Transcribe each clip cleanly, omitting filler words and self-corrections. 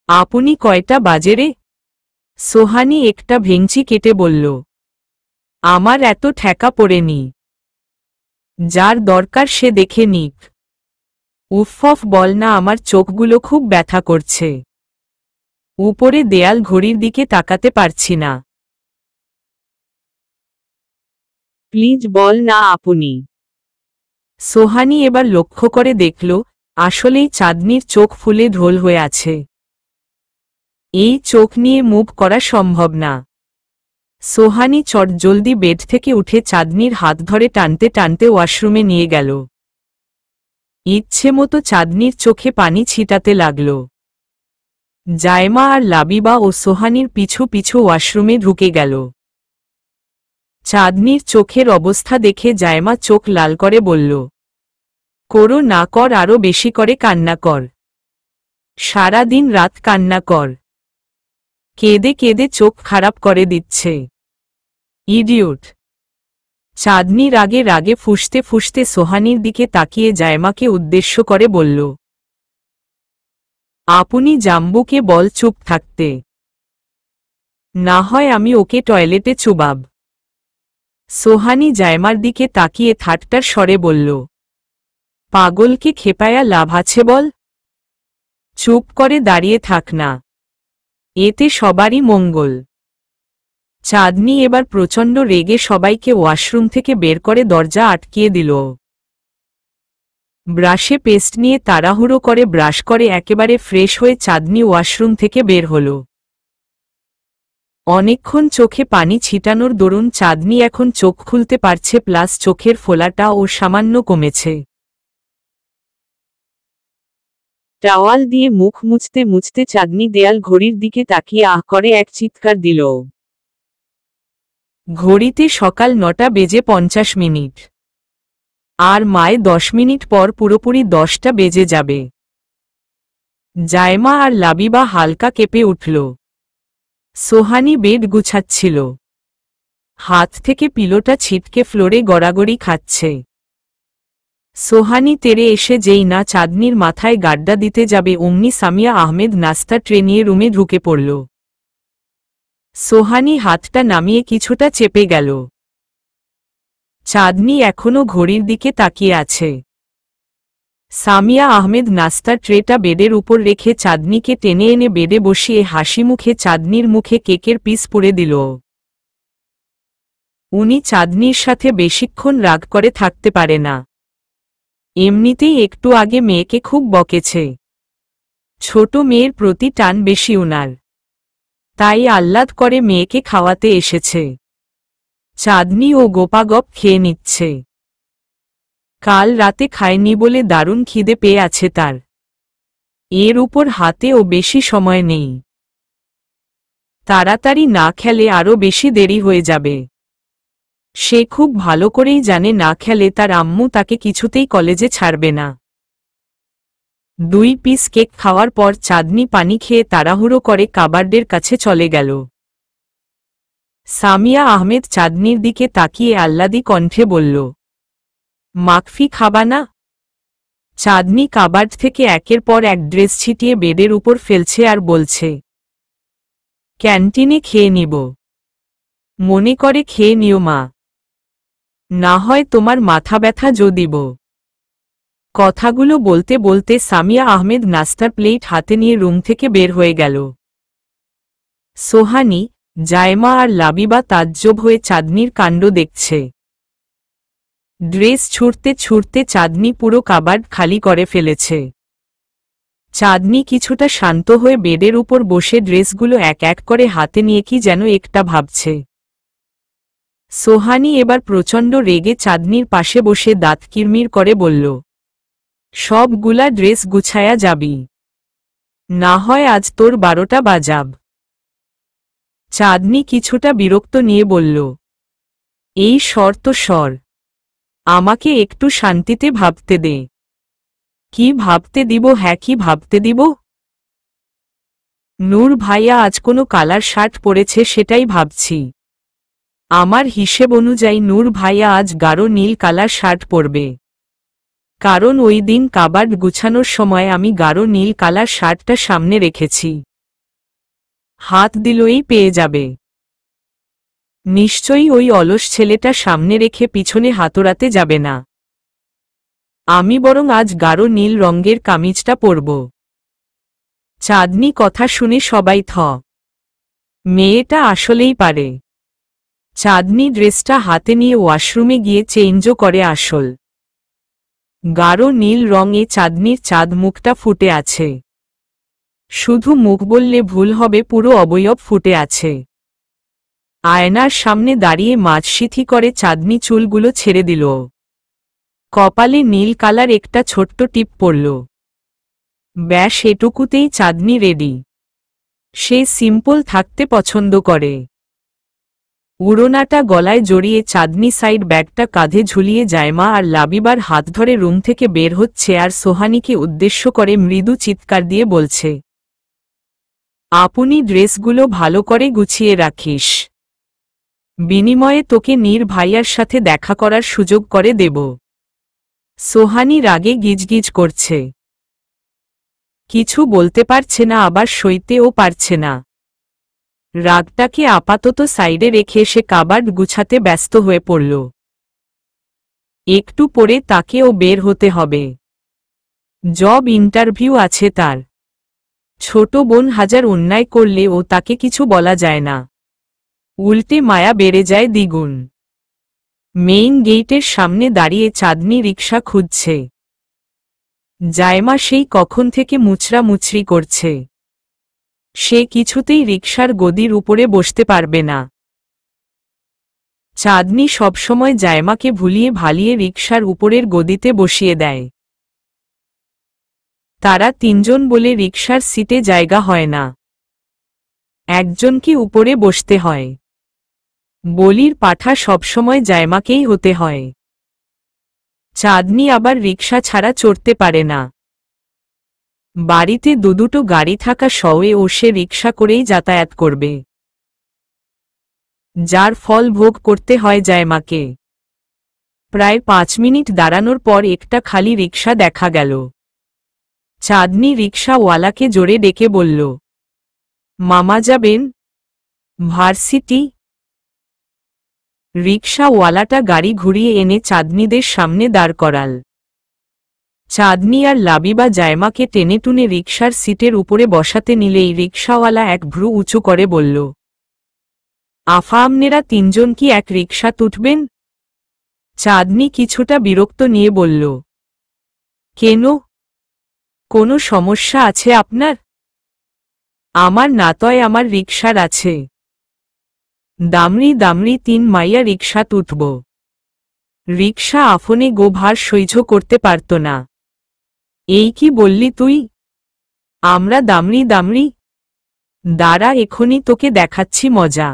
আপনি কয়টা বাজে রে? সোহানি একটা ভেঙচি কেটে বলল। আমার এত ঠেকা পড়েনি। যার দরকার সে দেখে নিক। উফফ বল না, আমার চোখগুলো খুব ব্যথা করছে। উপরে দেয়াল ঘড়ির দিকে তাকাতে পারছি না। প্লিজ বল না আপনি। সোহানি এবার লক্ষ্য করে দেখল, আসলেই চাঁদনির চোখ ফুলে ঢোল হয়ে আছে। এই চোখ নিয়ে মুভ করা সম্ভব না। সোহানি চটজলদি বেড থেকে উঠে চাঁদনির হাত ধরে টানতে টানতে ওয়াশরুমে নিয়ে গেল। ইচ্ছে মতো চাঁদনির চোখে পানি ছিটাতে লাগল। জায়মা আর লাবিবা ও সোহানির পিছু পিছু ওয়াশরুমে ঢুকে গেল। চাঁদনির চোখের অবস্থা দেখে জায়মা চোখ লাল করে বলল, করো না কর, আরো বেশি করে কান্না কর। সারা দিন রাত কান্না কর। কেঁদে কেঁদে চোখ খারাপ করে দিচ্ছে। ইডিয়ট। চাঁদনি রাগে রাগে ফুঁসতে ফুঁসতে সোহানির দিকে তাকিয়ে জায়মাকে উদ্দেশ্য করে বলল, আপনি জাম্বুকে বল চুপ থাকতে। না হয় আমি ওকে টয়লেটে চুবাব। সোহানি জায়মার দিকে তাকিয়ে ঠাট্টার স্বরে বলল, পাগলকে খেপায়া লাভ আছে বল? চুপ করে দাঁড়িয়ে থাক না, এতে সবারই মঙ্গল। চাঁদনি এবার প্রচণ্ড রেগে সবাইকে ওয়াশরুম থেকে বের করে দরজা আটকিয়ে দিল। ব্রাশে পেস্ট নিয়ে তাড়াহুড়ো করে ব্রাশ করে একেবারে ফ্রেশ হয়ে চাঁদনি ওয়াশরুম থেকে বের হল। অনেকক্ষণ চোখে পানি ছিটানোর দরুন চাঁদনি এখন চোখ খুলতে পারছে, প্লাস চোখের ফোলাটা ও সামান্য কমেছে। টাওয়াল দিয়ে মুখ মুছতে মুছতে চাঁদনি দেয়াল ঘড়ির দিকে তাকিয়ে আহ করে এক চিৎকার দিল। ঘড়িতে সকাল 9:50। আর মায়ে 10 মিনিট পর পুরোপুরি 10টা বেজে যাবে। জায়মা আর লাবিবা হালকা কেঁপে উঠল। সোহানি বেড গুছাচ্ছিল। হাত থেকে পিলোটা ছিটকে ফ্লোরে গড়াগড়ি খাচ্ছে। সোহানি তেরে এসে যেই না চাঁদনির মাথায় গাড্ডা দিতে যাবে অমনি সামিয়া আহমেদ নাস্তা ট্রে নিয়ে রুমে ঢুকে পড়ল। সোহানি হাতটা নামিয়ে কিছুটা চেপে গেল। চাঁদনি এখনো ঘড়ির দিকে তাকিয়ে আছে। সামিয়া আহমেদ নাস্তার ট্রেটা বেডের উপর রেখে চাঁদনিকে টেনে এনে বেডে বসিয়ে হাসি মুখে চাঁদনির মুখে কেকের পিস পুড়ে দিল। উনি চাঁদনির সাথে বেশিক্ষণ রাগ করে থাকতে পারে না। এমনিতেই একটু আগে মেয়েকে খুব বকেছে। ছোট মেয়ের প্রতি টান বেশি উনার, তাই আহ্লাদ করে মেয়েকে খাওয়াতে এসেছে। চাঁদনি ও গোপাগপ খেয়ে নিচ্ছে। কাল রাতে খায়নি বলে দারুণ খিদে পেয়ে আছে তার। এর উপর হাতেও বেশি সময় নেই। তাড়াতাড়ি না খেলে আরও বেশি দেরি হয়ে যাবে। সে খুব ভালো করেই জানে না খেলে তার আম্মু তাকে কিছুতেই কলেজে ছাড়বে না। 2 পিস কেক খাওয়ার পর চাঁদনি পানি খেয়ে তাড়াহুড়ো করে কাবার্ডের কাছে চলে গেল। সামিয়া আহমেদ চাঁদনির দিকে তাকিয়ে আহ্লাদি কণ্ঠে বলল, মাকফি খাবা না? চাঁদনি কাবার্ড থেকে একের পর এক ড্রেস ছিটিয়ে বেডের উপর ফেলছে আর বলছে, ক্যান্টিনে খেয়ে নিব। মনে করে খেয়ে নিও মা, না হয় তোমার মাথা ব্যথা দিব। কথাগুলো বলতে বলতে সামিয়া আহমেদ নাস্তার প্লেট হাতে নিয়ে রুম থেকে বের হয়ে গেল। সোহানি, জায়মা আর লাবিবা তাজ্জব হয়ে চাঁদনির কাণ্ড দেখছে। ড্রেস ছুঁড়তে ছুঁড়তে চাঁদনি পুরো কাবার্ড খালি করে ফেলেছে। চাঁদনি কিছুটা শান্ত হয়ে বেডের উপর বসে ড্রেসগুলো এক এক করে হাতে নিয়ে কি যেন একটা ভাবছে। সোহানি এবার প্রচণ্ড রেগে চাঁদনির পাশে বসে দাঁত কিরমির করে বলল, সবগুলা ড্রেস গুছায়া যাবি, না হয় আজ তোর 12টা বাজাব। চাঁদনি কিছুটা বিরক্ত নিয়ে বলল, এই শর্ত সর, আমাকে একটু শান্তিতে ভাবতে দে। কি ভাবতে দিব? হ্যাঁ, কি ভাবতে দিব? নূর ভাইয়া আজ কোনো কালার শার্ট পরেছে সেটাই ভাবছি। আমার হিসেব অনুযায়ী নূর ভাইয়া আজ গাঢ় নীল কালার শার্ট পরবে, কারণ ওই দিন কাবার্ড গুছানোর সময় আমি গাঢ় নীল কালার শার্টটা সামনে রেখেছি। হাত দিলই পেয়ে যাবে। নিশ্চয়ই ওই অলস ছেলেটা সামনে রেখে পিছনে হাতড়াতে যাবে না। আমি বরং আজ গাঢ় নীল রঙের কামিজটা পরব। চাঁদনি কথা শুনে সবাই থ। মেয়েটা আসলেই পারে। চাঁদনি ড্রেসটা হাতে নিয়ে ওয়াশরুমে গিয়ে চেঞ্জও করে আসল গাঢ় নীল রঙে চাঁদনির চাঁদ মুখটা ফুটে আছে। শুধু মুখ বললে ভুল হবে, পুরো অবয়ব ফুটে আছে। আয়নার সামনে দাঁড়িয়ে মাঝসিথি করে চাঁদনি চুলগুলো ছেড়ে দিল। কপালে নীল কালার একটা ছোট্ট টিপ পড়ল। ব্যাস এটুকুতেই চাঁদনি রেডি। সে সিম্পল থাকতে পছন্দ করে। উড়োনাটা গলায় জড়িয়ে চাঁদনি সাইড ব্যাগটা কাঁধে ঝুলিয়ে জায়মা আর লাবিবার হাত ধরে রুম থেকে বের হচ্ছে আর সোহানীকে উদ্দেশ্য করে মৃদু চিৎকার দিয়ে বলছে, আপনি ড্রেসগুলো ভালো করে গুছিয়ে রাখিস। বিনিময়ে তোকে নীর ভাইয়ার সাথে দেখা করার সুযোগ করে দেব। সোহানী রাগে গিজগিজ করছে। কিছু বলতে পারছে না, আবার সইতেও পারছে না। রাগটাকে আপাতত সাইডে রেখে সে কাবার্ড গুছাতে ব্যস্ত হয়ে পড়ল। একটু পরে তাকেও বের হতে হবে। জব ইন্টারভিউ আছে তার। ছোট বোন হাজার অন্যায় করলে ও তাকে কিছু বলা যায় না, উল্টে মায়া বেড়ে যায় দ্বিগুণ। মেইন গেটের সামনে দাঁড়িয়ে চাঁদনি রিকশা খুঁজছে। জায়মা সেই কখন থেকে মুচড়ামুচড়ি করছে। সে কিছুতেই রিকশার গদির উপরে বসতে পারবে না। চাঁদনি সবসময় জায়মাকে ভুলিয়ে ভালিয়ে রিকশার উপরের গদিতে বসিয়ে দেয়। তারা তিনজন বলে রিকশার সিটে জায়গা হয় না, একজনকে উপরে বসতে হয়। বলির পাঠা সবসময় জায়মাকেই হতে হয়। চাঁদনি আবার রিকশা ছাড়া চড়তে পারে না। বাড়িতে দুটো গাড়ি থাকা সওয়ে ও সে রিকশা করেই যাতায়াত করবে, যার ফল ভোগ করতে হয় জায়মাকে। প্রায় 5 মিনিট দাঁড়ানোর পর একটা খালি রিকশা দেখা গেল। চাঁদনি রিকশাওয়ালাকে জোরে ডেকে বলল, মামা যাবেন ভার্সিটি? রিকশাওয়ালাটা গাড়ি ঘুরিয়ে এনে চাঁদনিদের সামনে দাঁড় করাল। চাঁদনি আর লাবিবা জায়মাকে টেনে টুনে রিকশার সিটের উপরে বসাতে নিলেই রিকশাওয়ালা এক ভ্রু উঁচু করে বলল, আফা আমনেরা তিনজন কি এক রিকশা তুটবেন? চাঁদনি কিছুটা বিরক্ত নিয়ে বলল, কেন, কোনো সমস্যা আছে আপনার? আমার নাতয়, আমার রিকশার আছে। দামরি দামরি 3 মাইয়া রিকশা তুটব। রিকশা আফনে গো ভার সহ্য করতে পারত না। এই কি বললি তুই? আমরা দামরি দামরি? দাঁড়া, এখনই তোকে দেখাচ্ছি মজা।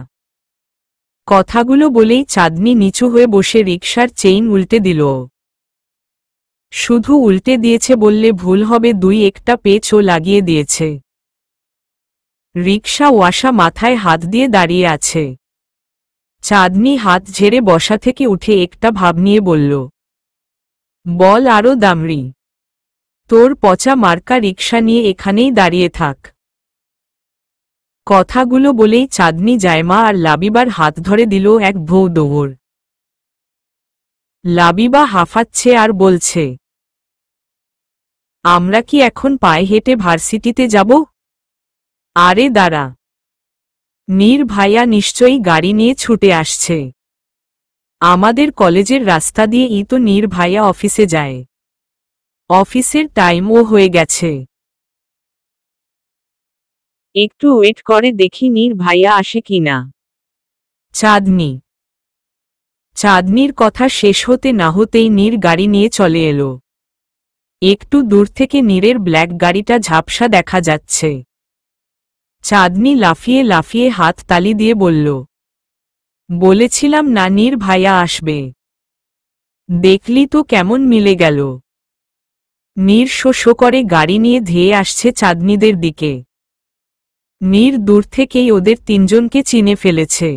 কথাগুলো বলেই চাঁদনি নিচু হয়ে বসে রিকশার চেইন উল্টে দিল। শুধু উল্টে দিয়েছে বললে ভুল হবে, 2-1টা পেঁচও লাগিয়ে দিয়েছে। রিকশা ওয়াসা মাথায় হাত দিয়ে দাঁড়িয়ে আছে। চাঁদনি হাত ঝেড়ে বসা থেকে উঠে একটা ভাব নিয়ে বলল, বল আরো দামরি। তোর পচা মার্কা রিকশা নিয়ে এখানেই দাঁড়িয়ে থাক। কথাগুলো বলেই চাঁদনি জায়মা আর লাবিবার হাত ধরে দিল এক ভৌ দৌড়। লাবিবা হাঁফাচ্ছে আর বলছে, আমরা কি এখন পায়ে হেঁটে ভার্সিটিতে যাব? আরে দাঁড়া, নীর ভাইয়া নিশ্চয়ই গাড়ি নিয়ে ছুটে আসছে। আমাদের কলেজের রাস্তা দিয়ে তো নীর ভাইয়া অফিসে যায়। অফিসের টাইমও হয়ে গেছে। একটু ওয়েট করে দেখি নীর ভাইয়া আসে কিনা। চাঁদনি। চাঁদনির কথা শেষ হতে না হতেই নীর গাড়ি নিয়ে চলে এলো। একটু দূর থেকে নীরের ব্ল্যাক গাড়িটা ঝাপসা দেখা যাচ্ছে। চাঁদনি লাফিয়ে লাফিয়ে হাত তালি দিয়ে বলল, বলেছিলাম না নীর ভাইয়া আসবে। দেখলি তো কেমন মিলে গেল। নীর শো করে গাড়ি নিয়ে ধেয়ে আসছে চাঁদনিদের দিকে। নীর দূর থেকেই ওদের তিনজনকে চিনে ফেলেছে।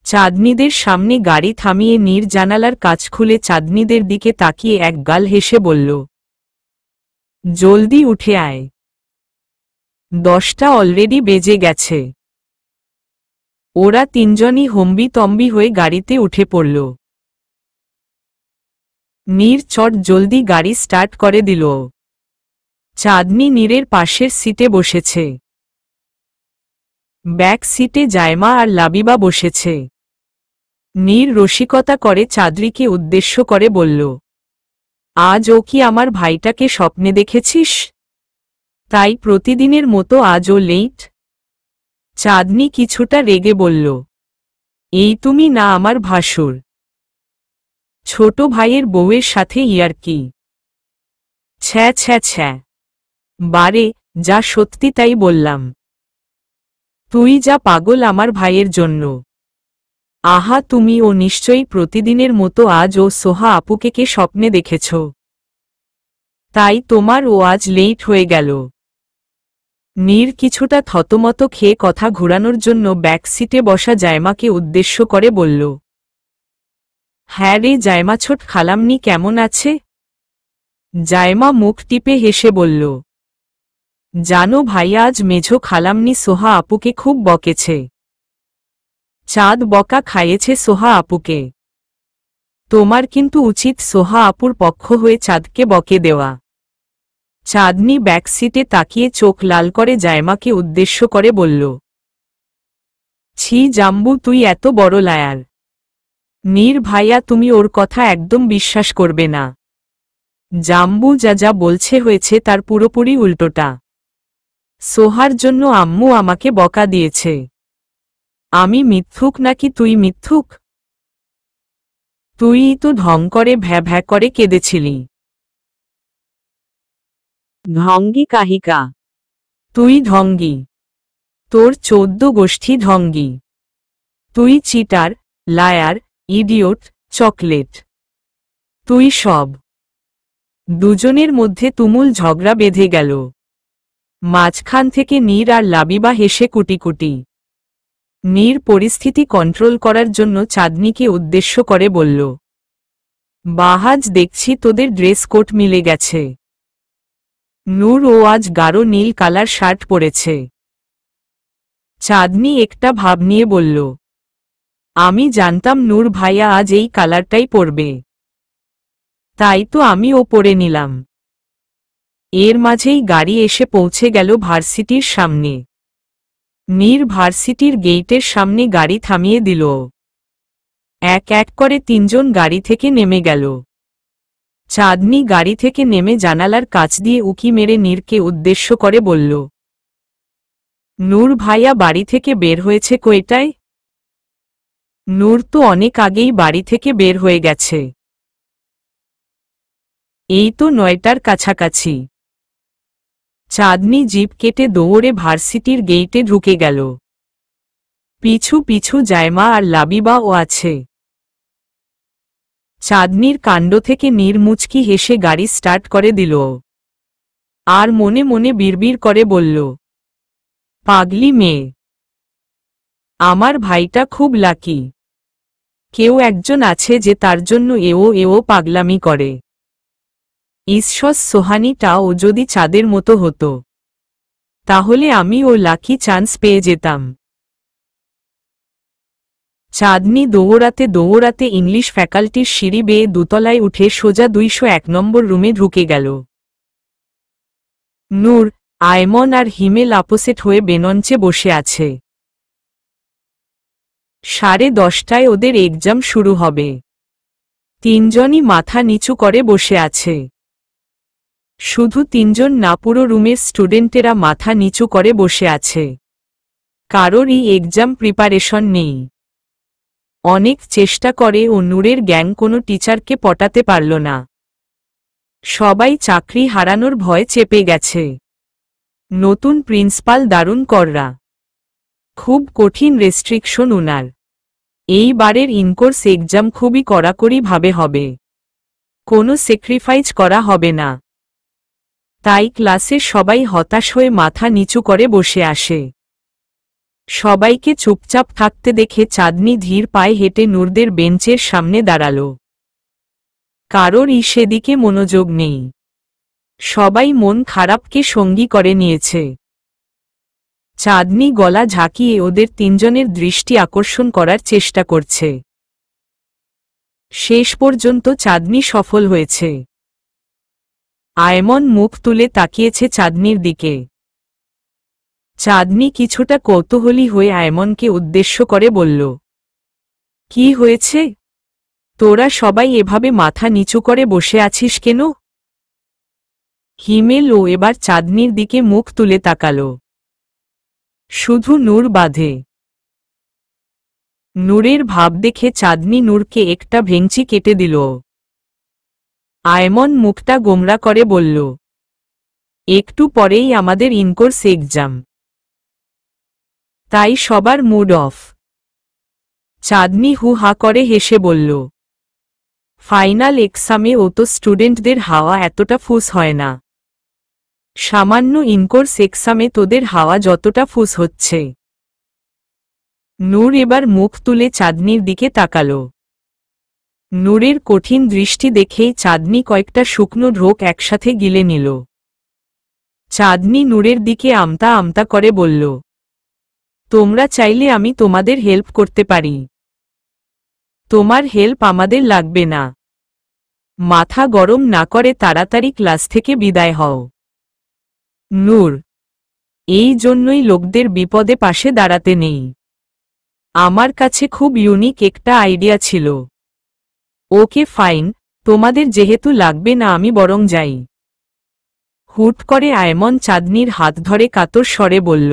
চাঁদনিদের সামনে গাড়ি থামিয়ে নীর জানালার কাচ খুলে চাঁদনিদের দিকে তাকিয়ে এক গাল হেসে বলল, জলদি উঠে আয়। 10টা অলরেডি বেজে গেছে। ওরা তিনজনই হম্বিতম্বি হয়ে গাড়িতে উঠে পড়ল। নীর চট জলদি গাড়ি স্টার্ট করে দিল। চাঁদনি নীরের পাশের সিটে বসেছে। ব্যাক সিটে জায়মা আর লাবিবা বসেছে। নীর রসিকতা করে চাঁদনিকে উদ্দেশ্য করে বলল, আজ ও কি আমার ভাইটাকে স্বপ্নে দেখেছিস? তাই প্রতিদিনের মতো আজও লেট? চাঁদনি কিছুটা রেগে বলল, এই তুমি না আমার ভাসুর? ছোট ভাইয়ের বউয়ের সাথে ইয়ার্কি? ছ্যা ছ্যা ছ্যা। বারে, যা সত্যি তাই বললাম। তুই যা পাগল আমার ভাইয়ের জন্য। আহা, তুমি ও নিশ্চয়ই প্রতিদিনের মতো আজ ও সোহা আপুকে কে স্বপ্নে দেখেছ, তাই তোমার ও আজ লেট হয়ে গেল। নীর কিছুটা থতমত খেয়ে কথা ঘুরানোর জন্য ব্যাক সিটে বসা জায়মাকে উদ্দেশ্য করে বলল, হ্যাঁ রে জায়মা, ছোট খালামনি কেমন আছে? জায়মা মুখ টিপে হেসে বলল, জানো ভাইয়া, আজ মেঝো খালামনি সোহা আপুকে খুব বকেছে। চাঁদ বকা খাইয়েছে সোহা আপুকে। তোমার কিন্তু উচিত সোহা আপুর পক্ষ হয়ে চাঁদকে বকে দেওয়া। চাঁদনি ব্যাক সিটে তাকিয়ে চোখ লাল করে জায়মাকে উদ্দেশ্য করে বলল, ছি জাম্বু, তুই এত বড় লায়ার। নীর ভাইয়া, তুমি ওর কথা একদম বিশ্বাস করবে না। জাম্বু যা যা বলছে হয়েছে তার পুরোপুরি উল্টোটা। সোহার জন্য আম্মু আমাকে বকা দিয়েছে। আমি মিথ্যুক নাকি তুই মিথ্যুক? তুই তো ঢং করে ভ্যা ভ্যা করে কেঁদেছিলি। ঢঙ্গি কাহিকা? তুই ঢঙ্গি। তোর 14 গোষ্ঠী ঢঙ্গি। তুই চিটার, লায়ার, ইডিওট, চকলেট। তুই সব। দুজনের মধ্যে তুমুল ঝগড়া বেঁধে গেল। মাঝখান থেকে নীর আর লাবিবা হেসে কুটিকুটি। নীর পরিস্থিতি কন্ট্রোল করার জন্য চাঁদনিকে উদ্দেশ্য করে বলল, বাহাজ, দেখছি তোদের ড্রেস কোড মিলে গেছে। নূর ও আজ গাঢ় নীল কালার শার্ট পরেছে। চাঁদনি একটা ভাব নিয়ে বলল, আমি জানতাম নূর ভাইয়া আজ এই কালারটাই পরবে, তাই তো আমি ও পরে নিলাম। এর মাঝেই গাড়ি এসে পৌঁছে গেল ভার্সিটির সামনে। নীর ভার্সিটির গেইটের সামনে গাড়ি থামিয়ে দিল। এক এক করে তিনজন গাড়ি থেকে নেমে গেল। চাঁদনি গাড়ি থেকে নেমে জানালার কাছ দিয়ে উকি মেরে নীরকে উদ্দেশ্য করে বলল, নূর ভাইয়া বাড়ি থেকে বের হয়েছে কয়টায়? নূর তো অনেক আগেই বাড়ি থেকে বের হয়ে গেছে। এই তো 9টার কাছাকাছি। চাঁদনি জিপ কেটে দৌড়ে ভার্সিটির গেইটে ঢুকে গেল। পিছু পিছু জায়মা আর লাবিবাও আছে। চাঁদনির কাণ্ড থেকে নীর মুচকি হেসে গাড়ি স্টার্ট করে দিল। আর মনে মনে বিড়বিড় করে বলল, পাগলি মেয়ে। আমার ভাইটা খুব লাকি। কেউ একজন আছে যে তার জন্য এও পাগলামি করে। ঈশ্বর, সোহানিটাও যদি চাঁদের মতো হতো, তাহলে আমি ও লাকি চান্স পেয়ে যেতাম। চাঁদনি দৌড়াতে দৌড়াতে ইংলিশ ফ্যাকাল্টির সিঁড়ি বেয়ে দুতলায় উঠে সোজা 201 নম্বর রুমে ঢুকে গেল। নূর, আয়মন আর হিমেল আপোসেট হয়ে বেনঞ্চে বসে আছে। 10:30টায় ওদের এক্সাম শুরু হবে। তিনজনই মাথা নিচু করে বসে আছে। শুধু তিনজন না, পুরো রুমের স্টুডেন্টেরা মাথা নিচু করে বসে আছে। কারোরই এক্সাম প্রিপারেশন নেই। অনেক চেষ্টা করে ও নূরের গ্যাং কোনো টিচারকে পটাতে পারল না। সবাই চাকরি হারানোর ভয় চেপে গেছে। নতুন প্রিন্সিপাল দারুণ কররা। খুব কঠিন রেস্ট্রিকশন উনার। এইবারের ইনকোর্স এক্সাম খুবই কড়াকড়ি ভাবে হবে। কোনো স্যাক্রিফাইস করা হবে না। তাই ক্লাসে সবাই হতাশ হয়ে মাথা নিচু করে বসে আসে। সবাইকে চুপচাপ থাকতে দেখে চাঁদনি ধীর পায়ে হেঁটে নূরদের বেঞ্চের সামনে দাঁড়াল। কারোরই সেদিকে মনোযোগ নেই। সবাই মন খারাপকে সঙ্গী করে নিয়েছে। চাঁদনি গলা ঝাঁকিয়ে ওদের তিনজনের দৃষ্টি আকর্ষণ করার চেষ্টা করছে। শেষ পর্যন্ত চাঁদনি সফল হয়েছে। আয়মন মুখ তুলে তাকিয়েছে চাঁদনির দিকে। চাঁদনি কিছুটা কৌতূহলী হয়ে আয়মনকে উদ্দেশ্য করে বলল, কি হয়েছে? তোরা সবাই এভাবে মাথা নিচু করে বসে আছিস কেন? হিমেল ও এবার চাঁদনির দিকে মুখ তুলে তাকাল। শুধু নূর বাধে। নূরের ভাব দেখে চাঁদনি নূরকে একটা ভেঙচি কেটে দিল। আয়মন মুখটা গোমরা করে বলল, একটু পরেই আমাদের ইনকোর্স এক্সাম, তাই সবার মুড অফ। চাঁদনি হু হা করে হেসে বলল, ফাইনাল এক্সামে ও তো স্টুডেন্টদের হাওয়া এতটা ফুস হয় না। সামান্য ইনকোর্স এক্সামে তোদের হাওয়া যতটা ফুস হচ্ছে। নূর এবার মুখ তুলে চাঁদনির দিকে তাকাল। নূরের কঠিন দৃষ্টি দেখেই চাঁদনি কয়েকটা শুকনো ঢোক একসাথে গিলে নিল। চাঁদনি নূরের দিকে আমতা আমতা করে বলল, তোমরা চাইলে আমি তোমাদের হেল্প করতে পারি। তোমার হেল্প আমাদের লাগবে না। মাথা গরম না করে তাড়াতাড়ি ক্লাস থেকে বিদায় হও। নূর, এই জন্যই লোকদের বিপদে পাশে দাঁড়াতে নেই। আমার কাছে খুব ইউনিক একটা আইডিয়া ছিল। ওকে ফাইন, তোমাদের যেহেতু লাগবে না আমি বরং যাই। হুট করে আয়মন চাঁদনির হাত ধরে কাতর স্বরে বলল,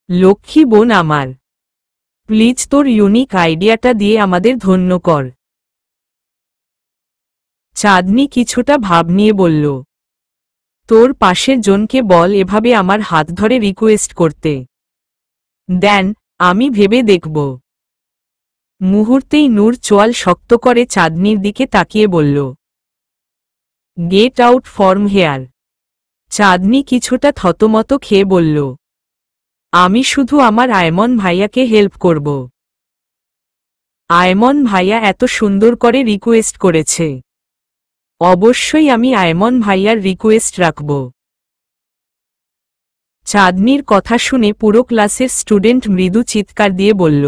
লক্ষ্মী বোন আমার, প্লিজ তোর ইউনিক আইডিয়াটা দিয়ে আমাদের ধন্য কর। চাঁদনি কিছুটা ভাব নিয়ে বলল, তোর পাশের জনকে বল এভাবে আমার হাত ধরে রিকোয়েস্ট করতে। দেন, আমি ভেবে দেখব। মুহূর্তেই নূর চোয়াল শক্ত করে চাঁদনির দিকে তাকিয়ে বলল, গেট আউট ফর্ম হেয়ার। চাঁদনি কিছুটা থতমত খেয়ে বলল, আমি শুধু আমার আয়মন ভাইয়াকে হেল্প করব। আয়মন ভাইয়া এত সুন্দর করে রিকোয়েস্ট করেছে, অবশ্যই আমি আয়মন ভাইয়ার রিকোয়েস্ট রাখব। চাঁদনির কথা শুনে পুরো ক্লাসের স্টুডেন্ট মৃদু চিৎকার দিয়ে বলল,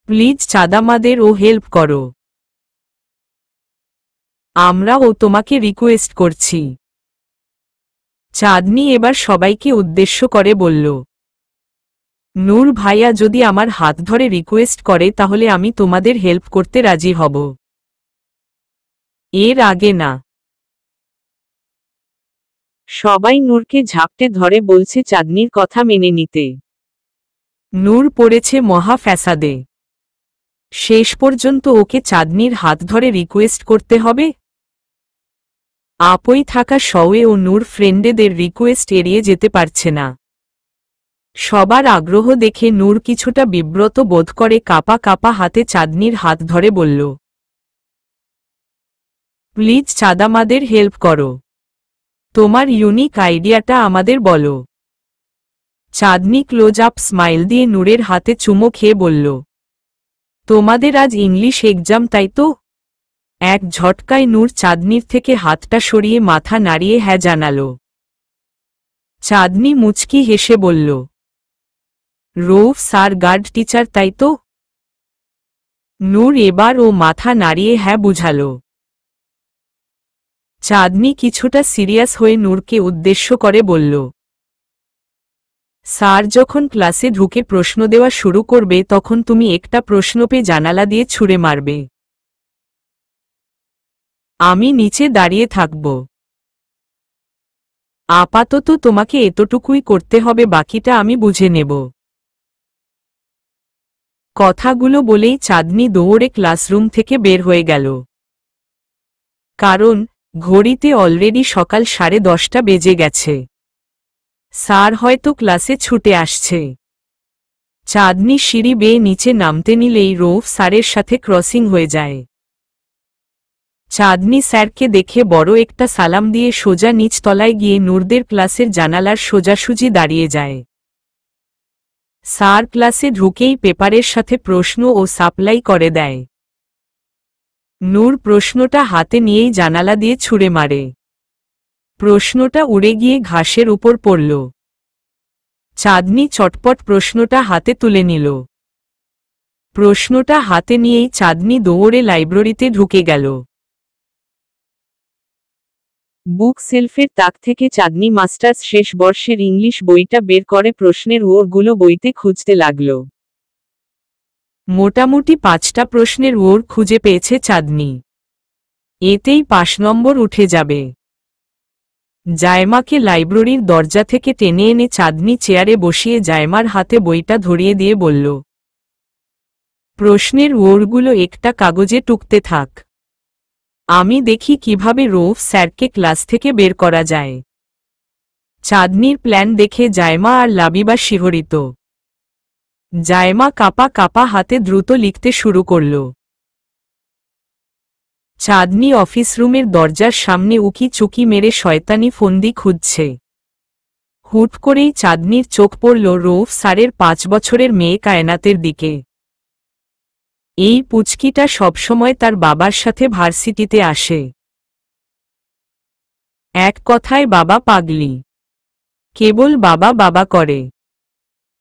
প্লিজ চাঁদামাদের ও হেল্প করো। আমরাও তোমাকে রিকোয়েস্ট করছি। চাঁদনি এবার সবাইকে উদ্দেশ্য করে বলল, নূর ভাইয়া যদি আমার হাত ধরে রিকোয়েস্ট করে তাহলে আমি তোমাদের হেল্প করতে রাজি হব। এর আগে না। সবাই নূরকে ঝাপটে ধরে বলছে চাঁদনির কথা মেনে নিতে। নূর পড়েছে মহা ফ্যাসাদে। শেষ পর্যন্ত ওকে চাঁদনির হাত ধরে রিকোয়েস্ট করতে হবে। আপই থাকা সওয়ে ও নূর ফ্রেন্ডেদের রিকোয়েস্ট এড়িয়ে যেতে পারছে না। সবার আগ্রহ দেখে নূর কিছুটা বিব্রত বোধ করে কাপা কাপা হাতে চাঁদনির হাত ধরে বলল, প্লিজ চাঁদামাদের হেল্প করো। তোমার ইউনিক আইডিয়াটা আমাদের বলো। চাঁদনি ক্লোজ আপ স্মাইল দিয়ে নূরের হাতে চুমো খেয়ে বলল, তোমাদের আজ ইংলিশ এক্সাম তাই তো? এক ঝটকায় নূর চাঁদনির থেকে হাতটা সরিয়ে মাথা নাড়িয়ে হ্যাঁ জানাল। চাঁদনি মুচকি হেসে বলল, রৌফ স্যার গার্ড টিচার তাই তো? নূর এবার ও মাথা নাড়িয়ে হ্যাঁ বুঝাল। চাঁদনি কিছুটা সিরিয়াস হয়ে নূরকে উদ্দেশ্য করে বলল, স্যার যখন ক্লাসে ঢুকে প্রশ্ন দেওয়া শুরু করবে তখন তুমি একটা প্রশ্ন পেয়ে জানালা দিয়ে ছুঁড়ে মারবে। আমি নিচে দাঁড়িয়ে থাকব। আপাতত তোমাকে এতটুকুই করতে হবে, বাকিটা আমি বুঝে নেব। কথাগুলো বলেই চাঁদনি দৌড়ে ক্লাসরুম থেকে বের হয়ে গেল। কারণ ঘড়িতে অলরেডি সকাল 10:30 বেজে গেছে। স্যার হয়তো ক্লাসে ছুটে আসছে। চাঁদনি সিঁড়ি বেয়ে নিচে নামতে নিলেই রৌফ স্যারের সাথে ক্রসিং হয়ে যায়। চাঁদনি স্যারকে দেখে বড় একটা সালাম দিয়ে সোজা নিচ তলায় গিয়ে নূরদের ক্লাসের জানালার সোজাসুজি দাঁড়িয়ে যায়। স্যার ক্লাসে ঢুকেই পেপারের সাথে প্রশ্ন ও সাপ্লাই করে দেয়। নূর প্রশ্নটা হাতে নিয়েই জানালা দিয়ে ছুঁড়ে মারে। প্রশ্নটা উড়ে গিয়ে ঘাসের উপর পড়ল। চাঁদনি চটপট প্রশ্নটা হাতে তুলে নিল। প্রশ্নটা হাতে নিয়েই চাঁদনি দৌড়ে লাইব্রেরিতে ঢুকে গেল। বুক সেলফের তাক থেকে চাঁদনি মাস্টার্স শেষ বর্ষের ইংলিশ বইটা বের করে প্রশ্নের ওরগুলো বইতে খুঁজতে লাগল। মোটামুটি 5টা প্রশ্নের ওর খুঁজে পেয়েছে চাঁদনি। এতেই 5 নম্বর উঠে যাবে। জায়মাকে লাইব্রেরির দরজা থেকে টেনে এনে চাঁদনি চেয়ারে বসিয়ে জায়মার হাতে বইটা ধরিয়ে দিয়ে বলল, প্রশ্নের ওরগুলো একটা কাগজে টুকতে থাক, আমি দেখি কিভাবে রৌফ স্যারকে ক্লাস থেকে বের করা যায়। চাঁদনির প্ল্যান দেখে জায়মা আর লাবিবা শিহরিত। জায়মা কাপা কাপা হাতে দ্রুত লিখতে শুরু করল। চাঁদনি অফিস রুমের দরজার সামনে উকি চুকি মেরে শয়তানি ফন্দি খুঁজছে। হুট করেই চাঁদনির চোখ পড়ল রৌফ স্যারের 5 বছরের মেয়ে কায়নাতের দিকে। এই পুচকিটা সবসময় তার বাবার সাথে ভার্সিটিতে আসে। এক কথায় বাবা পাগলি, কেবল বাবা বাবা করে।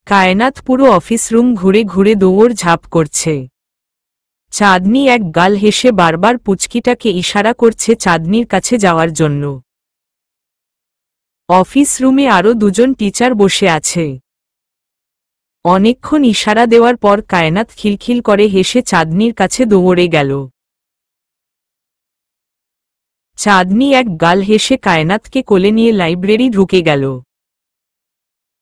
কায়নাত পুরো অফিস রুম ঘুরে ঘুরে দৌড় ঝাঁপ করছে। চাঁদনি এক গাল হেসে বারবার পুচকিটাকে ইশারা করছে চাঁদনির কাছে যাওয়ার জন্য। অফিস রুমে আরও 2জন টিচার বসে আছে। অনেকক্ষণ ইশারা দেওয়ার পর কায়নাত খিলখিল করে হেসে চাঁদনির কাছে দৌড়ে গেল। চাঁদনি এক গাল হেসে কায়নাতকে কোলে নিয়ে লাইব্রেরি ঢুকে গেল।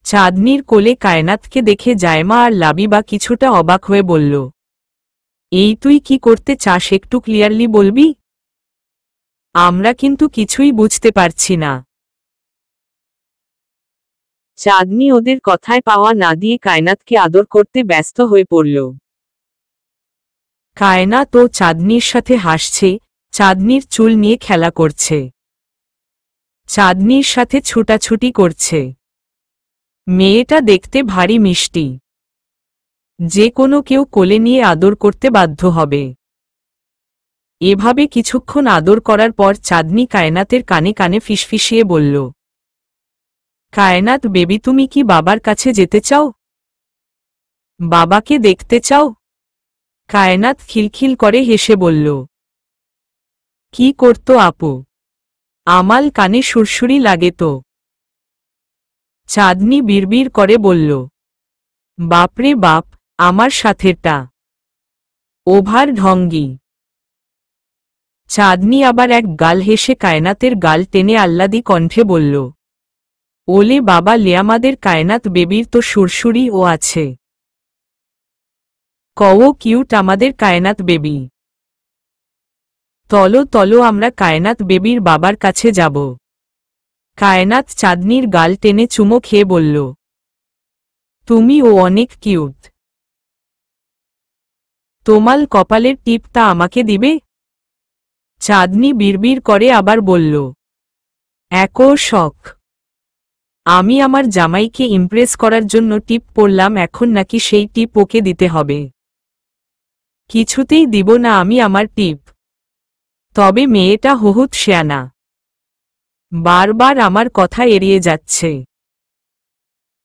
চাঁদনির কোলে কায়নাতকে দেখে জায়মা আর লাবিবা কিছুটা অবাক হয়ে বলল, এই তুই কি করতে চাস একটু ক্লিয়ারলি বলবি? আমরা কিন্তু কিছুই বুঝতে পারছি না। চাঁদনি ওদের কথায় পাওয়া না দিয়ে কায়নাতকে আদর করতে ব্যস্ত হয়ে পড়ল। কায়নাত ও চাঁদনির সাথে হাসছে, চাঁদনির চুল নিয়ে খেলা করছে, চাঁদনির সাথে ছুটাছুটি করছে। মেয়েটা দেখতে ভারী মিষ্টি, যে কোনো কেউ কোলে নিয়ে আদর করতে বাধ্য হবে। এভাবে কিছুক্ষণ আদর করার পর চাঁদনি কায়নাতের কানে কানে ফিসফিসিয়ে বলল, কায়নাত বেবি তুমি কি বাবার কাছে যেতে চাও? বাবাকে দেখতে চাও? কায়নাত খিলখিল করে হেসে বলল, কি করতো আপু, আমাল কানে সুরসুরি লাগে তো। চাঁদনি বিড়বিড় করে বলল, বাপরে বাপ, আমার সাথেটা ওভার ঢঙ্গি। চাঁদনি আবার এক গাল হেসে কায়নাতের গাল টেনে আহ্লাদি কণ্ঠে বলল, ওলে বাবা লে আমাদের কায়নাত বেবির তো সুরসুরি ও আছে। কও কিউট আমাদের কায়নাত বেবি। তলো তলো আমরা কায়নাত বেবির বাবার কাছে যাব। কায়নাত চাঁদনির গাল টেনে চুমো খেয়ে বলল, তুমি ও অনেক কিউট। তোমাল কপালের টিপটা আমাকে দিবে? চাঁদনি বিড়বিড় করে আবার বলল, একও শখ। আমি আমার জামাইকে ইমপ্রেস করার জন্য টিপ পড়লাম, এখন নাকি সেই টিপ ওকে দিতে হবে। কিছুতেই দিব না আমি আমার টিপ। তবে মেয়েটা বহুত শেয়ানা, বারবার আমার কথা এড়িয়ে যাচ্ছে।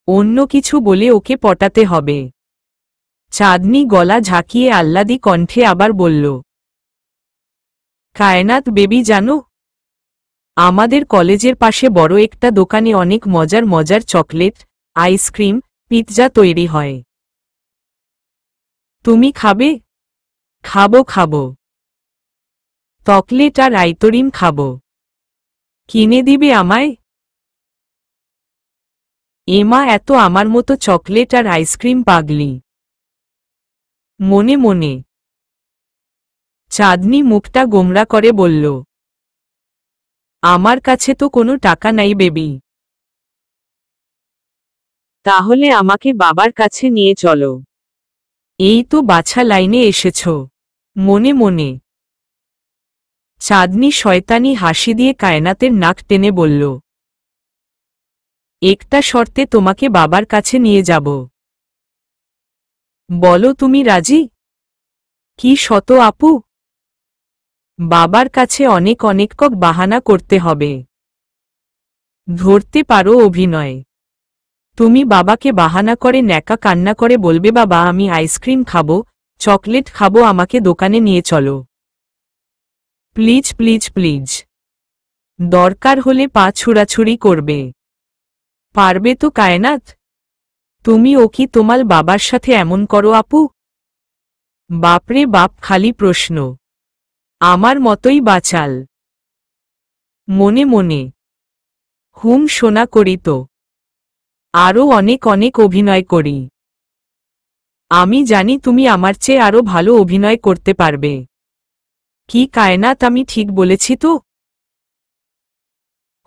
অন্য কিছু বলে ওকে পটাতে হবে। চাঁদনি গলা ঝাঁকিয়ে আহ্লাদি কণ্ঠে আবার বলল, কায়নাত বেবি জানো, আমাদের কলেজের পাশে বড় একটা দোকানে অনেক মজার মজার চকলেট, আইসক্রিম, পিৎজা তৈরি হয়। তুমি খাবে? খাবো খাবো। চকলেট আর আইতরিম খাবো। কিনে দিবে আমায়? এমা এত আমার মতো চকলেট আর আইসক্রিম পাগলি। মনে মনে চাঁদনি মুখটা গোমরা করে বলল, আমার কাছে তো কোনো টাকা নাই বেবি। তাহলে আমাকে বাবার কাছে নিয়ে চলো। এই তো বাছা লাইনে এসেছ। মনে মনে চাঁদনি শয়তানি হাসি দিয়ে কায়নাতের নাক টেনে বলল, একটা শর্তে তোমাকে বাবার কাছে নিয়ে যাব। বলো তুমি রাজি? কি শত আপু? বাবার কাছে অনেক অনেক বাহানা করতে হবে। ধরতে পারো অভিনয়। তুমি বাবাকে বাহানা করে ন্যাকা কান্না করে বলবে, বাবা আমি আইসক্রিম খাবো, চকলেট খাবো, আমাকে দোকানে নিয়ে চলো। Please please please. দরকার হলে পা ছুড়াছুড়ি করবে। পারবে তো কায়নাত? তুমি ও কি তোমার বাবার সাথে এমন করো আপু? বাপরে বাপ, খালি প্রশ্ন। আমার মতোই বাচাল। মনে মনে, হুম শোনা করি তো, আরও অনেক অনেক অভিনয় করি। আমি জানি তুমি আমার চেয়ে আরো ভালো অভিনয় করতে পারবে। কি কায়নাত, আমি ঠিক বলেছি তো?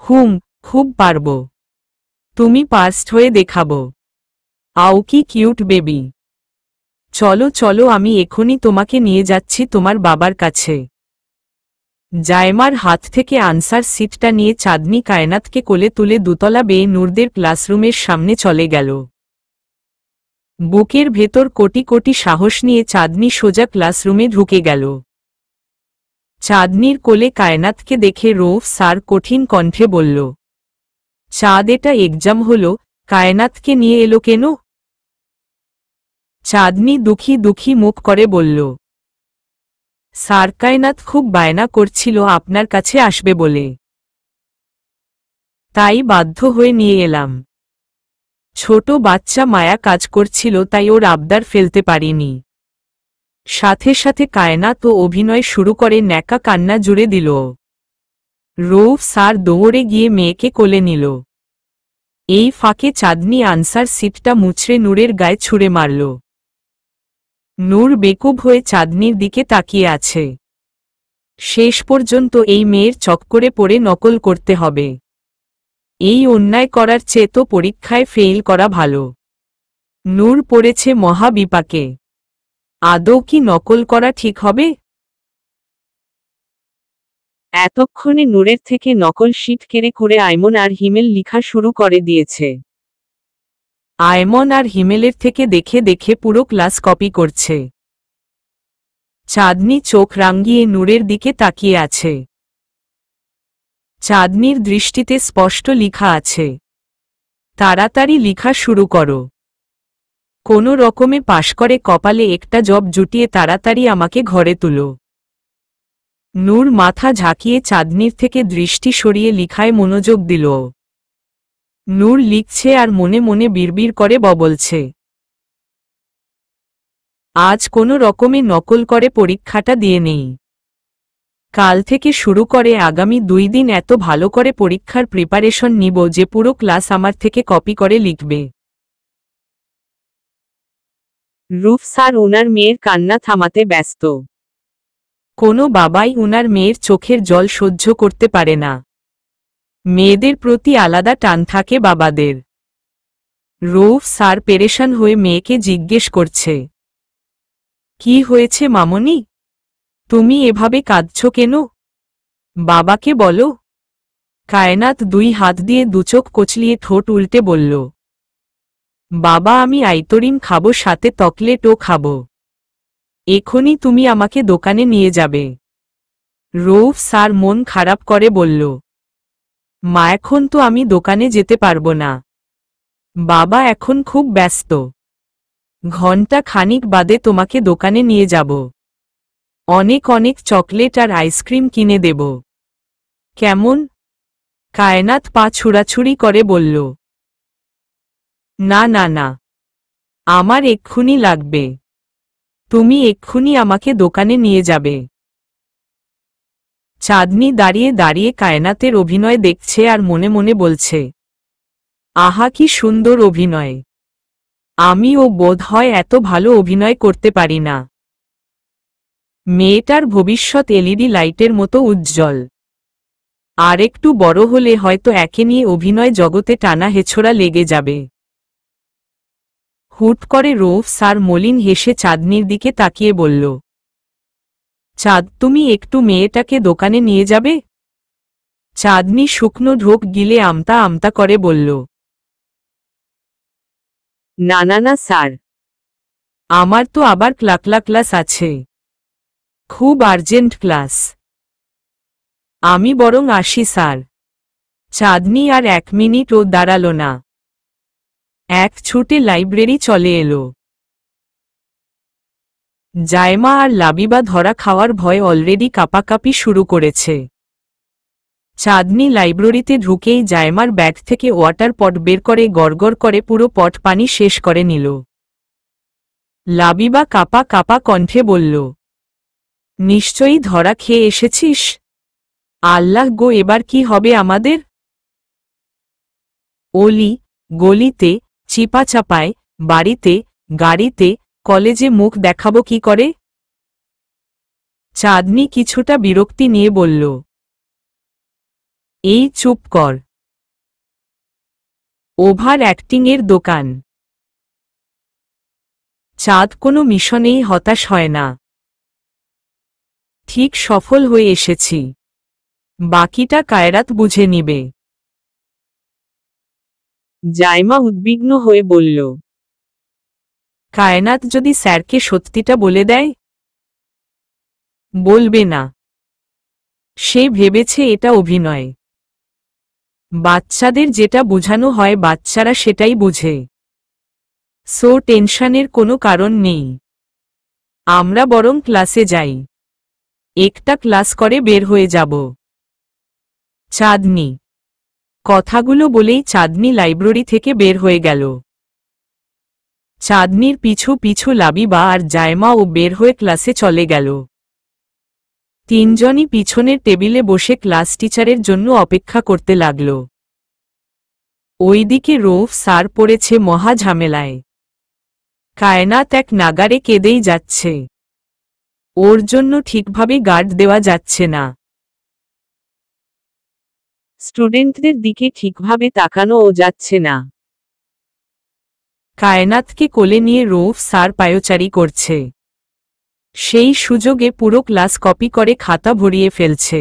হুম, খুব পারব। তুমি পার্সড হয়ে দেখাবো। আও কি কিউট বেবি। চলো চলো, আমি এখনই তোমাকে নিয়ে যাচ্ছি তোমার বাবার কাছে। জায়মার হাত থেকে আনসার সিটটা নিয়ে চাঁদনি কায়নাতকে কোলে তুলে দুতলা বেয়ে নূরদের ক্লাসরুমের সামনে চলে গেল। বুকের ভেতর কোটি কোটি সাহস নিয়ে চাঁদনি সোজা ক্লাসরুমে ঢুকে গেল। চাঁদনির কোলে কায়নাতকে দেখে রৌফ স্যার কঠিন কণ্ঠে বলল, চাঁদ এটা এক্সাম হলো, কায়নাতকে নিয়ে এলো কেন? চাঁদনি দুঃখী দুঃখী মুখ করে বলল, স্যার কায়নাত খুব বায়না করছিল আপনার কাছে আসবে বলে, তাই বাধ্য হয়ে নিয়ে এলাম। ছোট বাচ্চা মায়া কাজ করছিল, তাই ওর আবদার ফেলতে পারিনি। সাথে সাথে কায়নাত ও অভিনয় শুরু করে ন্যাকা কান্না জুড়ে দিল। রৌফ স্যার দৌড়ে গিয়ে মেয়েকে কোলে নিল। এই ফাঁকে চাঁদনি আনসার সিটটা মুচড়ে নূরের গায়ে ছুঁড়ে মারল। নূর বেকুব হয়ে চাঁদনির দিকে তাকিয়ে আছে। শেষ পর্যন্ত এই মেয়ের চক্করে পড়ে নকল করতে হবে। এই অন্যায় করার চেয়ে তো পরীক্ষায় ফেইল করা ভালো। নূর পড়েছে মহা বিপাকে। আদৌ কি নকল করা ঠিক হবে? এতক্ষণে নূরের থেকে নকল শিট কেড়ে করে আয়মন আর হিমেল লিখা শুরু করে দিয়েছে। আয়মন আর হিমেলের থেকে দেখে দেখে পুরো ক্লাস কপি করছে। চাঁদনি চোখ রাঙিয়ে নূরের দিকে তাকিয়ে আছে। চাঁদনির দৃষ্টিতে স্পষ্ট লিখা আছে, তাড়াতাড়ি লিখা শুরু করো। কোনো রকমে পাশ করে কপালে একটা জব জুটিয়ে তাড়াতাড়ি আমাকে ঘরে তুলো। নূর মাথা ঝাঁকিয়ে চাঁদনির থেকে দৃষ্টি সরিয়ে লিখায় মনোযোগ দিল। নূর লিখছে আর মনে মনে বিড়বিড় করে বলছে, আজ কোনো রকমে নকল করে পরীক্ষাটা দিয়ে নেই। কাল থেকে শুরু করে আগামী 2 দিন এত ভালো করে পরীক্ষার প্রিপারেশন নিব যে পুরো ক্লাস আমার থেকে কপি করে লিখবে। রূপ স্যার ওনার মেয়ের কান্না থামাতে ব্যস্ত। কোনো বাবাই ওনার মেয়ের চোখের জল সহ্য করতে পারে না। মেয়েদের প্রতি আলাদা টান থাকে বাবাদের। রৌফ স্যার পেরেশান হয়ে মেয়েকে জিজ্ঞেস করছে, কি হয়েছে মামনি? তুমি এভাবে কাঁদছ কেন? বাবাকে বলো। কায়নাত 2 হাত দিয়ে দুচোখ কচলিয়ে ঠোঁট উল্টে বলল, বাবা আমি আইতরিম খাবো, সাথে চকলেটও খাবো। এখনই তুমি আমাকে দোকানে নিয়ে যাবে। রৌফ স্যার মন খারাপ করে বলল, মা এখন তো আমি দোকানে যেতে পারবো না। বাবা এখন খুব ব্যস্ত। ঘন্টা খানিক বাদে তোমাকে দোকানে নিয়ে যাব। অনেক অনেক চকলেট আর আইসক্রিম কিনে দেব। কেমন? কায়নাত পা ছুড়াছুড়ি করে বলল, না না না, আমার এক্ষুনি লাগবে। তুমি এক্ষুনি আমাকে দোকানে নিয়ে যাবে। চাঁদনি দাঁড়িয়ে দাঁড়িয়ে কায়নাতের অভিনয় দেখছে আর মনে মনে বলছে, আহা কি সুন্দর অভিনয়। আমিও বোধ হয় এত ভালো অভিনয় করতে পারি না। মেয়েটার ভবিষ্যৎ এলইডি লাইটের মতো উজ্জ্বল। আর একটু বড় হলে হয়তো একে নিয়ে অভিনয় জগতে টানা হেছড়া লেগে যাবে। হুট করে রৌফ স্যার মলিন হেসে চাঁদনির দিকে তাকিয়ে বলল, চাঁদ তুমি একটু মেয়েটাকে দোকানে নিয়ে যাবে? চাঁদনি শুকনো ঢোক গিলে আমতা আমতা করে বলল, না না না স্যার, আমার তো আবার ক্লাস আছে, খুব আর্জেন্ট ক্লাস। আমি বরং আসি স্যার। চাঁদনি আর 1 মিনিটও দাঁড়াল না। এক ছুটে লাইব্রেরি চলে এলো। জায়মা আর লাবিবা ধরা খাওয়ার ভয় অলরেডি কাঁপাকাঁপি শুরু করেছে। চাঁদনি লাইব্রেরিতে ঢুকেই জায়মার ব্যাগ থেকে ওয়াটার পট বের করে গড়গড় করে পুরো পট পানি শেষ করে নিল। লাবিবা কাঁপা কাঁপা কণ্ঠে বলল, নিশ্চয়ই ধরা খেয়ে এসেছিস। আল্লাহ গো, এবার কি হবে আমাদের? অলি গলিতে, চিপাচাপায়, বাড়িতে, গাড়িতে, কলেজে মুখ দেখাবো কি করে? চাঁদনি কিছুটা বিরক্তি নিয়ে বলল, এই চুপ কর। ওভার অ্যাক্টিংয়ের দোকান। চাঁদ কোনো মিশনেই হতাশ হয় না। ঠিক সফল হয়ে এসেছি, বাকিটা কায়রাত বুঝে নিবে। জায়মা উদ্বিগ্ন হয়ে বলল, কায়নাত যদি স্যারকে সত্যিটা বলে দেয়? বলবে না, সে ভেবেছে এটা অভিনয়। বাচ্চাদের যেটা বোঝানো হয় বাচ্চারা সেটাই বোঝে। সো টেনশনের কোনো কারণ নেই। আমরা বরং ক্লাসে যাই, একটা ক্লাস করে বের হয়ে যাব। চাঁদনি। কথাগুলো বলেই চাঁদনি লাইব্রেরি থেকে বের হয়ে গেল। চাঁদনির পিছু পিছু লাবিবা আর জায়মাও বের হয়ে ক্লাসে চলে গেল। তিনজনই পিছনের টেবিলে বসে ক্লাস টিচারের জন্য অপেক্ষা করতে লাগল। ওইদিকে রৌফ স্যার পড়েছে মহা ঝামেলায়। কায়নাত এক নাগারে কেঁদেই যাচ্ছে। ওর জন্য ঠিকভাবে গার্ড দেওয়া যাচ্ছে না। স্টুডেন্টদের দিকে ঠিকভাবে তাকানোও যাচ্ছে না। কায়নাতকে কোলে নিয়ে রৌফ স্যার পায়চারি করছে। সেই সুযোগে পুরো ক্লাস কপি করে খাতা ভরিয়ে ফেলছে।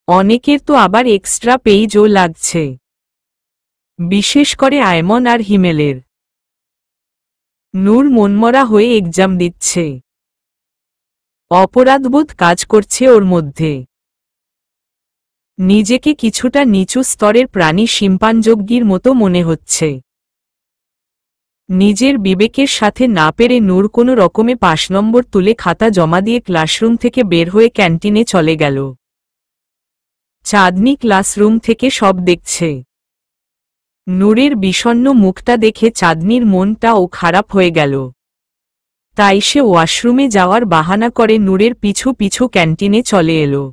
অনেকের তো আবার এক্সট্রা পেইজও লাগছে, বিশেষ করে আয়মন আর হিমেলের। নূর মনমরা হয়ে এক্সাম দিচ্ছে। অপরাধবোধ কাজ করছে ওর মধ্যে। নিজেকে কিছুটা নিচু স্তরের প্রাণী শিম্পাঞ্জজ্ঞীর মতো মনে হচ্ছে। নিজের বিবেকের সাথে না পেরে নূর কোনো রকমে 5 নম্বর তুলে খাতা জমা দিয়ে ক্লাসরুম থেকে বের হয়ে ক্যান্টিনে চলে গেল। চাঁদনি ক্লাসরুম থেকে সব দেখছে। নূরের বিষণ্ণ মুখটা দেখে চাঁদনির মনটাও খারাপ হয়ে গেল। তাই সে ওয়াশরুমে যাওয়ার বাহানা করে নূরের পিছু পিছু ক্যান্টিনে চলে এলো।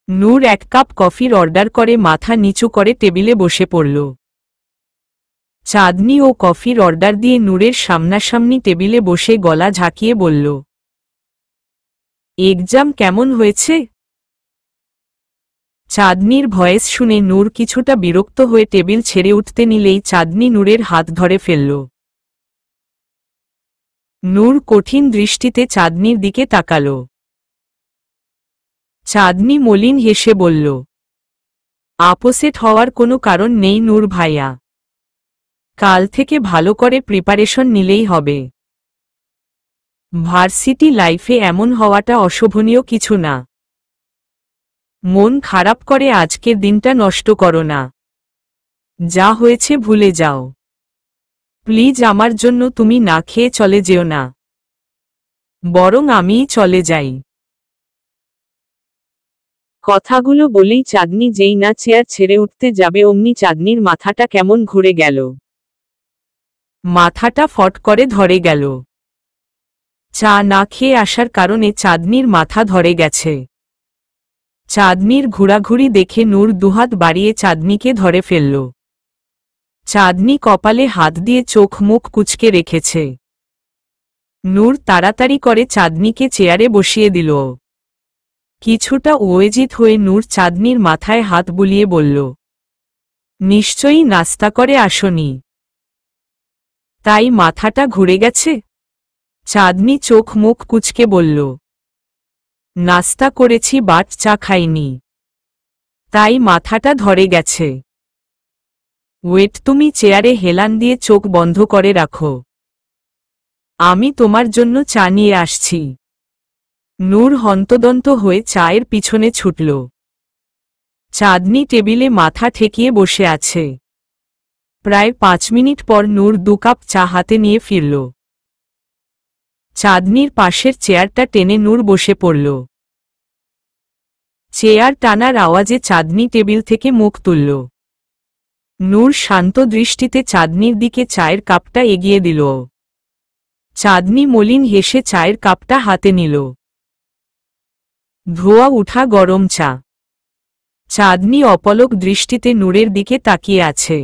নূর 1 কাপ কফির অর্ডার করে মাথা নিচু করে টেবিলে বসে পড়ল। চাঁদনি ও কফির অর্ডার দিয়ে নূরের সামনাসামনি টেবিলে বসে গলা ঝাঁকিয়ে বলল, এক্সাম কেমন হয়েছে? চাঁদনির ভয়েস শুনে নূর কিছুটা বিরক্ত হয়ে টেবিল ছেড়ে উঠতে নিলেই চাঁদনি নূরের হাত ধরে ফেলল। নূর কঠিন দৃষ্টিতে চাঁদনির দিকে তাকাল। চাঁদনি মলিন হেসে বলল, আপসেট হওয়ার কোনো কারণ নেই নূর ভাইয়া। কাল থেকে ভালো করে প্রিপারেশন নিলেই হবে। ভার্সিটি লাইফে এমন হওয়াটা অশোভনীয় কিছু না। মন খারাপ করে আজকের দিনটা নষ্ট করো না। যা হয়েছে ভুলে যাও। প্লিজ আমার জন্য তুমি না খেয়ে চলে যেও না, বরং আমিই চলে যাই। কথাগুলো বলেই চাঁদনি যেই না চেয়ার ছেড়ে উঠতে যাবে অমনি চাঁদনির মাথাটা কেমন ঘুরে গেল। মাথাটা ফট করে ধরে গেল। চা না খেয়ে আসার কারণে চাঁদনির মাথা ধরে গেছে। চাঁদনির ঘোরাঘুরি দেখে নূর দুহাত বাড়িয়ে চাঁদনিকে ধরে ফেলল। চাঁদনি কপালে হাত দিয়ে চোখ মুখ কুঁচকে রেখেছে। নূর তাড়াতাড়ি করে চাঁদনিকে চেয়ারে বসিয়ে দিল। কিছুটা ওয়েজিত হয়ে নূর চাঁদনির মাথায় হাত বুলিয়ে বলল, নিশ্চয়ই নাস্তা করে আসনি, তাই মাথাটা ঘুরে গেছে? চাঁদনি চোখ মুখ কুঁচকে বলল, নাস্তা করেছি বাট চা খাইনি, তাই মাথাটা ধরে গেছে। ওয়েট, তুমি চেয়ারে হেলান দিয়ে চোখ বন্ধ করে রাখো, আমি তোমার জন্য চা নিয়ে আসছি। নূর হন্তদন্ত হয়ে চায়ের পিছনে ছুটল। চাঁদনি টেবিলে মাথা ঠেকিয়ে বসে আছে। প্রায় 5 মিনিট পর নূর 2 কাপ চা হাতে নিয়ে ফিরল। চাঁদনির পাশের চেয়ারটা টেনে নূর বসে পড়ল। চেয়ার টানার আওয়াজে চাঁদনি টেবিল থেকে মুখ তুলল। নূর শান্ত দৃষ্টিতে চাঁদনির দিকে চায়ের কাপটা এগিয়ে দিল। চাঁদনি মলিন হেসে চায়ের কাপটা হাতে নিল। ধোয়া উঠা গরম চা। চাঁদনি অপলক দৃষ্টিতে নূরের দিকে তাকিয়ে আছে।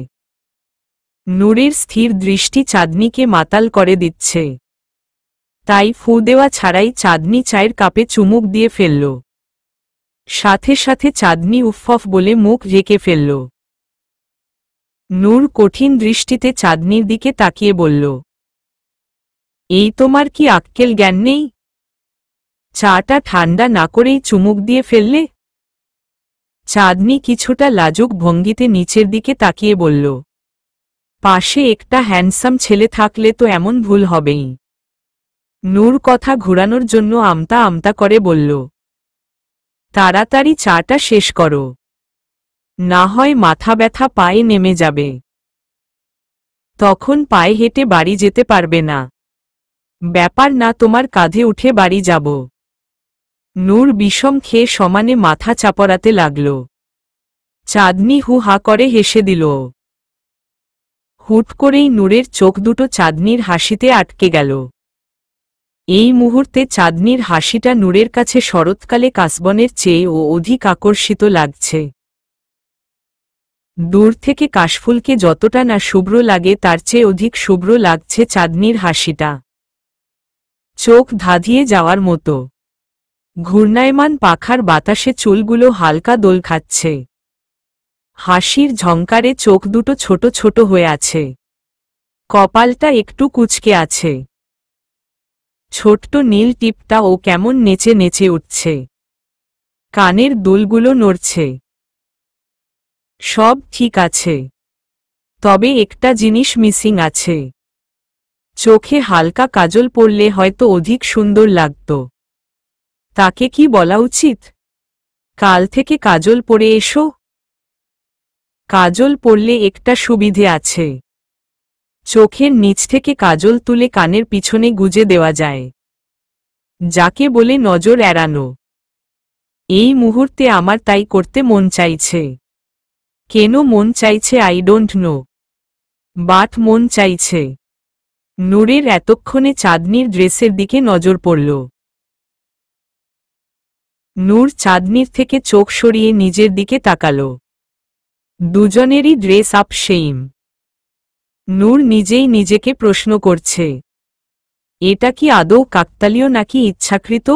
নূরের স্থির দৃষ্টি চাঁদনিকে মাতাল করে দিচ্ছে। তাই ফু দেওয়া ছাড়াই চাঁদনি চায়ের কাপে চুমুক দিয়ে ফেলল। সাথে সাথে চাঁদনি উফফ বলে মুখ ঢেকে ফেলল। নূর কঠিন দৃষ্টিতে চাঁদনির দিকে তাকিয়ে বলল, এই তোমার কি আক্কেল জ্ঞান নেই? চাটা ঠান্ডা না করেই চুমুক দিয়ে ফেললে? চাঁদনি কিছুটা লাজুক ভঙ্গিতে নিচের দিকে তাকিয়ে বলল, পাশে একটা হ্যান্ডসাম ছেলে থাকলে তো এমন ভুল হবেই। নূর কথা ঘুরানোর জন্য আমতা আমতা করে বলল, তাড়াতাড়ি চাটা শেষ করো, না হয় মাথা ব্যথা পায়ে নেমে যাবে। তখন পায়ে হেঁটে বাড়ি যেতে পারবে না। ব্যাপার না, তোমার কাঁধে উঠে বাড়ি যাব। নূর বিষম খেয়ে সমানে মাথা চাপড়াতে লাগল। চাঁদনি হু হা করে হেসে দিল। হুট করেই নূরের চোখ দুটো চাঁদনির হাসিতে আটকে গেল। এই মুহূর্তে চাঁদনির হাসিটা নূরের কাছে শরৎকালে কাশবনের চেয়েও অধিক আকর্ষিত লাগছে। দূর থেকে কাশফুলকে যতটা না শুভ্র লাগে তার চেয়ে অধিক শুভ্র লাগছে চাঁদনির হাসিটা। চোখ ধাঁধিয়ে যাওয়ার মতো। ঘূর্ণায়মান পাখার বাতাসে চুলগুলো হালকা দোল খাচ্ছে। হাসির ঝংকারে চোখ দুটো ছোট ছোট হয়ে আছে। কপালটা একটু কুঁচকে আছে। ছোট্ট নীল টিপটা ও কেমন নেচে নেচে উঠছে। কানের দুলগুলো নড়ছে। সব ঠিক আছে, তবে একটা জিনিস মিসিং আছে। চোখে হালকা কাজল পরলে হয়তো অধিক সুন্দর লাগত। তাকে কি বলা উচিত? কাল থেকে কাজল পরে এসো। কাজল পরলে একটা সুবিধে আছে। চোখের নিচ থেকে কাজল তুলে কানের পিছনে গুজে দেওয়া যায়, যাকে বলে নজর এড়ানো। এই মুহূর্তে আমার তাই করতে মন চাইছে। কেন মন চাইছে আই ডোন্ট নো, বাট মন চাইছে। নূরের এতক্ষণে চাঁদনির ড্রেসের দিকে নজর পড়ল। নূর চাঁদনির থেকে চোখ সরিয়ে নিজের দিকে তাকাল। দুজনেরই ড্রেস আপ সেইম। নূর নিজেই নিজেকে প্রশ্ন করছে, এটা কি আদৌ কাকতালীয় নাকি ইচ্ছাকৃত?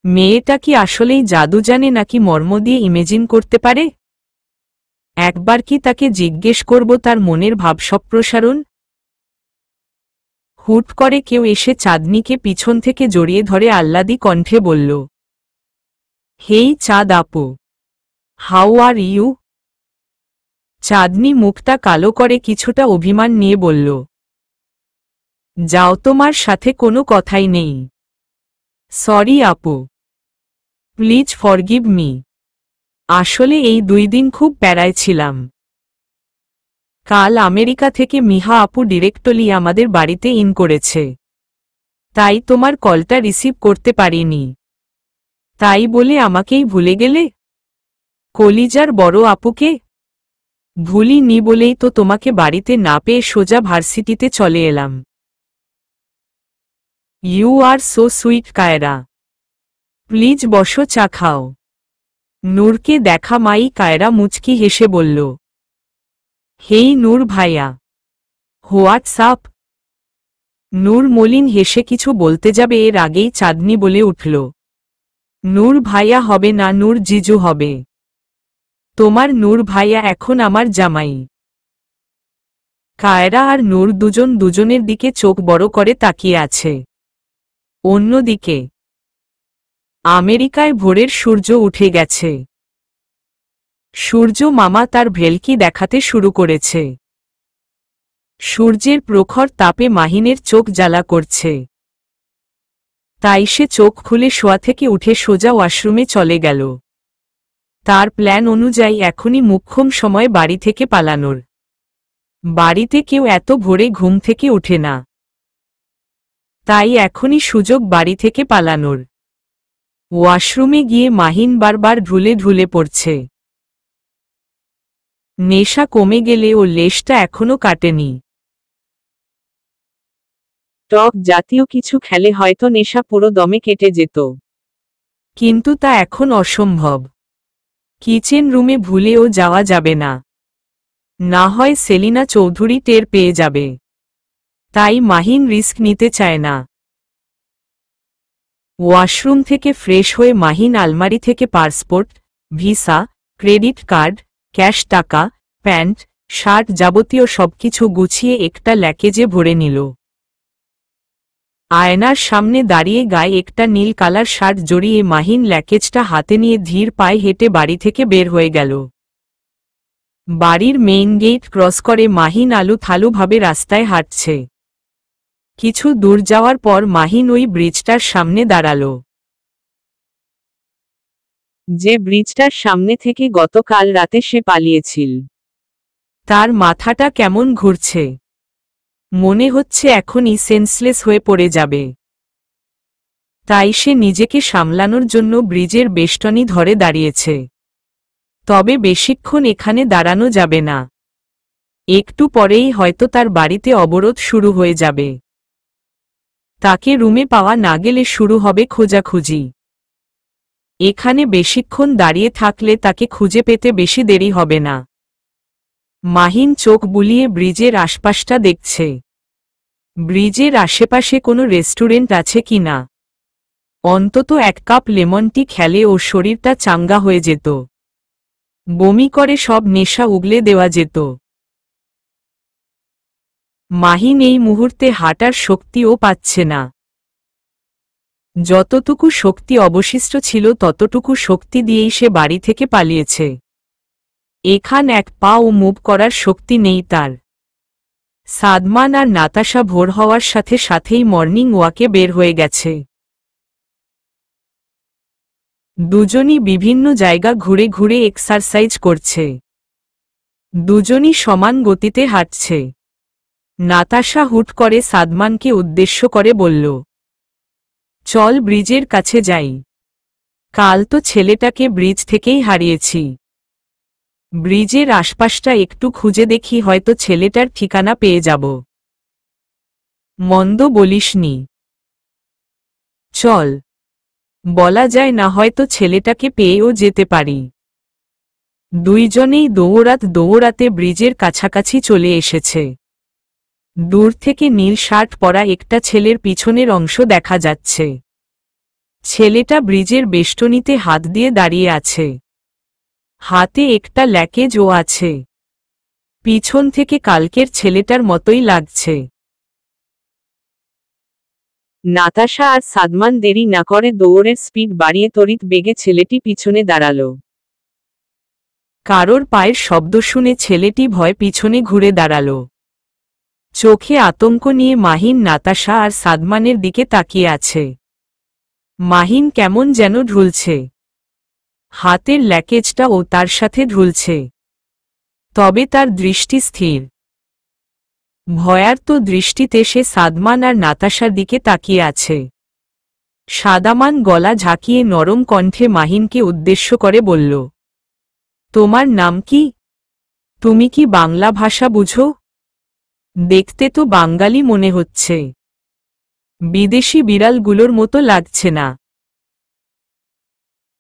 মেয়েটা কি আসলেই জাদু জানে নাকি মর্ম দিয়ে ইমেজিন করতে পারে? একবার কি তাকে জিজ্ঞেস করব তার মনের ভাব সম্প্রসারণ? হুট করে কেউ এসে চাঁদনিকে পিছন থেকে জড়িয়ে ধরে আহ্লাদি কণ্ঠে বলল, হেই চাঁদ আপু, হাউ আর ইউ? চাঁদনি মুখটা কালো করে কিছুটা অভিমান নিয়ে বলল, যাও, তোমার সাথে কোনো কথাই নেই। সরি আপু, প্লিজ ফরগিভ মি। আসলে এই 2 দিন খুব প্যারায় ছিলাম। কাল আমেরিকা থেকে মিহা আপু ডিরেক্টলি আমাদের বাড়িতে ইন করেছে, তাই তোমার কলটা রিসিভ করতে পারিনি। তাই বলে আমাকেই ভুলে গেলে? কলিজার বড় আপুকে ভুলিনি বলেই তো তোমাকে বাড়িতে না পেয়ে সোজা ভার্সিটিতে চলে এলাম। You are so sweet Kaira, please বসো, চা খাও। নূরকে দেখা মাই কায়রা মুচকি হেসে বলল, হেই নূর ভাইয়া, হোয়াটসঅ্যাপ? নূর মলিন হেসে কিছু বলতে যাবে এর আগেই চাঁদনি বলে উঠল, নূর ভাইয়া হবে না, নূর জিজু হবে। তোমার নূর ভাইয়া এখন আমার জামাই। কায়রা আর নূর দুজন দুজনের দিকে চোখ বড় করে তাকিয়ে আছে। অন্যদিকে আমেরিকায় ভোরের সূর্য উঠে গেছে। সূর্য মামা তার ভেলকি দেখাতে শুরু করেছে। সূর্যের প্রখর তাপে মাহিনের চোখ জ্বালা করছে। তাই সে চোখ খুলে শোয়া থেকে উঠে সোজা ওয়াশরুমে চলে গেল। তার প্ল্যান অনুযায়ী এখনই মোক্ষম সময় বাড়ি থেকে পালানোর। বাড়িতে কেউ এত ভোরে ঘুম থেকে ওঠে না, তাই এখনই সুযোগ বাড়ি থেকে পালানোর। ওয়াশরুমে গিয়ে মাহিন বারবার ঢুলে ঢুলে পড়ছে। নেশা কমে গেলে ও লেশটা এখনো কাটেনি। টক জাতীয় কিছু খেলে হয়তো নেশা পুরো দমে কেটে যেত, কিন্তু তা এখন অসম্ভব। কিচেন রুমে ভুলেও যাওয়া যাবে না, না হয় সেলিনা চৌধুরী টের পেয়ে যাবে। তাই মাহিন রিস্ক নিতে চায় না। ওয়াশরুম থেকে ফ্রেশ হয়ে মাহিন আলমারি থেকে passport, visa, credit card, cash টাকা, প্যান্ট, শার্ট যাবতীয় সবকিছু গুছিয়ে একটা ল্যাকেজে ভরে নিল। আয়নার সামনে দাঁড়িয়ে গায়ে একটা নীল কালার শার্ট জড়িয়ে মাহিন ল্যাকেজটা হাতে নিয়ে ধীর পায়ে হেঁটে বাড়ি থেকে বের হয়ে গেল। বাড়ির মেইন গেট ক্রস করে মাহিন আলু থালুভাবে রাস্তায় হাঁটছে। কিছু দূর যাওয়ার পর মাহিন ওই ব্রিজটার সামনে দাঁড়াল, যে ব্রিজটার সামনে থেকে গতকাল রাতে সে পালিয়েছিল। তার মাথাটা কেমন ঘুরছে, মনে হচ্ছে এখনই সেন্সলেস হয়ে পড়ে যাবে। তাই সে নিজেকে সামলানোর জন্য ব্রিজের বেষ্টনী ধরে দাঁড়িয়েছে। তবে বেশিক্ষণ এখানে দাঁড়ানো যাবে না, একটু পরেই হয়তো তার বাড়িতে অবরোধ শুরু হয়ে যাবে। তাকে রুমে পাওয়া না গেলে শুরু হবে খোঁজাখুঁজি। এখানে বেশিক্ষণ দাঁড়িয়ে থাকলে তাকে খুঁজে পেতে বেশি দেরি হবে না। মাহিন চোখ বুলিয়ে ব্রিজের আশপাশটা দেখছে। ব্রিজের আশেপাশে কোনো রেস্টুরেন্ট আছে কিনা। অন্তত এক কাপ লেমন টি খেলে ও শরীরটা চাঙ্গা হয়ে যেত, বমি করে সব নেশা উগলে দেওয়া যেত। মাহিন এই মুহূর্তে হাঁটার শক্তিও পাচ্ছে না। যতটুকু শক্তি অবশিষ্ট ছিল ততটুকু শক্তি দিয়েই সে বাড়ি থেকে পালিয়েছে। এখান এক পাও মুভ করার শক্তি নেই তার। সাদমান আর নাতাশা ভোর হওয়ার সাথে সাথেই মর্নিং ওয়াকে বের হয়ে গেছে। দুজনই বিভিন্ন জায়গা ঘুরে ঘুরে এক্সারসাইজ করছে। দুজনই সমান গতিতে হাঁটছে। নাতাশা হুট করে সাদমানকে উদ্দেশ্য করে বলল, চল ব্রিজের কাছে যাই। কাল তো ছেলেটাকে ব্রিজ থেকেই হারিয়েছি। ব্রিজের আশপাশটা একটু খুঁজে দেখি, হয়তো ছেলেটার ঠিকানা পেয়ে যাব। মন্দ বলিসনি, চল। বলা যায় না, হয়তো ছেলেটাকে পেয়েও যেতে পারি। দুইজনেই দৌড়াতে ব্রিজের কাছাকাছি চলে এসেছে। দূর থেকে নীল শার্ট পরা একটা ছেলের পিছনের অংশ দেখা যাচ্ছে। ছেলেটা ব্রিজের বেষ্টনীতে হাত দিয়ে দাঁড়িয়ে আছে। হাতে একটা ল্যাকেজও আছে। পিছন থেকে কালকের ছেলেটার মতোই লাগছে। নাতাশা আর সাদমান দেরি না করে দৌড়ের স্পিড বাড়িয়ে তড়িৎ বেগে ছেলেটি পিছনে দাঁড়াল। কারোর পায়ের শব্দ শুনে ছেলেটি ভয় পিছনে ঘুরে দাঁড়াল। চোখে আতঙ্ক নিয়ে মাহিন নাতাশা আর সাদমানের দিকে তাকিয়ে আছে। মাহিন কেমন যেন ঢুলছে। হাতের ল্যাকেজটাও তার সাথে ঢুলছে। তবে তার দৃষ্টি স্থির। ভয়ার্ত দৃষ্টিতে সে সাদমান আর নাতাশার দিকে তাকিয়ে আছে। সাদামান গলা ঝাঁকিয়ে নরম কণ্ঠে মাহিনকে উদ্দেশ্য করে বলল, তোমার নাম কি? তুমি কি বাংলা ভাষা বুঝো? দেখতে তো বাঙালি মনে হচ্ছে। বিদেশি বিড়ালগুলোর মতো লাগছে না।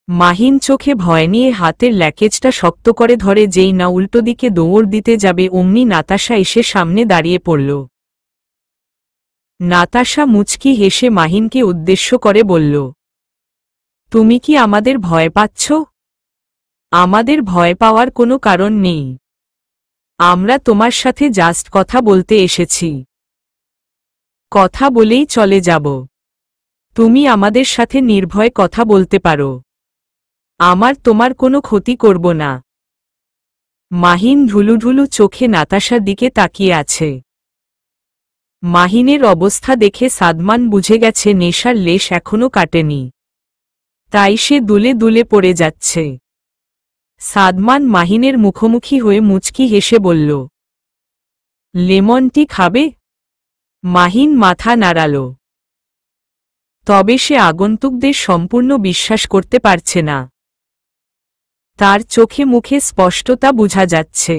মাহিন চোখে ভয় নিয়ে হাতের ল্যাকেজটা শক্ত করে ধরে, যেই না উল্টো দিকে দৌড় দিতে যাবে অমনি নাতাশা এসে সামনে দাঁড়িয়ে পড়ল। নাতাশা মুচকি হেসে মাহিনকে উদ্দেশ্য করে বলল, তুমি কি আমাদের ভয় পাচ্ছ? আমাদের ভয় পাওয়ার কোনো কারণ নেই। আমরা তোমার সাথে জাস্ট কথা বলতে এসেছি। কথা বলেই চলে যাব। তুমি আমাদের সাথে নির্ভয়ে কথা বলতে পারো। তোমার কোনো ক্ষতি করব না। মাহিন ঢুলুঢুলু চোখে নাতাশার দিকে তাকিয়ে আছে। মাহিনের অবস্থা দেখে সাদমান বুঝে গেছে নেশার লেশ এখনো কাটেনি। তাই সে দুলে দুলে পড়ে যাচ্ছে। সাদমান মাহিনের মুখোমুখি হয়ে মুচকি হেসে বলল, লেমন টি খাবে? মাহিন মাথা নাড়াল। তবে সে আগন্তুকদের সম্পূর্ণ বিশ্বাস করতে পারছে না। তার চোখে মুখে স্পষ্টতা বোঝা যাচ্ছে।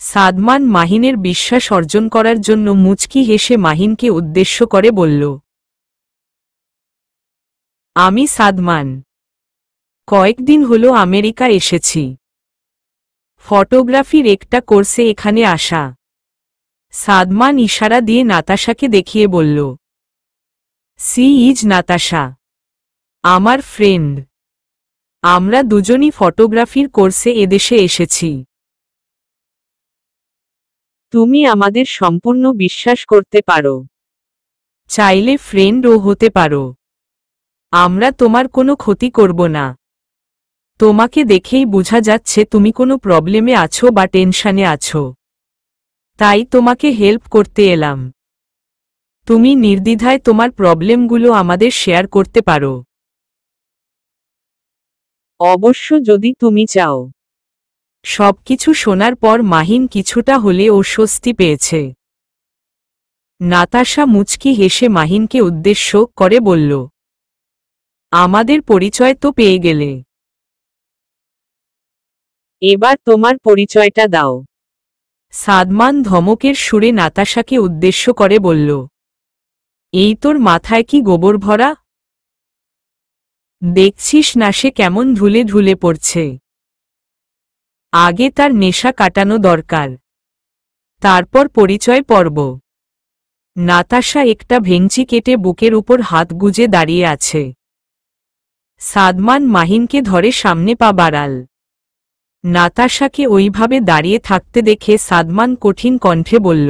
সাদমান মাহিনের বিশ্বাস অর্জন করার জন্য মুচকি হেসে মাহিনকে উদ্দেশ্য করে বলল, আমি সাদমান। কয়েকদিন হলো আমেরিকা এসেছি। ফটোগ্রাফির একটা কোর্সে এখানে আসা। সাদমান ইশারা দিয়ে নাতাশাকে দেখিয়ে বলল, সি ইজ নাতাশা, আমার ফ্রেন্ড। আমরা দুজনই ফটোগ্রাফির কোর্সে এদেশে এসেছি। তুমি আমাদের সম্পূর্ণ বিশ্বাস করতে পারো। চাইলে ফ্রেন্ডও হতে পারো। আমরা তোমার কোনো ক্ষতি করব না। তোমাকে দেখেই বোঝা যাচ্ছে তুমি কোনো প্রবলেমে আছো বা টেনশনে আছো। তাই তোমাকে হেল্প করতে এলাম। তুমি নির্দ্বিধায় তোমার প্রবলেমগুলো আমাদের শেয়ার করতে পারো। অবশ্য যদি তুমি চাও। সবকিছু শোনার পর মাহিন কিছুটা হলেও স্বস্তি পেয়েছে। নাতাশা মুচকি হেসে মাহিনকে উদ্দেশ্য করে বলল, আমাদের পরিচয় তো পেয়ে গেলে। এবার তোমার পরিচয়টা দাও। সাদমান ধমকের সুরে নাতাশাকে উদ্দেশ্য করে বলল, এই তোর মাথায় কি গোবর ভরা? দেখছিস না সে কেমন ধুলে ধুলে পড়ছে। আগে তার নেশা কাটানো দরকার, তারপর পরিচয় পর্ব। নাতাশা একটা ভেঙচি কেটে বুকের উপর হাত গুজে দাঁড়িয়ে আছে। সাদমান মাহিনকে ধরে সামনে পা বাড়াল। নাতাশাকে ওইভাবে দাঁড়িয়ে থাকতে দেখে সাদমান কঠিন কণ্ঠে বলল,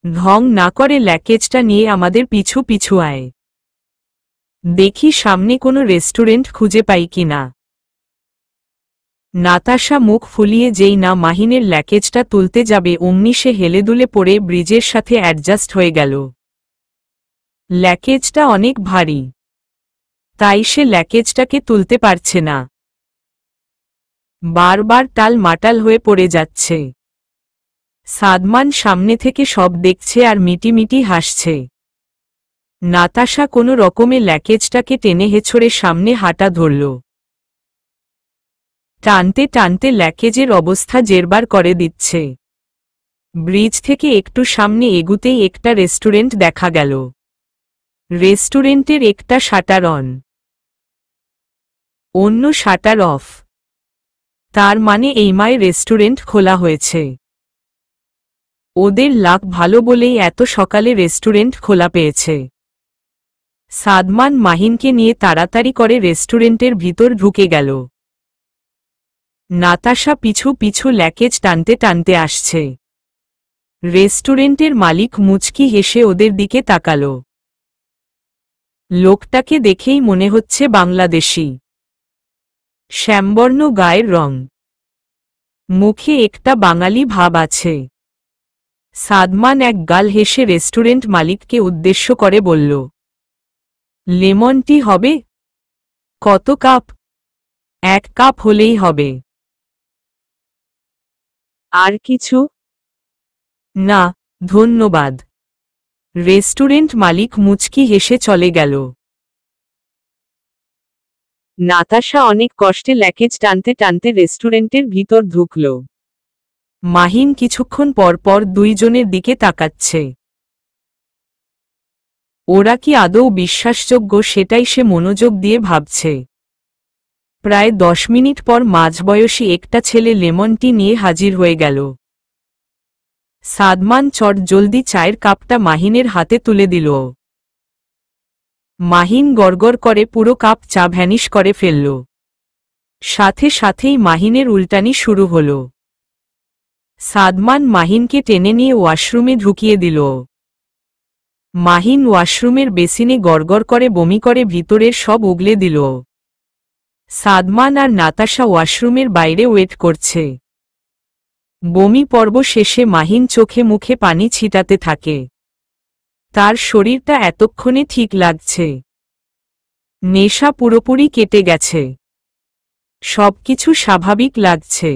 ঢং না করে ল্যাকেজটা নিয়ে আমাদের পিছু পিছু আয়। দেখি সামনে কোনো রেস্টুরেন্ট খুঁজে পাই কিনা। নাতাশা মুখ ফুলিয়ে যেই না মাহিনের ল্যাকেজটা তুলতে যাবে অমনি সে হেলেদুলে পড়ে ব্রিজের সাথে অ্যাডজাস্ট হয়ে গেল। ল্যাকেজটা অনেক ভারী, তাই সে ল্যাকেজটাকে তুলতে পারছে না। বারবার টাল মাটাল হয়ে পড়ে যাচ্ছে। সাদমান সামনে থেকে সব দেখছে আর মিটিমিটি হাসছে। নাতাশা কোনো রকমে ল্যাকেজটাকে টেনে হেছড়ে সামনে হাঁটা ধরল। টানতে টানতে ল্যাকেজের অবস্থা জেরবার করে দিচ্ছে। ব্রিজ থেকে একটু সামনে এগুতেই একটা রেস্টুরেন্ট দেখা গেল। রেস্টুরেন্টের একটা শাটার অন, অন্য শাটার অফ। তার মানে এইমায় রেস্টুরেন্ট খোলা হয়েছে। ওদের লাক ভালো বলেই এত সকালে রেস্টুরেন্ট খোলা পেয়েছে। সাদমান মাহিনকে নিয়ে তাড়াতাড়ি করে রেস্টুরেন্টের ভিতর ঢুকে গেল। নাতাশা পিছু পিছু ল্যাকেজ টানতে টানতে আসছে। রেস্টুরেন্টের মালিক মুচকি হেসে ওদের দিকে তাকাল। লোকটাকে দেখেই মনে হচ্ছে বাংলাদেশি। শ্যামবর্ণ গায়ের রং, মুখে একটা বাঙালি ভাব আছে। সাদমান এক গাল হেসে রেস্টুরেন্ট মালিককে উদ্দেশ্য করে বলল, লেমন টি হবে? কত কাপ? 1 কাপ হলেই হবে। আর কিছু? না, ধন্যবাদ। রেস্টুরেন্ট মালিক মুচকি হেসে চলে গেল। নাতাশা অনেক কষ্টে ল্যাকেজ টানতে টানতে রেস্টুরেন্টের ভিতর ঢুকল। মাহিন কিছুক্ষণ পর পর দুইজনের দিকে তাকাচ্ছে। ওরা কি আদৌ বিশ্বাসযোগ্য সেটাই সে মনোযোগ দিয়ে ভাবছে। প্রায় 10 মিনিট পর মাঝবয়সী একটা ছেলে লেমন টি নিয়ে হাজির হয়ে গেল। সাদমান চট জলদি চায়ের কাপটা মাহিনের হাতে তুলে দিল। মাহিন গড়গড় করে পুরো কাপ চা ভ্যানিশ করে ফেলল। সাথে সাথেই মাহিনের উল্টানি শুরু হল। সাদমান মাহিনকে টেনে নিয়ে ওয়াশরুমে ঢুকিয়ে দিল। মাহিন ওয়াশরুমের বেসিনে গড়গড় করে বমি করে ভিতরের সব উগলে দিল। সাদমান আর নাতাশা ওয়াশরুমের বাইরে ওয়েট করছে। বমি পর্ব শেষে মাহিন চোখে মুখে পানি ছিটাতে থাকে। তার শরীরটা এতক্ষণে ঠিক লাগছে। নেশা পুরোপুরি কেটে গেছে। সবকিছু স্বাভাবিক লাগছে।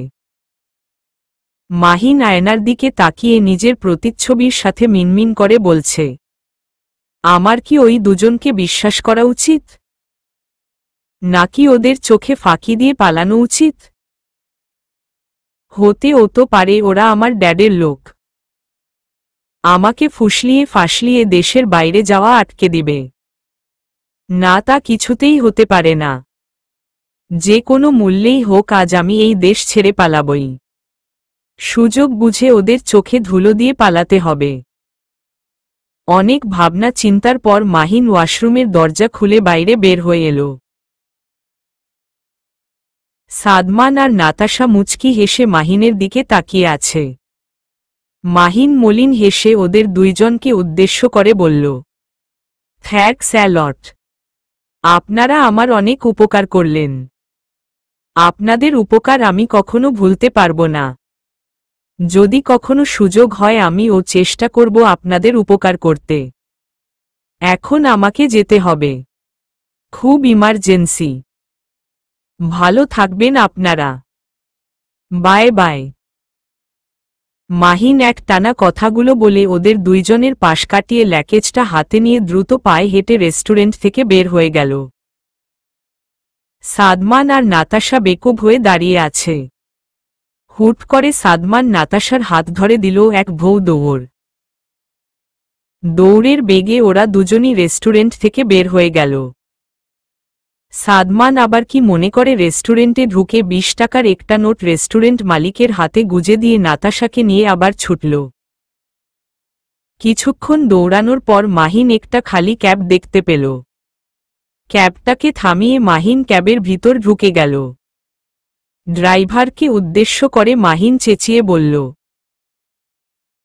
মাহিন আয়নার দিকে তাকিয়ে নিজের প্রতিচ্ছবির সাথে মিনমিন করে বলছে, আমার কি ওই দুজনকে বিশ্বাস করা উচিত, নাকি ওদের চোখে ফাঁকি দিয়ে পালানো উচিত? হতেও তো পারে ওরা আমার ড্যাডের লোক, আমাকে ফুসলিয়ে ফাসলিয়ে দেশের বাইরে যাওয়া আটকে দিবে। না, তা কিছুতেই হতে পারে না। যে কোনো মূল্যেই হোক আজ আমি এই দেশ ছেড়ে পালাবই। সুযোগ বুঝে ওদের চোখে ধুলো দিয়ে পালাতে হবে। অনেক ভাবনা চিন্তার পর মাহিন ওয়াশরুমের দরজা খুলে বাইরে বের হয়ে এলো। সাদমান আর নাতাশা মুচকি হেসে মাহিনের দিকে তাকিয়ে আছে। মাহিন মলিন হেসে ওদের দুইজনকে উদ্দেশ্য করে বলল, থ্যাঙ্কস অ্যা লট। আপনারা আমার অনেক উপকার করলেন। আপনাদের উপকার আমি কখনো ভুলতে পারবো না। যদি কখনো সুযোগ হয় আমিও চেষ্টা করব আপনাদের উপকার করতে। এখন আমাকে যেতে হবে, খুব ইমার্জেন্সি। ভালো থাকবেন আপনারা, বাই বাই। মাহিন এক টানা কথাগুলো বলে ওদের দুইজনের পাশ কাটিয়ে ল্যাকেজটা হাতে নিয়ে দ্রুত পায়ে হেঁটে রেস্টুরেন্ট থেকে বের হয়ে গেল। সাদমান আর নাতাশা বেকুব হয়ে দাঁড়িয়ে আছে। হুট করে সাদমান নাতাশার হাত ধরে দিল এক ভৌ দৌড়। দৌড়ের বেগে ওরা দুজনই রেস্টুরেন্ট থেকে বের হয়ে গেল। সাদমান আবার কি মনে করে রেস্টুরেন্টে ঢুকে 20 টাকার একটা নোট রেস্টুরেন্ট মালিকের হাতে গুজে দিয়ে নাতাশাকে নিয়ে আবার ছুটল। কিছুক্ষণ দৌড়ানোর পর মাহিন একটা খালি ক্যাব দেখতে পেল। ক্যাবটাকে থামিয়ে মাহিন ক্যাবের ভিতর ঢুকে গেল। ড্রাইভারকে উদ্দেশ্য করে মাহিন চেঁচিয়ে বলল,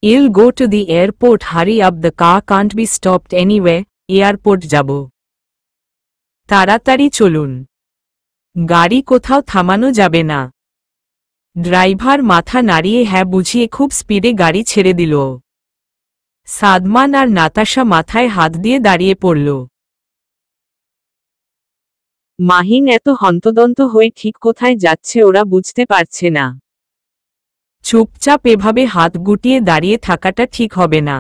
I'll go to the airport, hurry up, the car can't be stopped anyway. Airport যাব, তাড়াতাড়ি চলুন, গাড়ি কোথাও থামানো যাবে না। ড্রাইভার মাথা নাড়িয়ে হ্যাঁ বুঝিয়ে খুব স্পিডে গাড়ি ছেড়ে দিল। সাদমান আর নাতাশা মাথায় হাত দিয়ে দাঁড়িয়ে পড়ল। মাহিন এত হন্তদন্ত হয়ে ঠিক কোথায় যাচ্ছে ওরা বুঝতে পারছে না। চুপচাপ এভাবে হাত গুটিয়ে দাঁড়িয়ে থাকাটা ঠিক হবে না।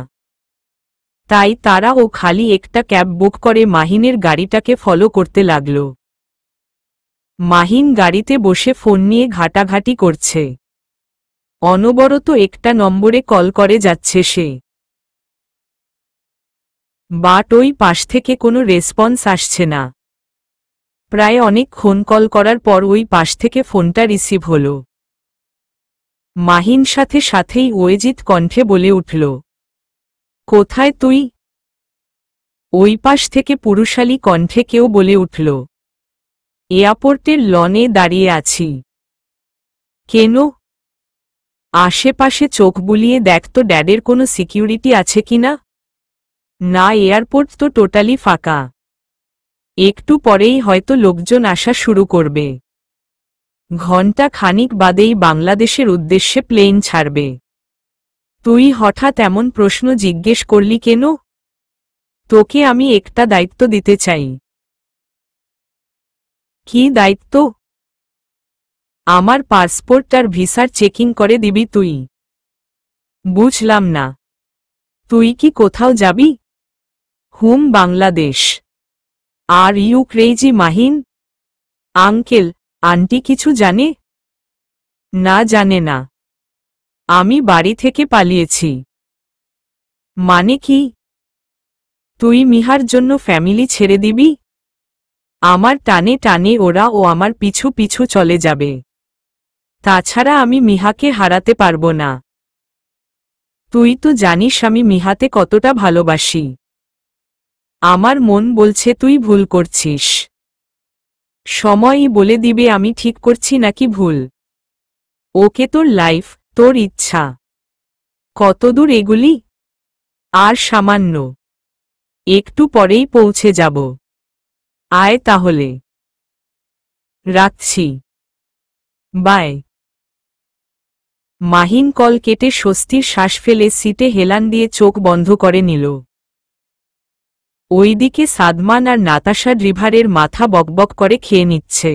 তাই তারা ও খালি একটা ক্যাব বুক করে মাহিনের গাড়িটাকে ফলো করতে লাগল। মাহিন গাড়িতে বসে ফোন নিয়ে ঘাটাঘাটি করছে। অনবরত একটা নম্বরে কল করে যাচ্ছে সে, বাট ওই পাশ থেকে কোনো রেসপন্স আসছে না। প্রায় অনেকক্ষণ কল করার পর ওই পাশ থেকে ফোনটা রিসিভ হল। মাহিন সাথে সাথেই ওয়েজিত কণ্ঠে বলে উঠল, কোথায় তুই? ওই পাশ থেকে পুরুষালী কণ্ঠে কেউ বলে উঠল, এয়ারপোর্টের লনে দাঁড়িয়ে আছি। কেন? আশেপাশে চোখ বুলিয়ে দেখ তো ড্যাডের কোনো সিকিউরিটি আছে কিনা। না, এয়ারপোর্ট তো টোটালি ফাঁকা। একটু পরেই হয়তো লোকজন আসা শুরু করবে। ঘণ্টা খানিক বাদেই বাংলাদেশের উদ্দেশ্যে প্লেন ছাড়বে। তুই হঠাৎ এমন প্রশ্ন জিজ্ঞেস করলি কেন? তোকে আমি একটা দায়িত্ব দিতে চাই। কি দায়িত্ব? আমার পাসপোর্ট আর ভিসার চেকিং করে দিবি তুই। বুঝলাম না, তুই কি কোথাও যাবি? হুম, Bangladesh. Are you crazy Mahin? Uncle aunty কিছু জানে? না, জানে না। আমি বাড়ি থেকে পালিয়েছি। মানে কি? তুই মিহার জন্য ফ্যামিলি ছেড়ে দিবি? আমার টানে টানে ওরা ও আমার পিছু পিছু চলে যাবে। তাছাড়া আমি মিহাকে হারাতে পারবো না। তুই তো জানিস আমি মিহাতে কতটা ভালোবাসি। আমার মন বলছে তুই ভুল করছিস। সময়ই বলে দিবে আমি ঠিক করছি নাকি ভুল। ওকে, তোর লাইফ, তোর ইচ্ছা। কতদূর এগুলি? আর সামান্য। একটু পরেই পৌঁছে যাব। আয় তাহলে। রাখছি, বাই। মাহিন কল কেটে স্বস্তির শ্বাস ফেলে সিটে হেলান দিয়ে চোখ বন্ধ করে নিল। ওইদিকে সাদমান আর নাতাশা ড্রিভারের মাথা বকবক করে খেয়ে নিচ্ছে।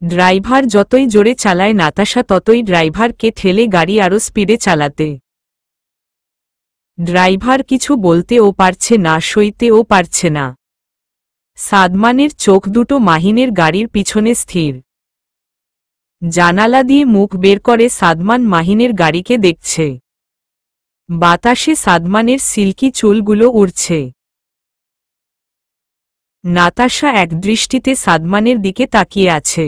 ড্রাইভার যতই জোরে চালায় নাতাশা ততই ড্রাইভারকে ঠেলে গাড়ি আরো স্পিডে চালাতে। ড্রাইভার কিছু বলতেও পারছে না, সইতেও পারছে না। সাদমানের চোখ দুটো মাহিনের গাড়ির পিছনে স্থির। জানালা দিয়ে মুখ বের করে সাদমান মাহিনের গাড়িকে দেখছে। বাতাসে সাদমানের সিল্কি চুলগুলো উড়ছে। নাতাশা একদৃষ্টিতে সাদমানের দিকে তাকিয়ে আছে,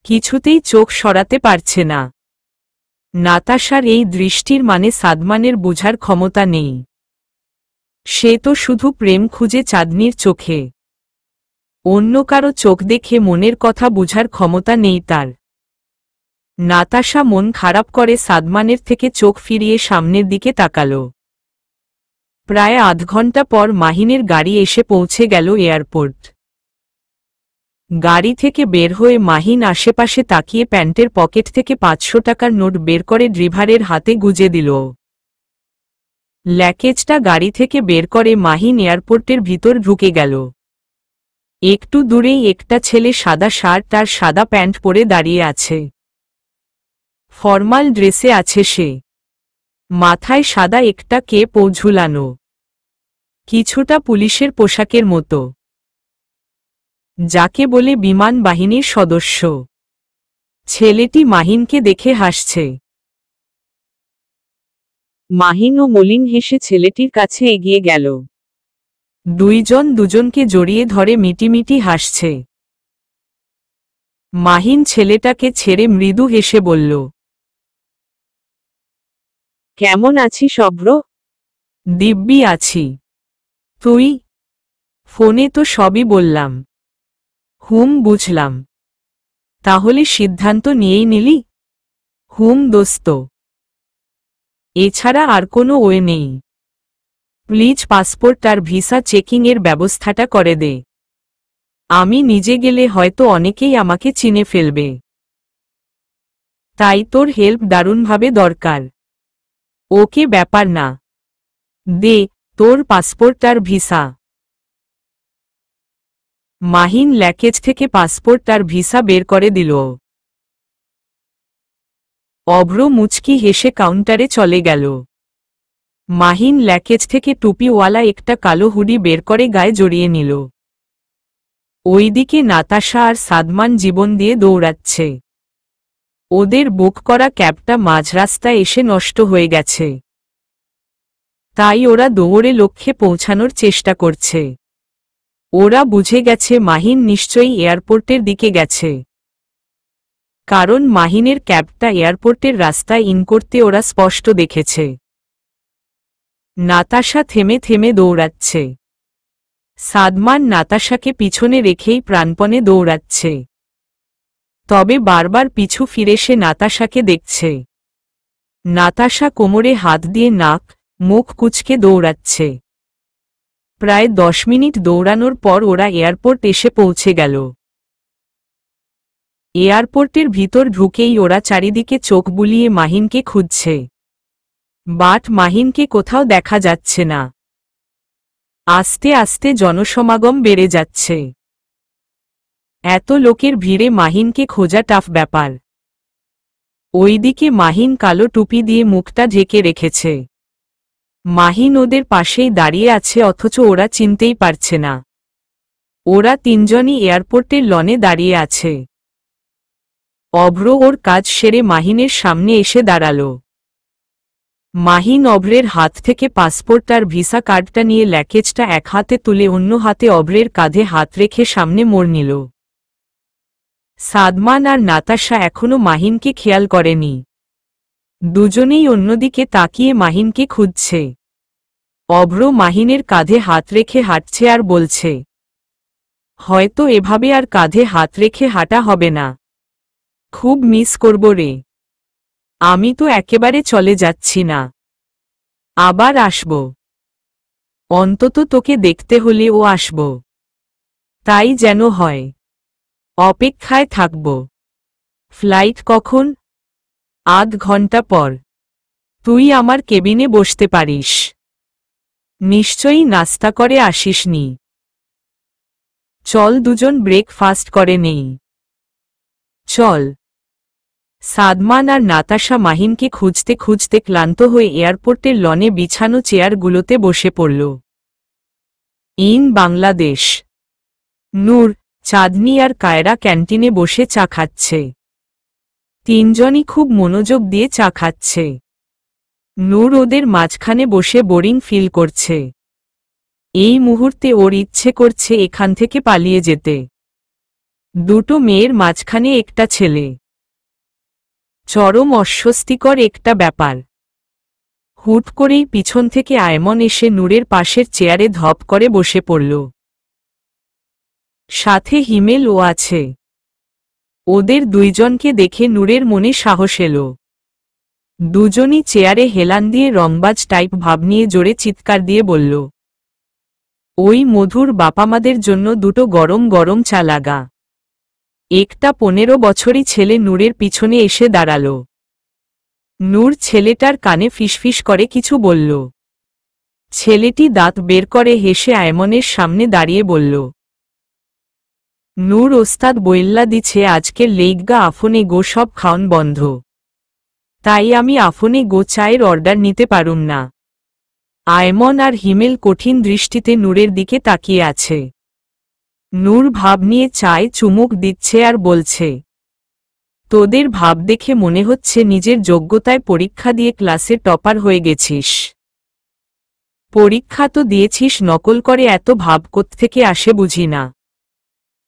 কিছুতেই চোখ সরাতে পারছে না। নাতাশার এই দৃষ্টির মানে সাদমানের বোঝার ক্ষমতা নেই। সে তো শুধু প্রেম খুঁজে চাঁদনির চোখে, অন্য কারো চোখ দেখে মনের কথা বোঝার ক্ষমতা নেই তার। নাতাশা মন খারাপ করে সাদমানের থেকে চোখ ফিরিয়ে সামনের দিকে তাকাল। প্রায় আধ ঘন্টা পর মাহিনের গাড়ি এসে পৌঁছে গেল এয়ারপোর্ট। গাড়ি থেকে বের হয়ে মাহিন আশেপাশে তাকিয়ে প্যান্টের পকেট থেকে 500 টাকার নোট বের করে ড্রাইভারের হাতে গুজে দিল। ল্যাকেজটা গাড়ি থেকে বের করে মাহিন এয়ারপোর্টের ভিতর ঢুকে গেল। একটু দূরেই একটা ছেলে সাদা শার্ট আর সাদা প্যান্ট পরে দাঁড়িয়ে আছে। ফর্মাল ড্রেসে আছে সে, মাথায় সাদা একটা কেপ ঝুলানো, কিছুটা পুলিশের পোশাকের মতো, যাকে বলে বিমান বাহিনীর সদস্য। ছেলেটি মাহিনকে দেখে হাসছে। মাহিন ও মলিন হেসে ছেলেটির কাছে এগিয়ে গেল। দুইজন দুজনকে জড়িয়ে ধরে মিটিমিটি হাসছে। মাহিন ছেলেটাকে ছেড়ে মৃদু হেসে বলল, কেমন আছিস অভ্র? দিব্যি আছি। তুই? ফোনে তো সবই বললাম। বুঝলাম। তাহলে সিদ্ধান্ত নিয়েই নিলি? দোস্ত, এছাড়া আর কোনো ওয়ে নেই। প্লিজ পাসপোর্ট আর ভিসা চেকিংয়ের ব্যবস্থাটা করে দে। আমি নিজে গেলে হয়তো অনেকেই আমাকে চিনে ফেলবে, তাই তোর হেল্প দারুণভাবে দরকার। ওকে, ব্যাপার না, দে তোর পাসপোর্ট আর ভিসা। মাহিন ল্যাকেজ থেকে পাসপোর্ট আর ভিসা বের করে দিল। অভ্র মুচকি হেসে কাউন্টারে চলে গেল। মাহিন ল্যাকেজ থেকে টুপিওয়ালা একটা কালো হুডি বের করে গায়ে জড়িয়ে নিল। ওইদিকে নাতাশা আর সাদমান জীবন দিয়ে দৌড়াচ্ছে। ওদের বুক করা ক্যাবটা মাঝ রাস্তায় এসে নষ্ট হয়ে গেছে, তাই ওরা দৌড়ে লক্ষ্যে পৌঁছানোর চেষ্টা করছে। ওরা বুঝে গেছে মাহিন নিশ্চয়ই এয়ারপোর্টের দিকে গেছে, কারণ মাহিনের ক্যাবটা এয়ারপোর্টের রাস্তায় ইন করতে ওরা স্পষ্ট দেখেছে। নাতাশা থেমে থেমে দৌড়াচ্ছে। সাদমান নাতাশাকে পিছনে রেখেই প্রাণপণে দৌড়াচ্ছে, তবে বারবার পিছু ফিরে সে নাতাশাকে দেখছে। নাতাশা কোমরে হাত দিয়ে নাক মুখ কুঁচকে দৌড়াচ্ছে। প্রায় 10 মিনিট দৌড়ানোর পর ওরা এয়ারপোর্ট এসে পৌঁছে গেল। এয়ারপোর্টের ভিতর ঢুকেই ওরা চারিদিকে চোখ বুলিয়ে মাহিনকে খুঁজছে, বাট মাহিনকে কোথাও দেখা যাচ্ছে না। আস্তে আস্তে জনসমাগম বেড়ে যাচ্ছে। এত লোকের ভিড়ে মাহিনকে খোঁজা টাফ ব্যাপার। ওইদিকে মাহিন কালো টুপি দিয়ে মুখটা ঢেকে রেখেছে। মাহিন ওদের পাশেই দাঁড়িয়ে আছে, অথচ ওরা চিনতেই পারছে না। ওরা তিনজনই এয়ারপোর্টের লনে দাঁড়িয়ে আছে। অভ্র ওর কাজ সেরে মাহিনের সামনে এসে দাঁড়াল। মাহিন অভ্রের হাত থেকে পাসপোর্ট আর ভিসা কার্ডটা নিয়ে ল্যাকেজটা এক হাতে তুলে অন্য হাতে অভ্রের কাঁধে হাত রেখে সামনে মোড় নিল। সাদমান আর নাতাশা এখনো মাহিনকে খেয়াল করেনি। দুজনেই অন্যদিকে তাকিয়ে মাহিনকে খুঁজছে। অভ্র মাহিনের কাঁধে হাত রেখে হাঁটছে আর বলছে, হয়তো এভাবে আর কাঁধে হাত রেখে হাঁটা হবে না। খুব মিস করব রে। আমি তো একেবারে চলে যাচ্ছি না, আবার আসব। অন্তত তোকে দেখতে হলেও আসব। তাই যেন হয়। অপেক্ষায় থাকব। ফ্লাইট কখন? আধ ঘন্টা পর। তুই আমার কেবিনে বসতে পারিস। নিশ্চয়ই নাস্তা করে আসিসনি। চল দুজন ব্রেকফাস্ট করে নেই। চল। সাদমান আর নাতাশা মাহিনকে খুঁজতে খুঁজতে ক্লান্ত হয়ে এয়ারপোর্টের লনে বিছানো চেয়ারগুলোতে বসে পড়ল। ইন বাংলাদেশ। নূর, চাঁদনি আর কায়রা ক্যান্টিনে বসে চা খাচ্ছে। তিনজনই খুব মনোযোগ দিয়ে চা খাচ্ছে। নূর ওদের মাঝখানে বসে বোরিং ফিল করছে। এই মুহূর্তে ওর ইচ্ছে করছে এখান থেকে পালিয়ে যেতে। দুটো মেয়ের মাঝখানে একটা ছেলে। চরম অস্বস্তিকর একটা ব্যাপার। হুট করেই পিছন থেকে আয়মন এসে নূরের পাশের চেয়ারে ধপ করে বসে পড়ল। সাথে হিমেলও আছে। ওদের দুইজনকে দেখে নূরের মনে সাহস এলো। দুজনই চেয়ারে হেলান দিয়ে রংবাজ টাইপ ভাব নিয়ে জোরে চিৎকার দিয়ে বলল, ওই মধুর বাপামাদের জন্য দুটো গরম গরম চা লাগা। একটা 15 বছরই ছেলে নূরের পিছনে এসে দাঁড়াল। নূর ছেলেটার কানে ফিসফিস করে কিছু বলল। ছেলেটি দাঁত বের করে হেসে আয়মনের সামনে দাঁড়িয়ে বলল, নূর ওস্তাদ বইল্লা দিছে আজকের লেইগা আফনে গো সব খাওন বন্ধ। তাই আমি আফনে গো চায়ের অর্ডার নিতে পারুম না। আয়মন আর হিমেল কঠিন দৃষ্টিতে নূরের দিকে তাকিয়ে আছে। নূর ভাব নিয়ে চায় চুমুক দিচ্ছে আর বলছে, তোদের ভাব দেখে মনে হচ্ছে নিজের যোগ্যতায় পরীক্ষা দিয়ে ক্লাসে টপার হয়ে গেছিস। পরীক্ষা তো দিয়েছিস, নকল করে এত ভাব কোত্থেকে আসে বুঝি না।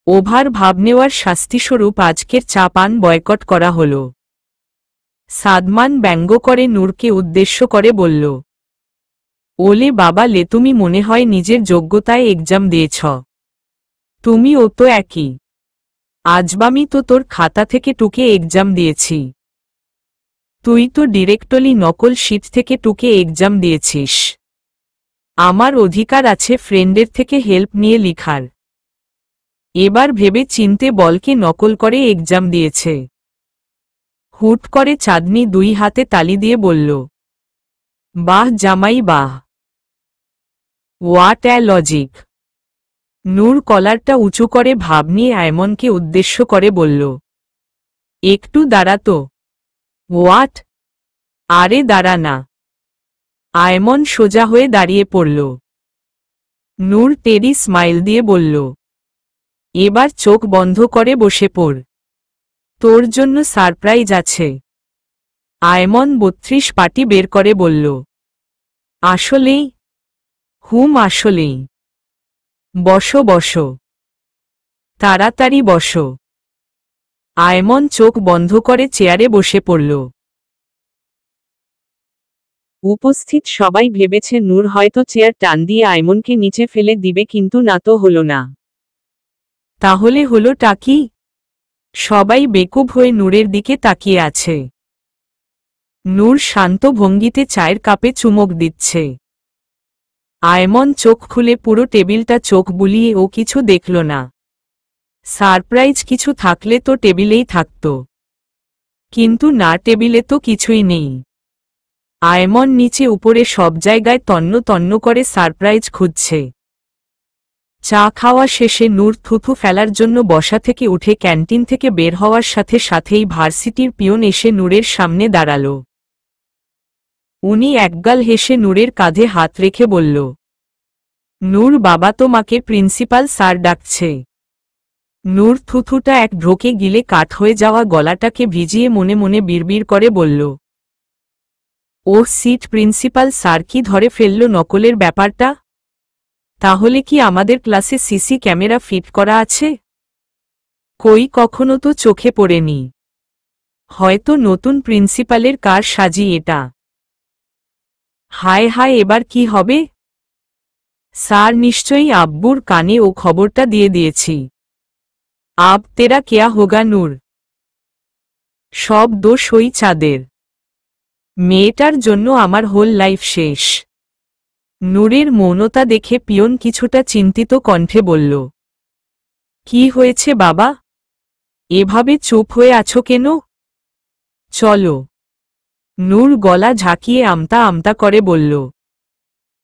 ওভার ভাব নেওয়ার শাস্তিস্বরূপ আজকের চা পান বয়কট করা হল। সাদমান ব্যঙ্গ করে নূরকে উদ্দেশ্য করে বলল, ওলে বাবা লে, তুমি মনে হয় নিজের যোগ্যতায় এক্সাম দিয়েছ। তুমিও তো একই। আজবামি তো তোর খাতা থেকে টুকে এক্সাম দিয়েছি। তুই তো ডিরেক্টলি নকল শীট থেকে টুকে এক্সাম দিয়েছিস। আমার অধিকার আছে ফ্রেন্ডের থেকে হেল্প নিয়ে লিখার। এবার ভেবে চিনতে বলকে নকল করে এক্সাম দিয়েছে। হুট করে চাঁদনি দুই হাতে তালি দিয়ে বলল, বাহ জামাই বাহ, হোয়াট অ্যা লজিক। নূর কলারটা উঁচু করে ভাব নিয়ে আয়মনকে উদ্দেশ্য করে বলল, একটু দাঁড়া তো। হোয়াট? আরে দাঁড়া না। আয়মন সোজা হয়ে দাঁড়িয়ে পড়ল। নূর টেরি স্মাইল দিয়ে বলল, এবার চোখ বন্ধ করে বসে পড়, তোর জন্য সারপ্রাইজ আছে। আয়মন 32 পাটি বের করে বলল, আসলেই? আসলেই। বসো বসো, তাড়াতাড়ি বসো। আয়মন চোখ বন্ধ করে চেয়ারে বসে পড়ল। উপস্থিত সবাই ভেবেছে নূর হয়তো চেয়ার টান দিয়ে আয়মনকে নিচে ফেলে দিবে, কিন্তু না তো হলো না। তাহলে হলোটা কি? সবাই বেকুব হয়ে নূরের দিকে তাকিয়ে আছে। নূর শান্ত ভঙ্গিতে চায়ের কাপে চুমুক দিচ্ছে। আয়মন চোখ খুলে পুরো টেবিলটা চোখ বুলিয়ে ও কিছু দেখল না। সারপ্রাইজ কিছু থাকলে তো টেবিলেই থাকত, কিন্তু না, টেবিলে তো কিছুই নেই। আয়মন নিচে উপরে সব জায়গায় তন্ন তন্ন করে সারপ্রাইজ খুঁজছে। চা খাওয়া শেষে নূর থুথু ফেলার জন্য বসা থেকে উঠে ক্যান্টিন থেকে বের হওয়ার সাথে সাথেই ভার্সিটির পিয়ন এসে নূরের সামনে দাঁড়াল। উনি একগাল হেসে নূরের কাঁধে হাত রেখে বলল, নূর বাবা, তোমাকে প্রিন্সিপাল স্যার ডাকছে। নূর থুথুটা এক ঢোকে গিলে কাঠ হয়ে যাওয়া গলাটাকে ভিজিয়ে মনে মনে বিড়বিড় করে বলল, ও সিট, প্রিন্সিপাল স্যার কি ধরে ফেলল নকলের ব্যাপারটা? তাহলে কি আমাদের ক্লাসে সিসি ক্যামেরা ফিট করা আছে? কই, কখনো তো চোখে পড়েনি। হয়তো নতুন প্রিন্সিপালের কার সাজি এটা। হায় হায়, এবার কি হবে? স্যার, নিশ্চয়ই আব্বুর কানে ও খবরটা দিয়ে দিয়েছি। আব তেরা কেয়া হোগা নূর। সব দোষ ওই চাঁদের। মেয়েটার জন্য আমার হোল লাইফ শেষ। নূরের মৌনতা দেখে পিয়ন কিছুটা চিন্তিত কণ্ঠে বলল, কি হয়েছে বাবা? এভাবে চুপ হয়ে আছো কেন? চলো। নূর গলা ঝাঁকিয়ে আমতা আমতা করে বলল,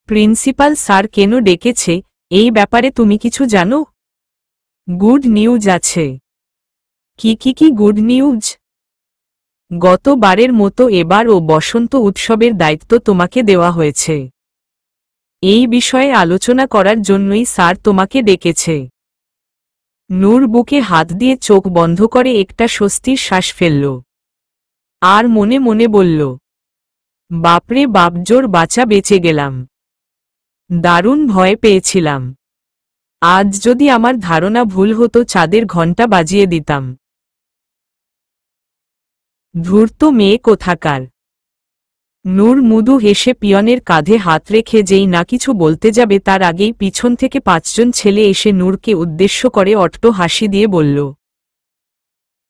প্রিন্সিপাল স্যার কেন ডেকেছে, এই ব্যাপারে তুমি কিছু জানো? গুড নিউজ আছে। কি গুড নিউজ? গতবারের মতো এবারও বসন্ত উৎসবের দায়িত্ব তোমাকে দেওয়া হয়েছে। এই বিষয়ে আলোচনা করার জন্যই স্যার তোমাকে ডেকেছে। নূর বুকে হাত দিয়ে চোখ বন্ধ করে একটা স্বস্তির শ্বাস ফেলল। আর মনে মনে বলল, বাপরে বাপ, জোর বাঁচা বেঁচে গেলাম। দারুণ ভয় পেয়েছিলাম। আজ যদি আমার ধারণা ভুল হতো চাঁদের ঘণ্টা বাজিয়ে দিতাম। ধূর্ত মেয়ে কোথাকার। নূর মৃদু হেসে পিয়নের কাঁধে হাত রেখে যেই না কিছু বলতে যাবে তার আগেই পিছন থেকে 5 জন ছেলে এসে নূরকে উদ্দেশ্য করে অট্ট হাসি দিয়ে বলল,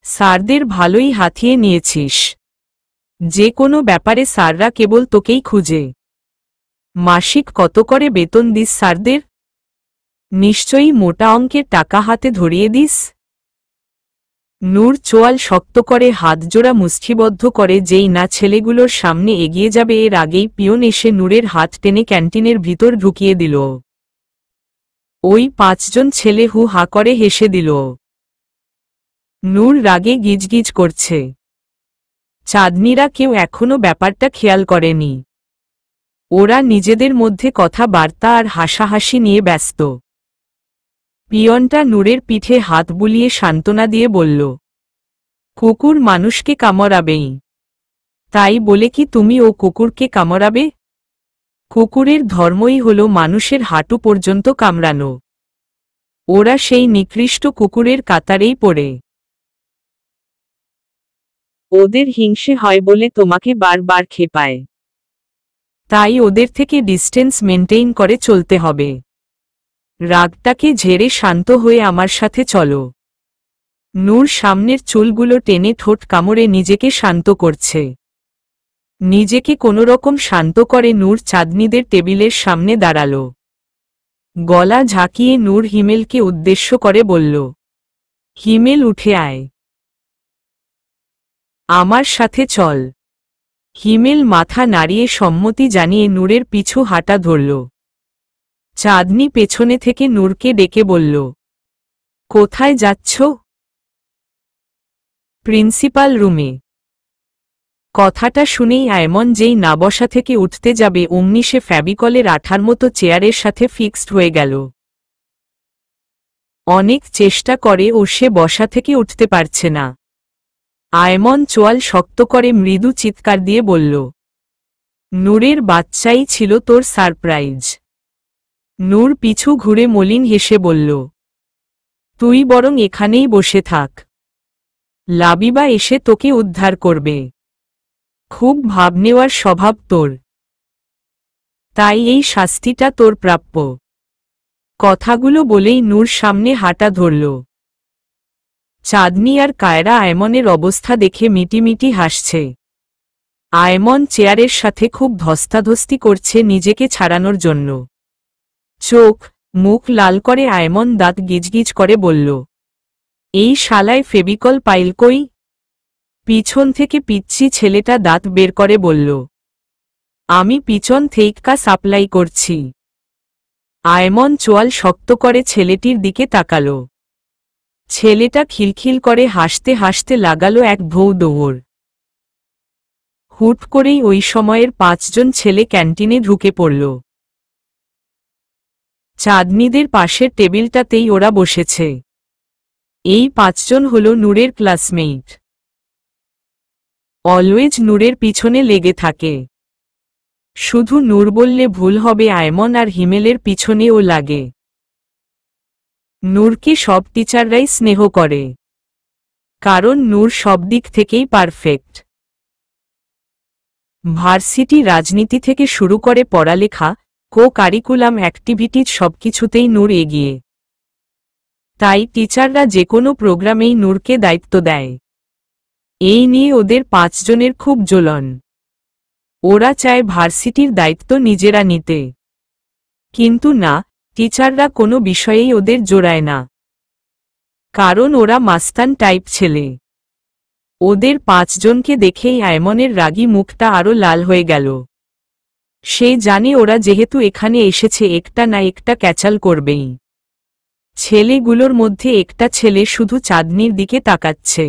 স্যারদের ভালোই হাতিয়ে নিয়েছিস। যে কোনো ব্যাপারে স্যাররা কেবল তোকেই খুঁজে। মাসিক কত করে বেতন দিস স্যারদের? নিশ্চয়ই মোটা অঙ্কের টাকা হাতে ধরিয়ে দিস। নূর চোয়াল শক্ত করে হাতজোড়া মুষ্টিবদ্ধ করে যেই না ছেলেগুলোর সামনে এগিয়ে যাবে এর আগেই পিয়ন এসে নূরের হাত টেনে ক্যান্টিনের ভিতর ঢুকিয়ে দিল। ওই 5 জন ছেলে হু হা করে হেসে দিল। নূর রাগে গিজগিজ করছে। চাঁদনিরা কেউ এখনো ব্যাপারটা খেয়াল করেনি। ওরা নিজেদের মধ্যে কথাবার্তা আর হাসাহাসি নিয়ে ব্যস্ত। পিয়নটা নূরের পিঠে হাত বুলিয়ে সান্ত্বনা দিয়ে বলল, কুকুর মানুষকে কামড়াবেই। তাই বলে কি তুমি ও কুকুরকে কামড়াবে? কুকুরের ধর্মই হল মানুষের হাঁটু পর্যন্ত কামড়ানো। ওরা সেই নিকৃষ্ট কুকুরের কাতারেই পড়ে। ওদের হিংসে হয় বলে তোমাকে বারবার খেপায়। তাই ওদের থেকে ডিস্টেন্স মেনটেইন করে চলতে হবে। রাগটাকে ঝেড়ে শান্ত হয়ে আমার সাথে চলো। নূর সামনের চুলগুলো টেনে ঠোঁট কামড়ে নিজেকে শান্ত করছে। নিজেকে কোনোরকম শান্ত করে নূর চাঁদনিদের টেবিলের সামনে দাঁড়াল। গলা ঝাঁকিয়ে নূর হিমেলকে উদ্দেশ্য করে বলল, হিমেল উঠে আয়। আমার সাথে চল। হিমেল মাথা নাড়িয়ে সম্মতি জানিয়ে নূরের পিছু হাঁটা ধরল। চাঁদনি পেছনে থেকে নূরকে ডেকে বলল, কোথায় যাচ্ছ? প্রিন্সিপাল রুমে। কথাটা শুনেই আয়মন যেই না বসা থেকে উঠতে যাবে অমনি সে ফ্যাবিকলের আঠার মতো চেয়ারের সাথে ফিক্সড হয়ে গেল। অনেক চেষ্টা করে ও সে বসা থেকে উঠতে পারছে না। আয়মন চোয়াল শক্ত করে মৃদু চিৎকার দিয়ে বলল, নূরের বাচ্চাই ছিল তোর সারপ্রাইজ। নূর পিছু ঘুরে মলিন হেসে বলল, তুই বরং এখানেই বসে থাক। লাবিবা এসে তোকে উদ্ধার করবে। খুব ভাব নেওয়ার স্বভাব তোর। তাই এই শাস্তিটা তোর প্রাপ্য। কথাগুলো বলেই নূর সামনে হাঁটা ধরল। চাঁদনি আর কায়রা আয়মনের অবস্থা দেখে মিটিমিটি হাসছে। আয়মন চেয়ারের সাথে খুব ধস্তাধস্তি করছে নিজেকে ছাড়ানোর জন্য। চোখ মুখ লাল করে আয়মন দাঁত গিজগিজ করে বলল, এই শালায় ফেবিকল পাইল কই? পিছন থেকে পিচ্ছি ছেলেটা দাঁত বের করে বলল, আমি পিছন থেইক্কা সাপ্লাই করছি। আয়মন চোয়াল শক্ত করে ছেলেটির দিকে তাকাল। ছেলেটা খিলখিল করে হাসতে হাসতে লাগালো এক ভৌ দৌড়। হুট করেই ওই সময়ের 5 জন ছেলে ক্যান্টিনে ঢুকে পড়ল। চাঁদনিদের পাশের টেবিলটাতেই ওরা বসেছে। এই 5 জন হল নূরের ক্লাসমেট। অলওয়েজ নূরের পিছনে লেগে থাকে। শুধু নূর বললে ভুল হবে, আয়মন আর হিমেলের পিছনেও লাগে। নূরকে সব টিচাররাই স্নেহ করে, কারণ নূর সব দিক থেকেই পারফেক্ট। ভার্সিটি রাজনীতি থেকে শুরু করে পড়ালেখা, কারিকুলাম অ্যাক্টিভিটিজ সবকিছুতেই নূর এগিয়ে। তাই টিচাররা যে কোনো প্রোগ্রামেই নূরকে দায়িত্ব দেয়। এই নিয়ে ওদের 5 জনের খুব জ্বলন। ওরা চায় ভার্সিটির দায়িত্ব নিজেরা নিতে, কিন্তু না, টিচাররা কোনো বিষয়েই ওদের জোড়ায় না। কারণ ওরা মাস্তান টাইপ ছেলে। ওদের 5 জনকে দেখেই আয়মনের রাগী মুখটা আরো লাল হয়ে গেল। সে জানে ওরা যেহেতু এখানে এসেছে একটা না একটা ক্যাচাল করবেই। ছেলেগুলোর মধ্যে একটা ছেলে শুধু চাঁদনির দিকে তাকাচ্ছে।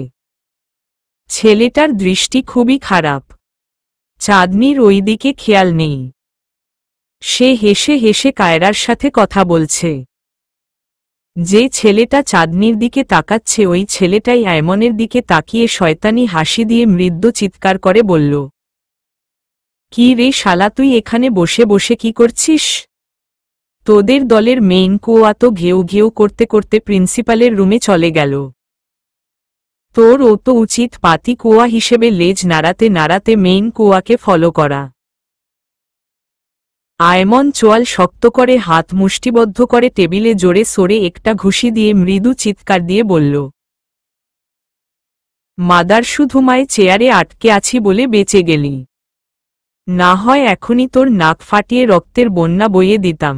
ছেলেটার দৃষ্টি খুবই খারাপ। চাঁদনির ওই দিকে খেয়াল নেই। সে হেসে হেসে কায়রার সাথে কথা বলছে। যে ছেলেটা চাঁদনির দিকে তাকাচ্ছে ওই ছেলেটাই আয়মনের দিকে তাকিয়ে শয়তানি হাসি দিয়ে মৃদু চিৎকার করে বলল, কি রে শালা, তুই এখানে বসে বসে কি করছিস? তোদের দলের মেইন কুয়া তো ঘেউ ঘেউ করতে করতে প্রিন্সিপালের রুমে চলে গেল। তোর ও তো উচিত পাতি কুয়া হিসেবে লেজ নাড়াতে নাড়াতে মেইন কুয়াকে ফলো করা। আয়মন চোয়াল শক্ত করে হাত মুষ্টিবদ্ধ করে টেবিলে জোরে সরে একটা ঘুষি দিয়ে মৃদু চিৎকার দিয়ে বলল, মাদার, শুধু মায়ে চেয়ারে আটকে আছি বলে বেঁচে গেলি, না হয় এখনই তোর নাক ফাটিয়ে রক্তের বন্যা বইয়ে দিতাম।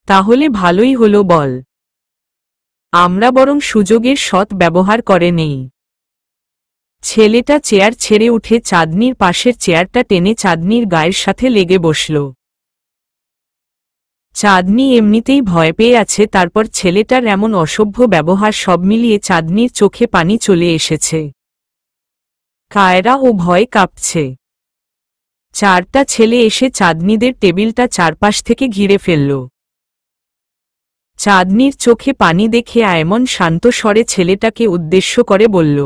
তাহলে ভালোই হলো বল, আমরা বরং সুযোগের সৎ ব্যবহার করে নেই। ছেলেটা চেয়ার ছেড়ে উঠে চাঁদনির পাশের চেয়ারটা টেনে চাঁদনির গায়ের সাথে লেগে বসল। চাঁদনি এমনিতেই ভয় পেয়ে আছে, তারপর ছেলেটার এমন অসভ্য ব্যবহার সব মিলিয়ে চাঁদনির চোখে পানি চলে এসেছে। কায়রা ও ভয় কাঁপছে। চারটা ছেলে এসে চাঁদনিদের টেবিলটা চারপাশ থেকে ঘিরে ফেলল। চাঁদনির চোখে পানি দেখে আয়মন শান্ত স্বরে ছেলেটাকে উদ্দেশ্য করে বলল,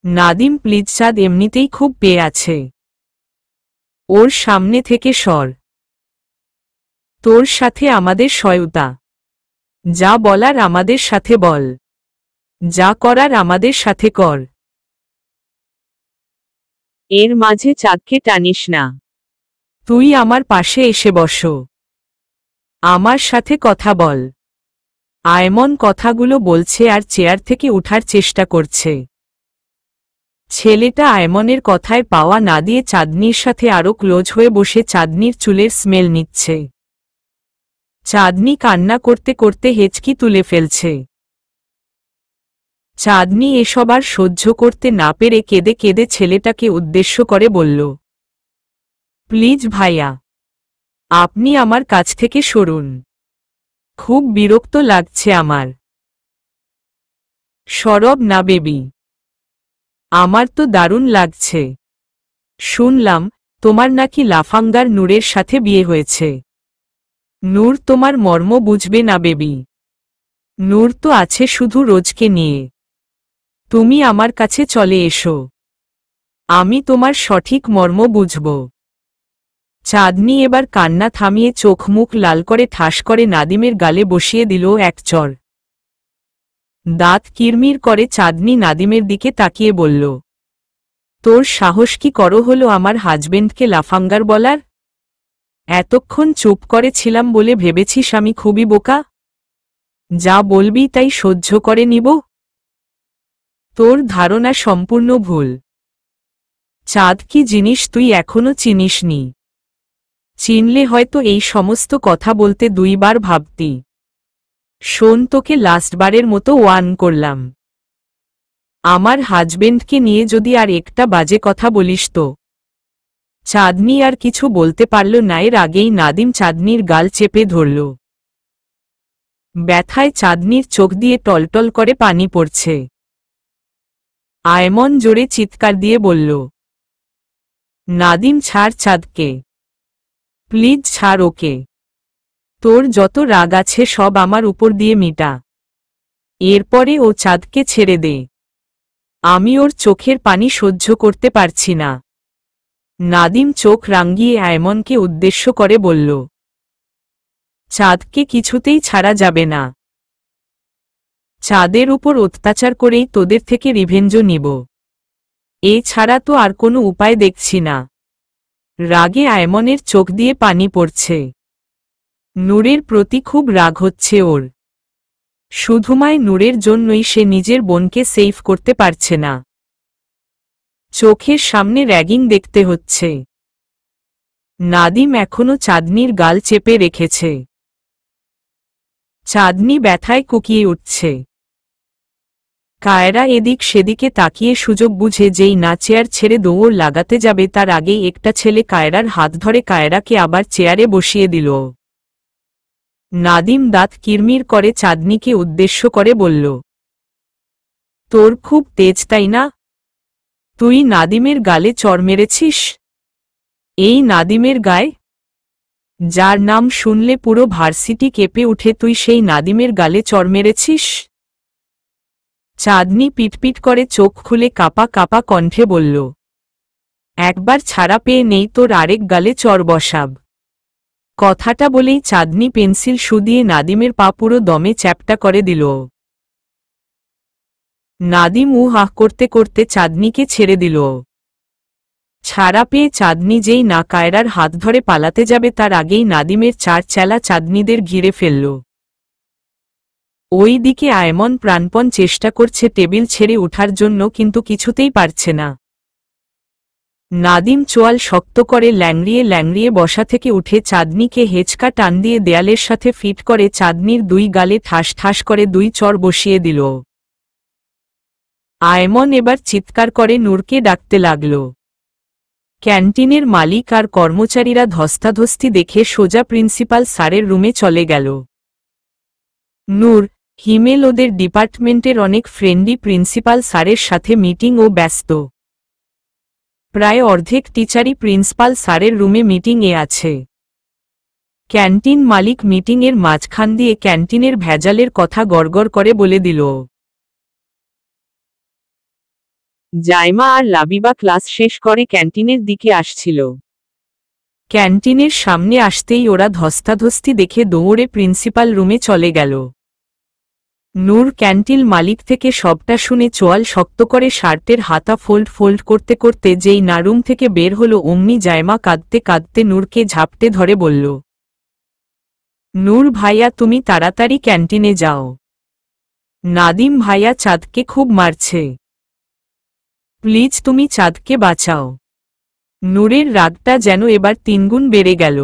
নাদিম প্লিজ, চাঁদ এমনিতেই খুব পেয়ে আছে, ওর সামনে থেকে সর। তোর সাথে আমাদের সহায়তা, যা বলার আমাদের সাথে বল, যা করার আমাদের সাথে কর। এর মাঝে চাঁদকে টানিস না, তুই আমার পাশে এসে বস, আমার সাথে কথা বল। আয়মন কথাগুলো বলছে আর চেয়ার থেকে উঠার চেষ্টা করছে। ছেলেটা আয়মনের কথায় পাওয়া না দিয়ে চাঁদনির সাথে আরো ক্লোজ হয়ে বসে চাঁদনির চুলের স্মেল নিচ্ছে। চাঁদনি কান্না করতে করতে হেঁচকি তুলে ফেলছে। চাঁদনি এসব আর সহ্য করতে না পেরে কেঁদে কেঁদে ছেলেটাকে উদ্দেশ্য করে বলল, প্লিজ ভাইয়া, আপনি আমার কাছ থেকে সরুন, খুব বিরক্ত লাগছে আমার। সরব না বেবি, আমার তো দারুণ লাগছে। শুনলাম তোমার নাকি লাফাঙ্গার নূরের সাথে বিয়ে হয়েছে। নূর তোমার মর্ম বুঝবে না বেবি, নূর তো আছে শুধু রোজকে নিয়ে। তুমি আমার কাছে চলে এসো, আমি তোমার সঠিক মর্ম বুঝব। চাঁদনি এবার কান্না থামিয়ে চোখ মুখ লাল করে ঠাস করে নাদিমের গালে বসিয়ে দিল এক চড়। দাঁত কিরমির করে চাঁদনি নাদিমের দিকে তাকিয়ে বলল, তোর সাহস কি করো হলো আমার হাজবেন্ডকে লাফাঙ্গার বলার? এতক্ষণ চুপ করে ছিলাম বলে ভেবেছিস আমি খুবই বোকা? যা বলবি তাই সহ্য করে নিব? তোর ধারণা সম্পূর্ণ ভুল। চাঁদ কি জিনিস তুই এখনো চিনিসনি। চিনলে হয়তো এই সমস্ত কথা বলতে দুইবার ভাবতি। শোন, তোকে লাস্টবারের মতো ওয়ার্ন করলাম, আমার হাজবেন্ডকে নিয়ে যদি আর একটা বাজে কথা বলিস তো। চাঁদনি আর কিছু বলতে পারল না, এর আগেই নাদিম চাঁদনির গাল চেপে ধরল। ব্যথায় চাঁদনির চোখ দিয়ে টলটল করে পানি পড়ছে। আয়মন জোরে চিৎকার দিয়ে বলল, নাদিম ছাড় চাঁদকে, প্লিজ ছাড় ওকে। তোর যত রাগ আছে সব আমার উপর দিয়ে মিটা, এরপরে ও চাঁদকে ছেড়ে দে। আমি ওর চোখের পানি সহ্য করতে পারছি না। নাদিম চোখ রাঙিয়ে আয়মনকে উদ্দেশ্য করে বলল, চাঁদকে কিছুতেই ছাড়া যাবে না। চাঁদের উপর অত্যাচার করেই তোদের থেকে রিভেঞ্জ নিব, এ ছাড়া তো আর কোনো উপায় দেখছি না। রাগে আয়মনের চোখ দিয়ে পানি পড়ছে। নূরের প্রতি খুব রাগ হচ্ছে ওর। শুধুমায় নূরের জন্যই সে নিজের বোনকে সেভ করতে পারছে না। চোখের সামনে র্যাগিং দেখতে হচ্ছে। নাদিম এখনো চাঁদনির গাল চেপে রেখেছে। চাঁদনি ব্যথায় কুকিয়ে উঠছে। কায়রা এদিক সেদিকে তাকিয়ে সুযোগ বুঝে যেই না চেয়ার ছেড়ে দৌড় লাগাতে যাবে তার আগেই একটা ছেলে কায়রার হাত ধরে কায়রাকে আবার চেয়ারে বসিয়ে দিল। নাদিম দাঁত কিরমির করে চাঁদনিকে উদ্দেশ্য করে বলল, তোর খুব তেজ তাই না? তুই নাদিমের গালে চড় মেরেছিস? এই নাদিমের গায়ে, যার নাম শুনলে পুরো ভার্সিটি কেঁপে উঠে, তুই সেই নাদিমের গালে চড় মেরেছিস? চাঁদনি পিটপিট করে চোখ খুলে কাপা কাপা কণ্ঠে বলল, একবার ছাড়া পেয়ে নেই তোর আরেক গালে চড় বসাব। কথাটা বলেই চাঁদনি পেন্সিল শুধিয়ে নাদিমের পা পুরো দমে চ্যাপ্টা করে দিল। নাদিম হাহ করতে করতে চাঁদনিকে ছেড়ে দিল। ছাড়া পেয়ে চাঁদনি যেই না কায়রার হাত ধরে পালাতে যাবে তার আগেই নাদিমের চার চেলা চাঁদনিদের ঘিরে ফেলল। ওই দিকে আয়মন প্রাণপণ চেষ্টা করছে টেবিল ছেড়ে ওঠার জন্য, কিন্তু কিছুতেই পারছে না। নাদিম চোয়াল শক্ত করে ল্যাংড়িয়ে ল্যাংড়িয়ে বসা থেকে উঠে চাঁদনিকে হেঁচকা টান দিয়ে দেয়ালের সাথে ফিট করে চাঁদনির দুই গালে ঠাস ঠাস করে দুই চড় বসিয়ে দিল। আয়মন এবার চিৎকার করে নূরকে ডাকতে লাগল। ক্যান্টিনের মালিক আর কর্মচারীরা ধস্তাধস্তি দেখে সোজা প্রিন্সিপাল স্যারের রুমে চলে গেল। নূর, হিমেল ওদের ডিপার্টমেন্টের অনেক ফ্রেন্ডলি প্রিন্সিপাল স্যারের সাথে মিটিং ও ব্যস্ত। প্রায় অর্ধেক টিচারই প্রিন্সিপাল স্যারের রুমে মিটিংয়ে আছে। ক্যান্টিন মালিক মিটিংয়ের মাঝখান দিয়ে ক্যান্টিনের ভেজালের কথা গড়গড় করে বলে দিল। জাইমা আর লাবিবা ক্লাস শেষ করে ক্যান্টিনের দিকে আসছিল। ক্যান্টিনের সামনে আসতেই ওরা ধস্তাধস্তি দেখে দৌড়ে প্রিন্সিপাল রুমে চলে গেল। নূর ক্যান্টিন মালিক থেকে সবটা শুনে চোয়াল শক্ত করে শার্টের হাতা ফোল্ড ফোল্ড করতে করতে যেই না রুম থেকে বের হলো অমনি জাইমা কাঁদতে কাঁদতে নূরকে ঝাপটে ধরে বলল, নূর ভাইয়া তুমি তাড়াতাড়ি ক্যান্টিনে যাও, নাদিম ভাইয়া চাঁদকে খুব মারছে, প্লিজ তুমি চাঁদকে বাঁচাও। নূরের রাগটা যেন এবার তিনগুণ বেড়ে গেল।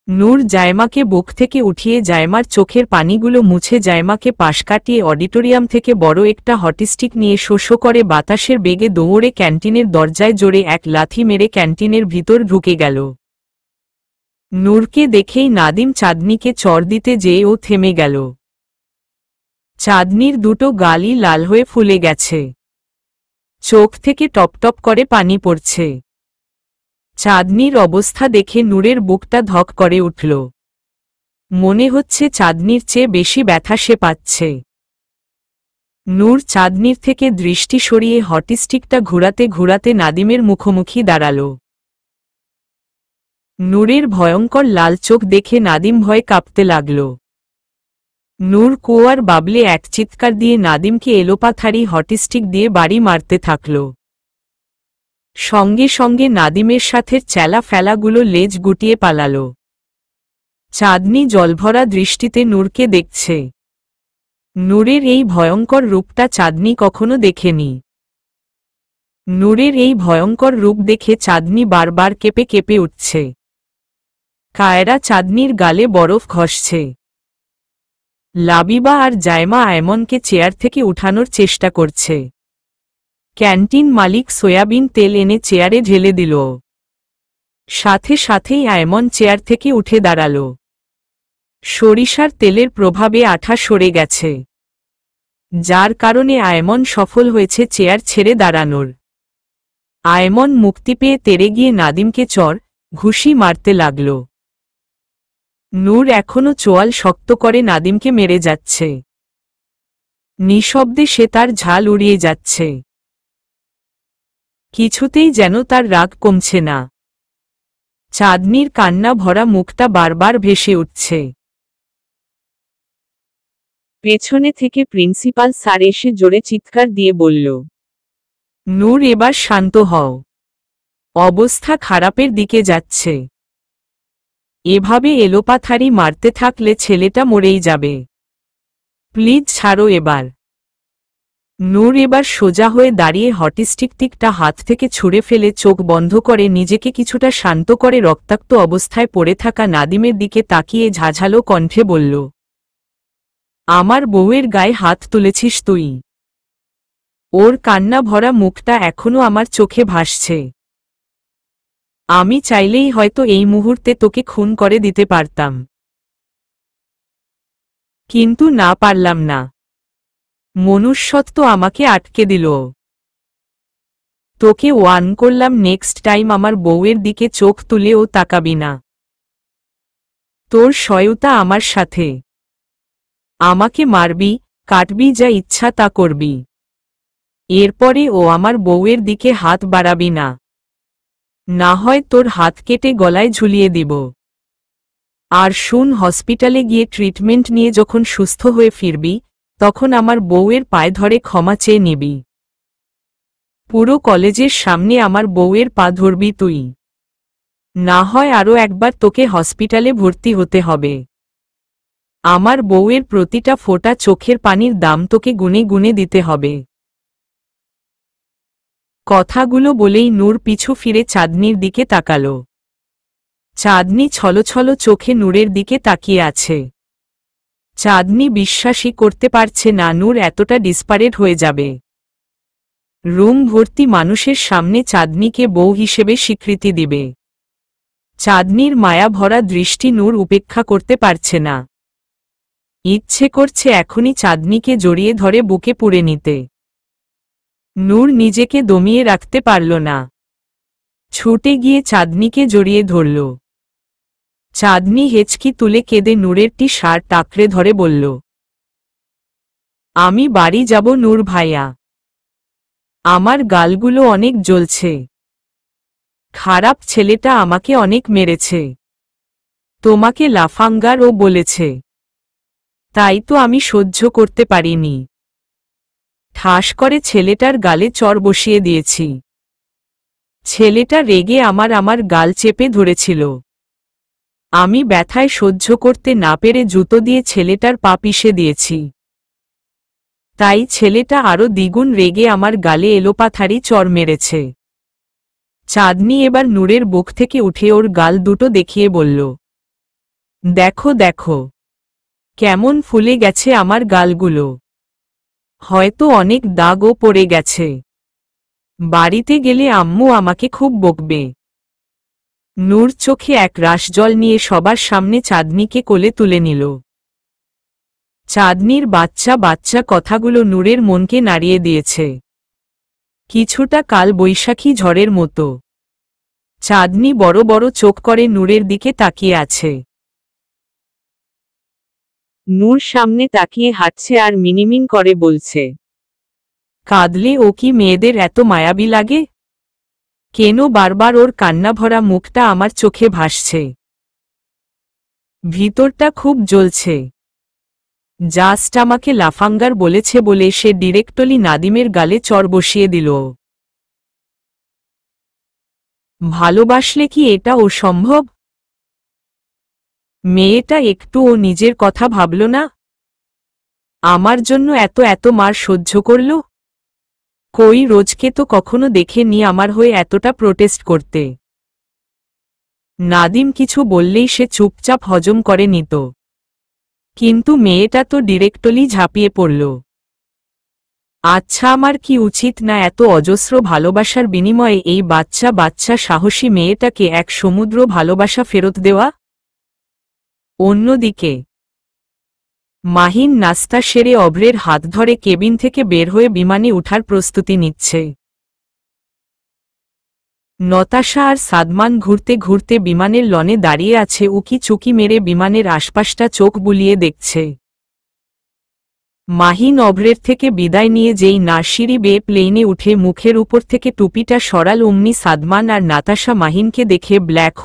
নূর জায়মাকে বুক থেকে উঠিয়ে জায়মার চোখের পানিগুলো মুছে জায়মাকে পাশ কাটিয়ে অডিটোরিয়াম থেকে বড় একটা হটস্টিক নিয়ে শোষো করে বাতাসের বেগে দৌড়ে ক্যান্টিনের দরজায় জোরে এক লাথি মেরে ক্যান্টিনের ভিতর ঢুকে গেল। নূরকে দেখেই নাদিম চাঁদনিকে চড় দিতে যেয়ে ও থেমে গেল। চাঁদনির দুটো গালই লাল হয়ে ফুলে গেছে, চোখ থেকে টপটপ করে পানি পড়ছে। চাঁদনির অবস্থা দেখে নূরের বুকটা ধক করে উঠল। মনে হচ্ছে চাঁদনির চেয়ে বেশি ব্যথা সে পাচ্ছে। নূর চাঁদনির থেকে দৃষ্টি সরিয়ে হটস্টিকটা ঘুরাতে ঘুরাতে নাদিমের মুখোমুখি দাঁড়াল। নূরের ভয়ঙ্কর লাল চোখ দেখে নাদিম ভয়ে কাঁপতে লাগল। নূর কুয়ার বাবলে এক চিৎকার দিয়ে নাদিমকে এলোপাথারি হটস্টিক দিয়ে বাড়ি মারতে থাকল। সঙ্গে সঙ্গে নাদিমের সাথে চেলা ফেলাগুলো লেজ গুটিয়ে পালাল। চাঁদনি জলভরা দৃষ্টিতে নূরকে দেখছে। নূরের এই ভয়ঙ্কর রূপটা চাঁদনি কখনো দেখেনি। নূরের এই ভয়ঙ্কর রূপ দেখে চাঁদনি বারবার কেঁপে কেঁপে উঠছে। কায়রা চাঁদনির গালে বরফ ঘষছে। লাবিবা আর জায়মা আয়মনকে চেয়ার থেকে উঠানোর চেষ্টা করছে। ক্যান্টিন মালিক সয়াবিন তেল এনে চেয়ারে ঢেলে দিল। সাথে সাথেই আয়মন চেয়ার থেকে উঠে দাঁড়াল। সরিষার তেলের প্রভাবে আঠা সরে গেছে, যার কারণে আয়মন সফল হয়েছে চেয়ার ছেড়ে দাঁড়ানোর। আয়মন মুক্তি পেয়ে তেড়ে গিয়ে নাদিমকে চড় ঘুষি মারতে লাগল। নূর এখনো চোয়াল শক্ত করে নাদিমকে মেরে যাচ্ছে। নিঃশব্দে সে তার ঝাল উড়িয়ে যাচ্ছে। কিছুতেই যেন তার রাগ কমছে না। চাঁদনির কান্না ভরা মুখটা বারবার ভেসে উঠছে। পেছনে থেকে প্রিন্সিপাল স্যার এসে জোরে চিৎকার দিয়ে বলল, নূর এবার শান্ত হও, অবস্থা খারাপের দিকে যাচ্ছে। এভাবে এলোপাথারি মারতে থাকলে ছেলেটা মরেই যাবে, প্লিজ ছাড়ো এবার। নূর এবার সোজা হয়ে দাঁড়িয়ে হটস্টিকটা হাত থেকে ছুঁড়ে ফেলে চোখ বন্ধ করে নিজেকে কিছুটা শান্ত করে রক্তাক্ত অবস্থায় পড়ে থাকা নাদিমের দিকে তাকিয়ে ঝাঝালো কণ্ঠে বলল, আমার বউয়ের গায়ে হাত তুলেছিস তুই? ওর কান্না ভরা মুখটা এখনো আমার চোখে ভাসছে। আমি চাইলেই হয়তো এই মুহূর্তে তোকে খুন করে দিতে পারতাম। কিন্তু না পারলাম না। মনুষ্যত্ব আমাকে আটকে দিল। তোকে ওয়ার্ন করলাম, নেক্সট টাইম আমার বউয়ের দিকে চোখ তুলেও তাকাবি না। তোর সয়তা আমার সাথে। আমাকে মারবি, কাটবি, যা ইচ্ছা তা করবি। এরপরে ও আমার বউয়ের দিকে হাত বাড়াবি না, না হয় তোর হাত কেটে গলায় ঝুলিয়ে দিব। আর শুন, হসপিটালে গিয়ে ট্রিটমেন্ট নিয়ে যখন সুস্থ হয়ে ফিরবি, তখন আমার বউয়ের পায়ে ধরে ক্ষমা চেয়ে নিবি। পুরো কলেজের সামনে আমার বউয়ের পা ধরবি তুই, না হয় আরও একবার তোকে হসপিটালে ভর্তি হতে হবে। আমার বউয়ের প্রতিটা ফোঁটা চোখের পানির দাম তোকে গুনে গুনে দিতে হবে। কথাগুলো বলেই নূর পিছু ফিরে চাঁদনির দিকে তাকাল। চাঁদনি ছলছল চোখে নূরের দিকে তাকিয়ে আছে। চাঁদনি বিশ্বাসই করতে পারছে না নূর এতটা ডিসপারেট হয়ে যাবে। রুম ভর্তি মানুষের সামনে চাঁদনিকে বউ হিসেবে স্বীকৃতি দিবে। চাঁদনির মায়া ভরা দৃষ্টি নূর উপেক্ষা করতে পারছে না। ইচ্ছে করছে এখনই চাঁদনিকে জড়িয়ে ধরে বুকে পুড়ে নিতে। নূর নিজেকে দমিয়ে রাখতে পারল না, ছুটে গিয়ে চাঁদনিকে জড়িয়ে ধরল। চাঁদনি হেঁচকি তুলে কেঁদে নূরের টি শার্ট আঁকড়ে ধরে বলল, আমি বাড়ি যাব নূর ভাইয়া, আমার গালগুলো অনেক জ্বলছে। খারাপ ছেলেটা আমাকে অনেক মেরেছে, তোমাকে লাফাঙ্গারও বলেছে, তাই তো আমি সহ্য করতে পারিনি। ঠাস করে ছেলেটার গালে চর বসিয়ে দিয়েছি। ছেলেটা রেগে আমার গাল চেপে ধরেছিল। আমি ব্যথায় সহ্য করতে না পেরে জুতো দিয়ে ছেলেটার পা পিষে দিয়েছি। তাই ছেলেটা আরও দ্বিগুণ রেগে আমার গালে এলোপাথারি চর মেরেছে। চাঁদনি এবার নূরের বুক থেকে উঠে ওর গাল দুটো দেখিয়ে বলল, দেখো দেখো, কেমন ফুলে গেছে আমার গালগুলো, হয়তো অনেক দাগও পড়ে গেছে। বাড়িতে গেলে আম্মু আমাকে খুব বকবে। নূর চোখে এক রাশ জল নিয়ে সবার সামনে চাঁদনিকে কোলে তুলে নিল। চাঁদনির বাচ্চা বাচ্চা কথাগুলো নূরের মনকে নাড়িয়ে দিয়েছে, কিছুটা কাল বৈশাখী ঝড়ের মতো। চাঁদনি বড় বড় চোখ করে নূরের দিকে তাকিয়ে আছে। নূর সামনে তাকিয়ে হাঁটছে আর মিনিমিন করে বলছে, কাঁদলে ও কি মেয়েদের এত মায়াবী লাগে? কেন বারবার ওর কান্নাভরা মুখটা আমার চোখে ভাসছে? ভিতরটা খুব জ্বলছে। জাস্ট আমাকে লাফাঙ্গার বলেছে বলে সে ডিরেক্টলি নাদিমের গালে চর বসিয়ে দিল। ভালোবাসলে কি এটা ও সম্ভব? মেয়েটা একটু ও নিজের কথা ভাবল না? আমার জন্য এত এত মার সহ্য করল? কই, রোজকে তো কখনো দেখেনি আমার হয়ে এতটা প্রোটেস্ট করতে। নাদিম কিছু বললেই সে চুপচাপ হজম করে নিত, কিন্তু মেয়েটা তো ডিরেক্টলি ঝাঁপিয়ে পড়ল। আচ্ছা, আমার কি উচিত না এত অজস্র ভালোবাসার বিনিময়ে এই বাচ্চা বাচ্চা সাহসী মেয়েটাকে এক সমুদ্র ভালোবাসা ফেরত দেওয়া? অন্যদিকে মাহিন নাস্তা সেরে অভ্রের হাত ধরে কেবিন থেকে বের হয়ে বিমানে উঠার প্রস্তুতি নিচ্ছে। নতাশা আর সাদমান ঘুরতে ঘুরতে বিমানের লনে দাঁড়িয়ে আছে, উকি চুকি মেরে বিমানের আশপাশটা চোখ বুলিয়ে দেখছে। মাহিন অভ্রের থেকে বিদায় নিয়ে যেই নার্সিরি বেয়ে প্লেনে উঠে মুখের উপর থেকে টুপিটা সরাল, অমনি সাদমান আর নাতাশা মাহিনকে দেখে ব্ল্যাক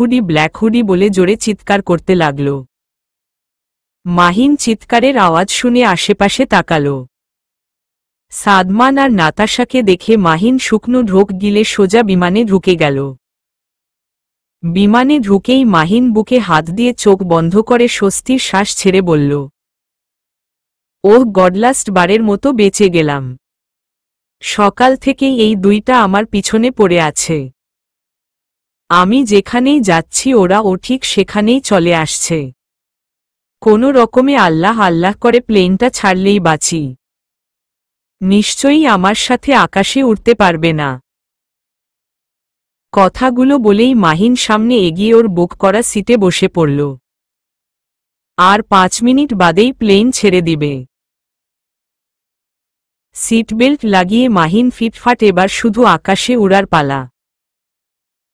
হুডি বলে জোরে চিৎকার করতে লাগল। মাহিন চিৎকারের আওয়াজ শুনে আশেপাশে তাকাল। সাদমান আর নাতাশাকে দেখে মাহিন শুকনো ঢোক গিলে সোজা বিমানে ঢুকে গেল। বিমানে ঢুকেই মাহিন বুকে হাত দিয়ে চোখ বন্ধ করে স্বস্তির শ্বাস ছেড়ে বলল, ওহ গডলাস্ট, বারের মতো বেঁচে গেলাম। সকাল থেকেই এই দুইটা আমার পিছনে পড়ে আছে। আমি যেখানেই যাচ্ছি ওরা ঠিক সেখানেই চলে আসছে। কোনো রকমে আল্লাহ আল্লাহ করে প্লেনটা ছাড়লেই বাঁচি। নিশ্চয়ই আমার সাথে আকাশে উঠতে পারবে না। কথাগুলো বলেই মাহিন সামনে এগিয়ে ওর বুক করা সিটে বসে পড়ল। আর 5 মিনিট বাদেই প্লেন ছেড়ে দিবে। সিট বেল্ট লাগিয়ে মাহিন ফিটফাট, এবার শুধু আকাশে উড়ার পালা।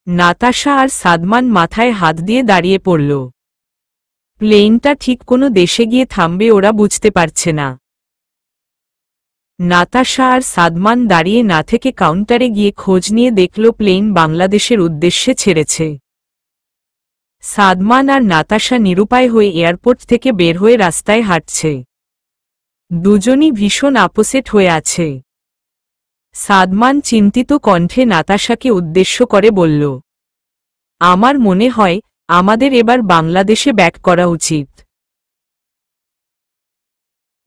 নাতাশা আর সাদমান মাথায় হাত দিয়ে দাঁড়িয়ে পড়ল। প্লেনটা ঠিক কোনো দেশে গিয়ে থামবে ওরা বুঝতে পারছে না। নাতাশা আর সাদমান দাঁড়িয়ে না থেকে কাউন্টারে গিয়ে খোঁজ নিয়ে দেখল প্লেন বাংলাদেশের উদ্দেশ্যে ছেড়েছে। সাদমান আর নাতাশা নিরুপায় হয়ে এয়ারপোর্ট থেকে বের হয়ে রাস্তায় হাঁটছে। দুজনই ভীষণ আপসেট হয়ে আছে। সাদমান চিন্তিত কণ্ঠে নাতাশাকে উদ্দেশ্য করে বলল, আমার মনে হয় আমাদের এবার বাংলাদেশে ব্যাক করা উচিত।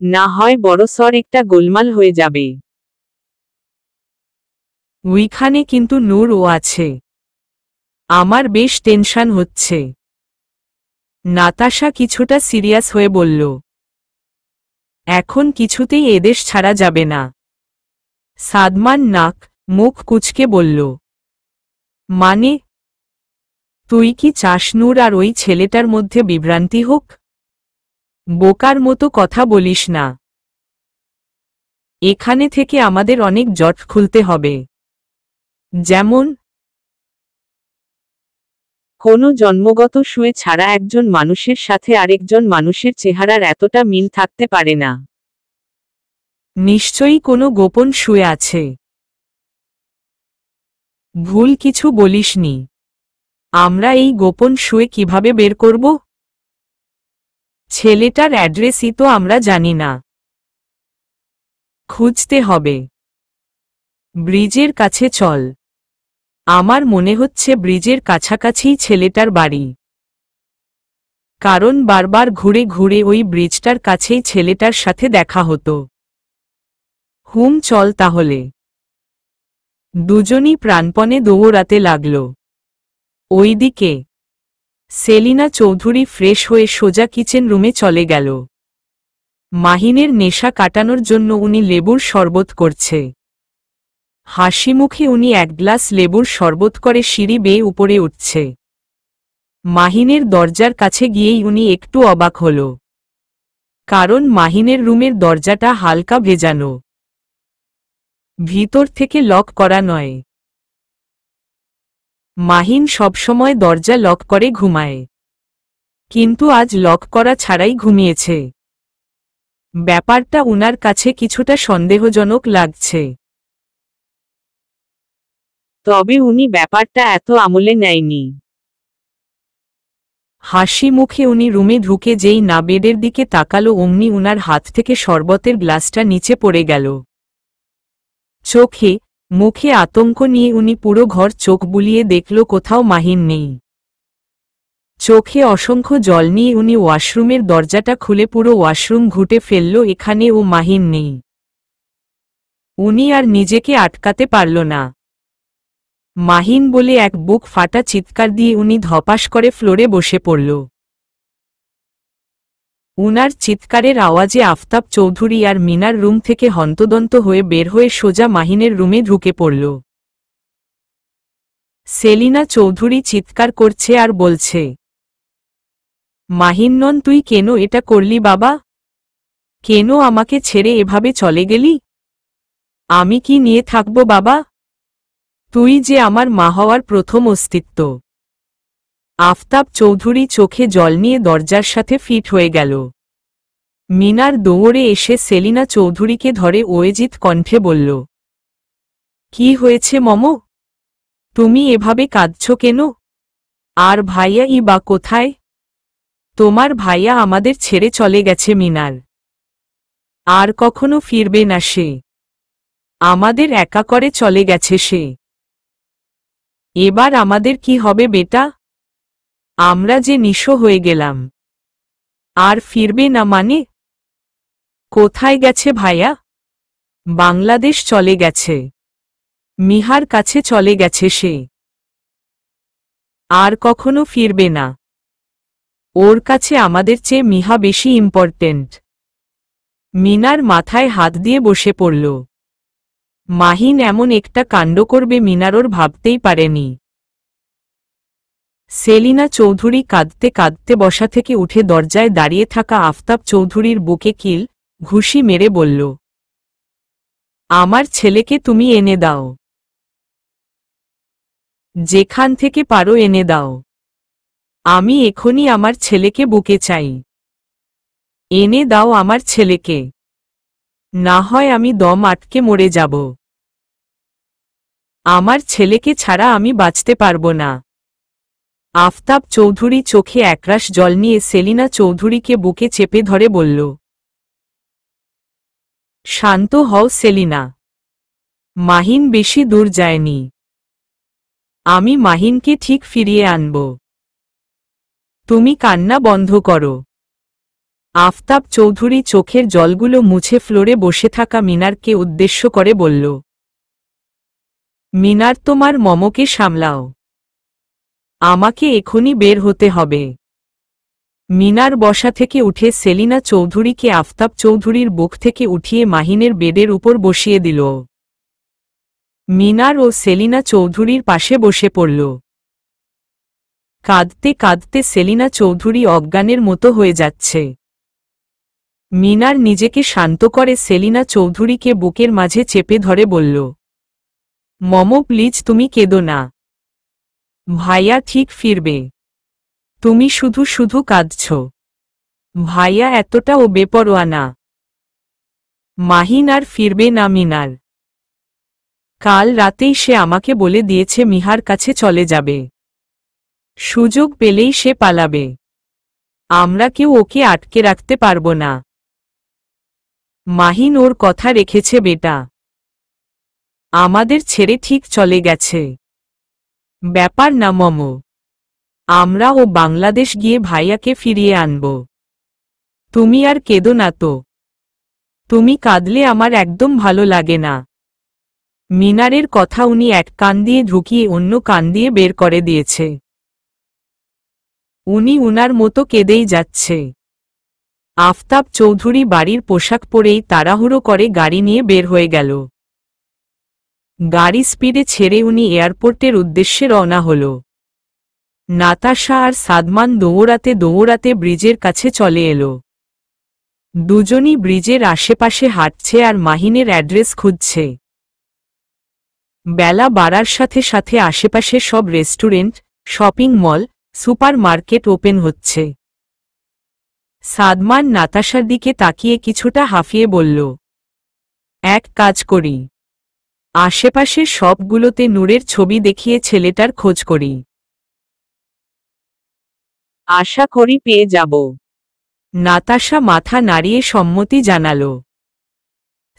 না হয় বড়সড় একটা গোলমাল হয়ে যাবে। ওইখানে কিন্তু নূরও আছে। আমার বেশ টেনশন হচ্ছে। নাতাশা কিছুটা সিরিয়াস হয়ে বলল, এখন কিছুতেই এদেশ ছাড়া যাবে না। সাদমান নাক মুখ কুঁচকে বলল, মানে তুই কি চাস নূর আর ওই ছেলেটার মধ্যে বিভ্রান্তি হোক? বোকার মতো কথা বলিস না। এখানে থেকে আমাদের অনেক জট খুলতে হবে। যেমন, কোনো জন্মগত সুয়ে ছাড়া একজন মানুষের সাথে আরেকজন মানুষের চেহারার এতটা মিল থাকতে পারে না। নিশ্চয়ই কোনো গোপন সুয়ে আছে। ভুল কিছু বলিসনি। আমরা এই গোপন সুয়ে কিভাবে বের করব? ছেলেটার অ্যাড্রেসই তো আমরা জানি না। খুঁজতে হবে। ব্রিজের কাছে চল। আমার মনে হচ্ছে ব্রিজের কাছাকাছিই ছেলেটার বাড়ি। কারণ বারবার ঘুরে ঘুরে ওই ব্রিজটার কাছেই ছেলেটার সাথে দেখা হতো। চল তাহলে। দুজনই প্রাণপণে দৌড়াতে লাগল। ওইদিকে সেলিনা চৌধুরী ফ্রেশ হয়ে সোজা কিচেন রুমে চলে গেল। মাহিনের নেশা কাটানোর জন্য উনি লেবুর শরবত করছে। হাসিমুখে উনি এক গ্লাস লেবুর শরবত করে সিঁড়ি বেয়ে উপরে উঠছে। মাহিনের দরজার কাছে গিয়েই উনি একটু অবাক হল। কারণ মাহিনের রুমের দরজাটা হালকা ভেজানো। ভিতর থেকে লক করা নয়। মাহিন সবসময় দরজা লক করে ঘুমায়, কিন্তু আজ লক করা ছাড়াই ঘুমিয়েছে। ব্যাপারটা উনার কাছে কিছুটা সন্দেহজনক লাগছে। তবে উনি ব্যাপারটা এত আমলে নেয়নি। হাসি মুখে উনি রুমে ঢুকে যেই না বেডের দিকে তাকালো অমনি উনার হাত থেকে শরবতের গ্লাসটা নিচে পড়ে গেল। চোখে মুখে আতঙ্ক নিয়ে উনি পুরো ঘর চোখ বুলিয়ে দেখল কোথাও মাহিন নেই। চোখে অসংখ্য জল নিয়ে উনি ওয়াশরুমের দরজাটা খুলে পুরো ওয়াশরুম ঘুঁটে ফেলল, এখানে ও মাহিন নেই। উনি আর নিজেকে আটকাতে পারল না। মাহিন বলে এক বুক ফাটা চিৎকার দিয়ে উনি ধপাস করে ফ্লোরে বসে পড়ল। উনার চিৎকারের আওয়াজে আফতাব চৌধুরী আর মিনার রুম থেকে হন্তদন্ত হয়ে বের হয়ে সোজা মাহিনের রুমে ঢুকে পড়ল। সেলিনা চৌধুরী চিৎকার করছে আর বলছে, মাহিন নন তুই কেন এটা করলি বাবা? কেন আমাকে ছেড়ে এভাবে চলে গেলি? আমি কি নিয়ে থাকব বাবা? তুই যে আমার মা হওয়ার প্রথম অস্তিত্ব। আফতাব চৌধুরী চোখে জল নিয়ে দরজার সাথে ফিট হয়ে গেল। মিনার দৌড়ে এসে সেলিনা চৌধুরীকে ধরে ওয়েজিত কণ্ঠে বলল, কি হয়েছে মম? তুমি এভাবে কাঁদছ কেন? আর ভাইয়া বা কোথায়? তোমার ভাইয়া আমাদের ছেড়ে চলে গেছে মিনার। আর কখনো ফিরবে না সে। আমাদের একা করে চলে গেছে সে। এবার আমাদের কি হবে বেটা? আমরা যে নিঃস্ব হয়ে গেলাম। আর ফিরবে না মানে? কোথায় গেছে ভাইয়া? বাংলাদেশ চলে গেছে। মিহার কাছে চলে গেছে সে। আর কখনো ফিরবে না। ওর কাছে আমাদের চেয়ে মিহা বেশি ইম্পর্টেন্ট। মিনার মাথায় হাত দিয়ে বসে পড়ল। মাহিন এমন একটা কাণ্ড করবে মিনার ওর ভাবতেই পারেনি। সেলিনা চৌধুরী কাঁদতে কাঁদতে বসা থেকে উঠে দরজায় দাঁড়িয়ে থাকা আফতাব চৌধুরীর বুকে কিল ঘুষি মেরে বলল, আমার ছেলেকে তুমি এনে দাও, যেখান থেকে পারো এনে দাও। আমি এখনই আমার ছেলেকে বুকে চাই। এনে দাও আমার ছেলেকে, না হয় আমি দম আটকে মরে যাব। আমার ছেলেকে ছাড়া আমি বাঁচতে পারব না। আফতাব চৌধুরী চোখে একরাশ জল নিয়ে সেলিনা চৌধুরীকে বুকে চেপে ধরে বলল, শান্ত হও সেলিনা, মাহিন বেশি দূর যায়নি। আমি মাহিনকে ঠিক ফিরিয়ে আনব। তুমি কান্না বন্ধ করো। আফতাব চৌধুরী চোখের জলগুলো মুছে ফ্লোরে বসে থাকা মিনারকে উদ্দেশ্য করে বলল, মিনার তোমার মমকে সামলাও, আমাকে এখনই বের হতে হবে। মিনার বসা থেকে উঠে সেলিনা চৌধুরীকে আফতাব চৌধুরীর বুক থেকে উঠিয়ে মাহিনের বেডের উপর বসিয়ে দিল। মিনার ও সেলিনা চৌধুরীর পাশে বসে পড়ল। কাঁদতে কাঁদতে সেলিনা চৌধুরী অজ্ঞানের মতো হয়ে যাচ্ছে। মিনার নিজেকে শান্ত করে সেলিনা চৌধুরীকে বুকের মাঝে চেপে ধরে বলল, মম প্লিজ তুমি কেঁদো না, ভাইয়া ঠিক ফিরবে। তুমি শুধু শুধু কাঁদছ। ভাইয়া এতটাও বেপরোয়া না। মাহিন আর ফিরবে না মিনার। কাল রাতেই সে আমাকে বলে দিয়েছে মিহার কাছে চলে যাবে। সুযোগ পেলেই সে পালাবে। আমরা কেউ ওকে আটকে রাখতে পারব না। মাহিন ওর কথা রেখেছে বেটা। আমাদের ছেড়ে ঠিক চলে গেছে। ব্যাপার না মম, আমরা ও বাংলাদেশ গিয়ে ভাইয়াকে ফিরিয়ে আনব। তুমি আর কেঁদো না তো। তুমি কাঁদলে আমার একদম ভালো লাগে না। মিনারের কথা উনি এক কান দিয়ে ঢুকিয়ে অন্য কান দিয়ে বের করে দিয়েছে। উনি উনার মতো কেঁদেই যাচ্ছে। আফতাব চৌধুরী বাড়ির পোশাক পরেই তাড়াহুড়ো করে গাড়ি নিয়ে বের হয়ে গেল। গাড়ি স্পিডে ছেড়ে উনি এয়ারপোর্টের উদ্দেশ্যে রওনা হল। নাতাশা আর সাদমান দৌড়াতে দৌড়াতে ব্রিজের কাছে চলে এলো। দুজনই ব্রিজের আশেপাশে হাঁটছে আর মাহিনের অ্যাড্রেস খুঁজছে। বেলা বাড়ার সাথে সাথে আশেপাশে সব restaurant, shopping mall, super market open হচ্ছে। সাদমান নাতাশার দিকে তাকিয়ে কিছুটা হাঁফিয়ে বলল, এক কাজ করি, আশেপাশের সবগুলোতে নূরের ছবি দেখিয়ে ছেলেটার খোঁজ করি। আশা করি পেয়ে যাব। নাতাশা মাথা নাড়িয়ে সম্মতি জানাল।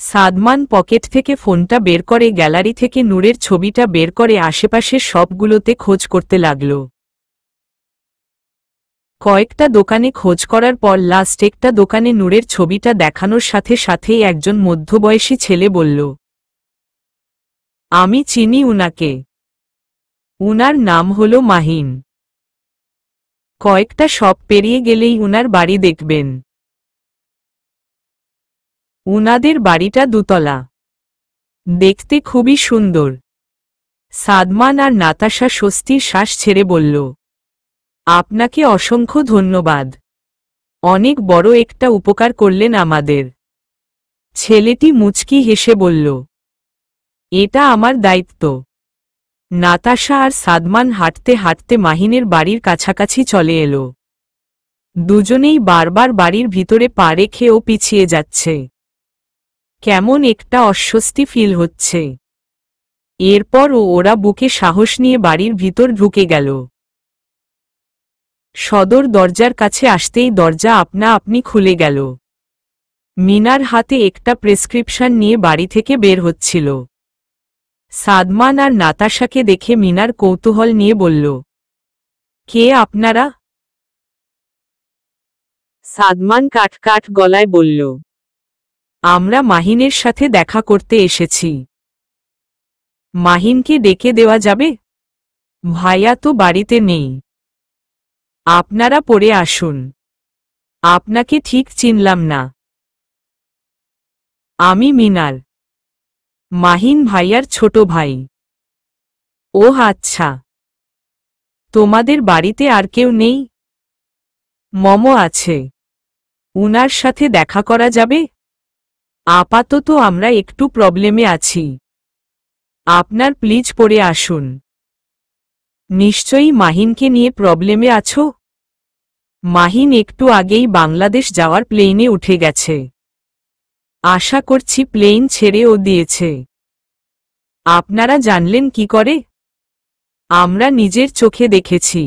সাদমান পকেট থেকে ফোনটা বের করে গ্যালারি থেকে নূরের ছবিটা বের করে আশেপাশের সবগুলোতে খোঁজ করতে লাগল। কয়েকটা দোকানে খোঁজ করার পর লাস্ট একটা দোকানে নূরের ছবিটা দেখানোর সাথে সাথেই একজন মধ্যবয়সী ছেলে বলল, আমি চিনি উনাকে। উনার নাম হল মাহিন। কয়েকটা শপ পেরিয়ে গেলেই উনার বাড়ি দেখবেন। উনাদের বাড়িটা দুতলা, দেখতে খুবই সুন্দর। সাদমান আর নাতাশা স্বস্তির শ্বাস ছেড়ে বলল, আপনাকে অসংখ্য ধন্যবাদ। অনেক বড় একটা উপকার করলেন আমাদের। ছেলেটি মুচকি হেসে বলল, এটা আমার দায়িত্ব। নাতাশা আর সাদমান হাঁটতে হাঁটতে মাহিনের বাড়ির কাছাকাছি চলে এলো। দুজনেই বারবার বাড়ির ভিতরে পা রেখে ও পিছিয়ে যাচ্ছে। কেমন একটা অস্বস্তি ফিল হচ্ছে। এরপর ওরা বুকে সাহস নিয়ে বাড়ির ভিতর ঢুকে গেল। সদর দরজার কাছে আসতেই দরজা আপনা আপনি খুলে গেল। মিনার হাতে একটা প্রেসক্রিপশন নিয়ে বাড়ি থেকে বের হচ্ছিল। সাদমান আর নাতাশাকে দেখে মিনার কৌতূহল নিয়ে বলল, কে আপনারা? সাদমান কাট কাট গলায় বলল, আমরা মাহিনের সাথে দেখা করতে এসেছি। মাহিনকে ডেকে দেওয়া যাবে? ভাইয়া তো বাড়িতে নেই। আপনারা পড়ে আসুন। আপনাকে ঠিক চিনলাম না। আমি মিনার, মাহিন ভাইয়ার ছোট ভাই। ওহ আচ্ছা, তোমাদের বাড়িতে আর কেউ নেই? মম আছে। উনার সাথে দেখা করা যাবে? আপাতত আমরা একটু প্রবলেমে আছি। আপনার প্লিজ পড়ে আসুন। নিশ্চয়ই মাহিনকে নিয়ে প্রবলেমে আছো? মাহিন একটু আগেই বাংলাদেশ যাওয়ার প্লেনে উঠে গেছে। আশা করছি প্লেন ছেড়েও দিয়েছে। আপনারা জানলেন কি করে? আমরা নিজের চোখে দেখেছি।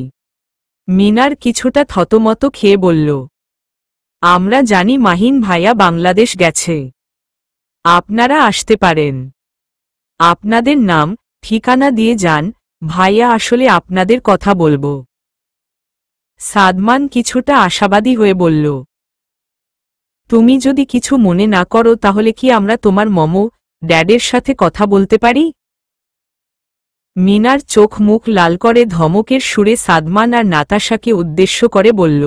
মিনার কিছুটা থতমত খেয়ে বলল, আমরা জানি মাহিন ভাইয়া বাংলাদেশ গেছে। আপনারা আসতে পারেন। আপনাদের নাম ঠিকানা দিয়ে যান, ভাইয়া আসলে আপনাদের কথা বলবো। সাদমান কিছুটা আশাবাদী হয়ে বলল, তুমি যদি কিছু মনে না করো তাহলে কি আমরা তোমার মম ড্যাডের সাথে কথা বলতে পারি? মিনার চোখ মুখ লাল করে ধমকের সুরে সাদমান আর নাতাশাকে উদ্দেশ্য করে বলল,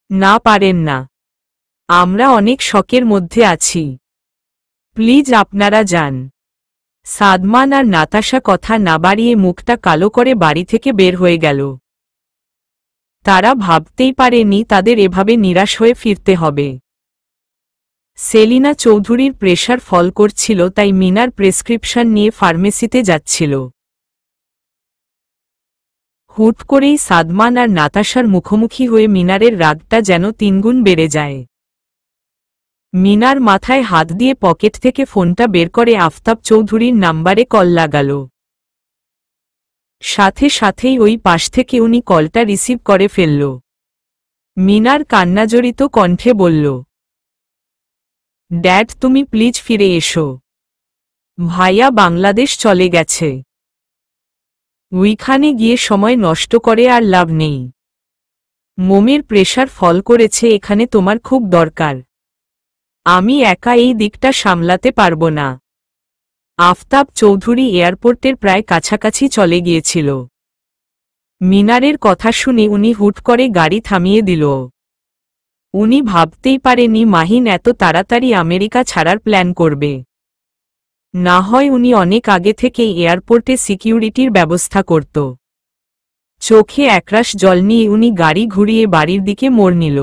না পারেন না। আমরা অনেক শকের মধ্যে আছি। প্লিজ আপনারা যান। সাদমান আর নাতাশা কথা না বাড়িয়ে মুখটা কালো করে বাড়ি থেকে বের হয়ে গেল। তারা ভাবতেই পারেনি তাদের এভাবে নিরাশ হয়ে ফিরতে হবে। সেলিনা চৌধুরীর প্রেশার ফল করছিল, তাই মিনার প্রেসক্রিপশন নিয়ে ফার্মেসিতে যাচ্ছিল। হুট করেই সাদমান আর নাতাশার মুখোমুখি হয়ে মিনারের রাগটা যেন তিনগুণ বেড়ে যায়। মিনার মাথায় হাত দিয়ে পকেট থেকে ফোনটা বের করে আফতাব চৌধুরীর নাম্বারে কল লাগাল। সাথে সাথেই ওই পাশ থেকে উনি কলটা রিসিভ করে ফেলল। মিনার কান্নাজড়িত কণ্ঠে বলল, ড্যাড তুমি প্লিজ ফিরে এসো। ভাইয়া বাংলাদেশ চলে গেছে। ওইখানে গিয়ে সময় নষ্ট করে আর লাভ নেই। মোমের প্রেশার ফল করেছে, এখানে তোমার খুব দরকার। আমি একা এই দিকটা সামলাতে পারব না। আফতাব চৌধুরী এয়ারপোর্টের প্রায় কাছাকাছি চলে গিয়েছিল। মিনারের কথা শুনে উনি হুট করে গাড়ি থামিয়ে দিল। উনি ভাবতেই পারেনি মাহিন এত তাড়াতাড়ি আমেরিকা ছাড়ার প্ল্যান করবে। না হয় উনি অনেক আগে থেকেই এয়ারপোর্টে সিকিউরিটির ব্যবস্থা করত। চোখে একরাশ জল নিয়ে উনি গাড়ি ঘুরিয়ে বাড়ির দিকে মোড় নিল।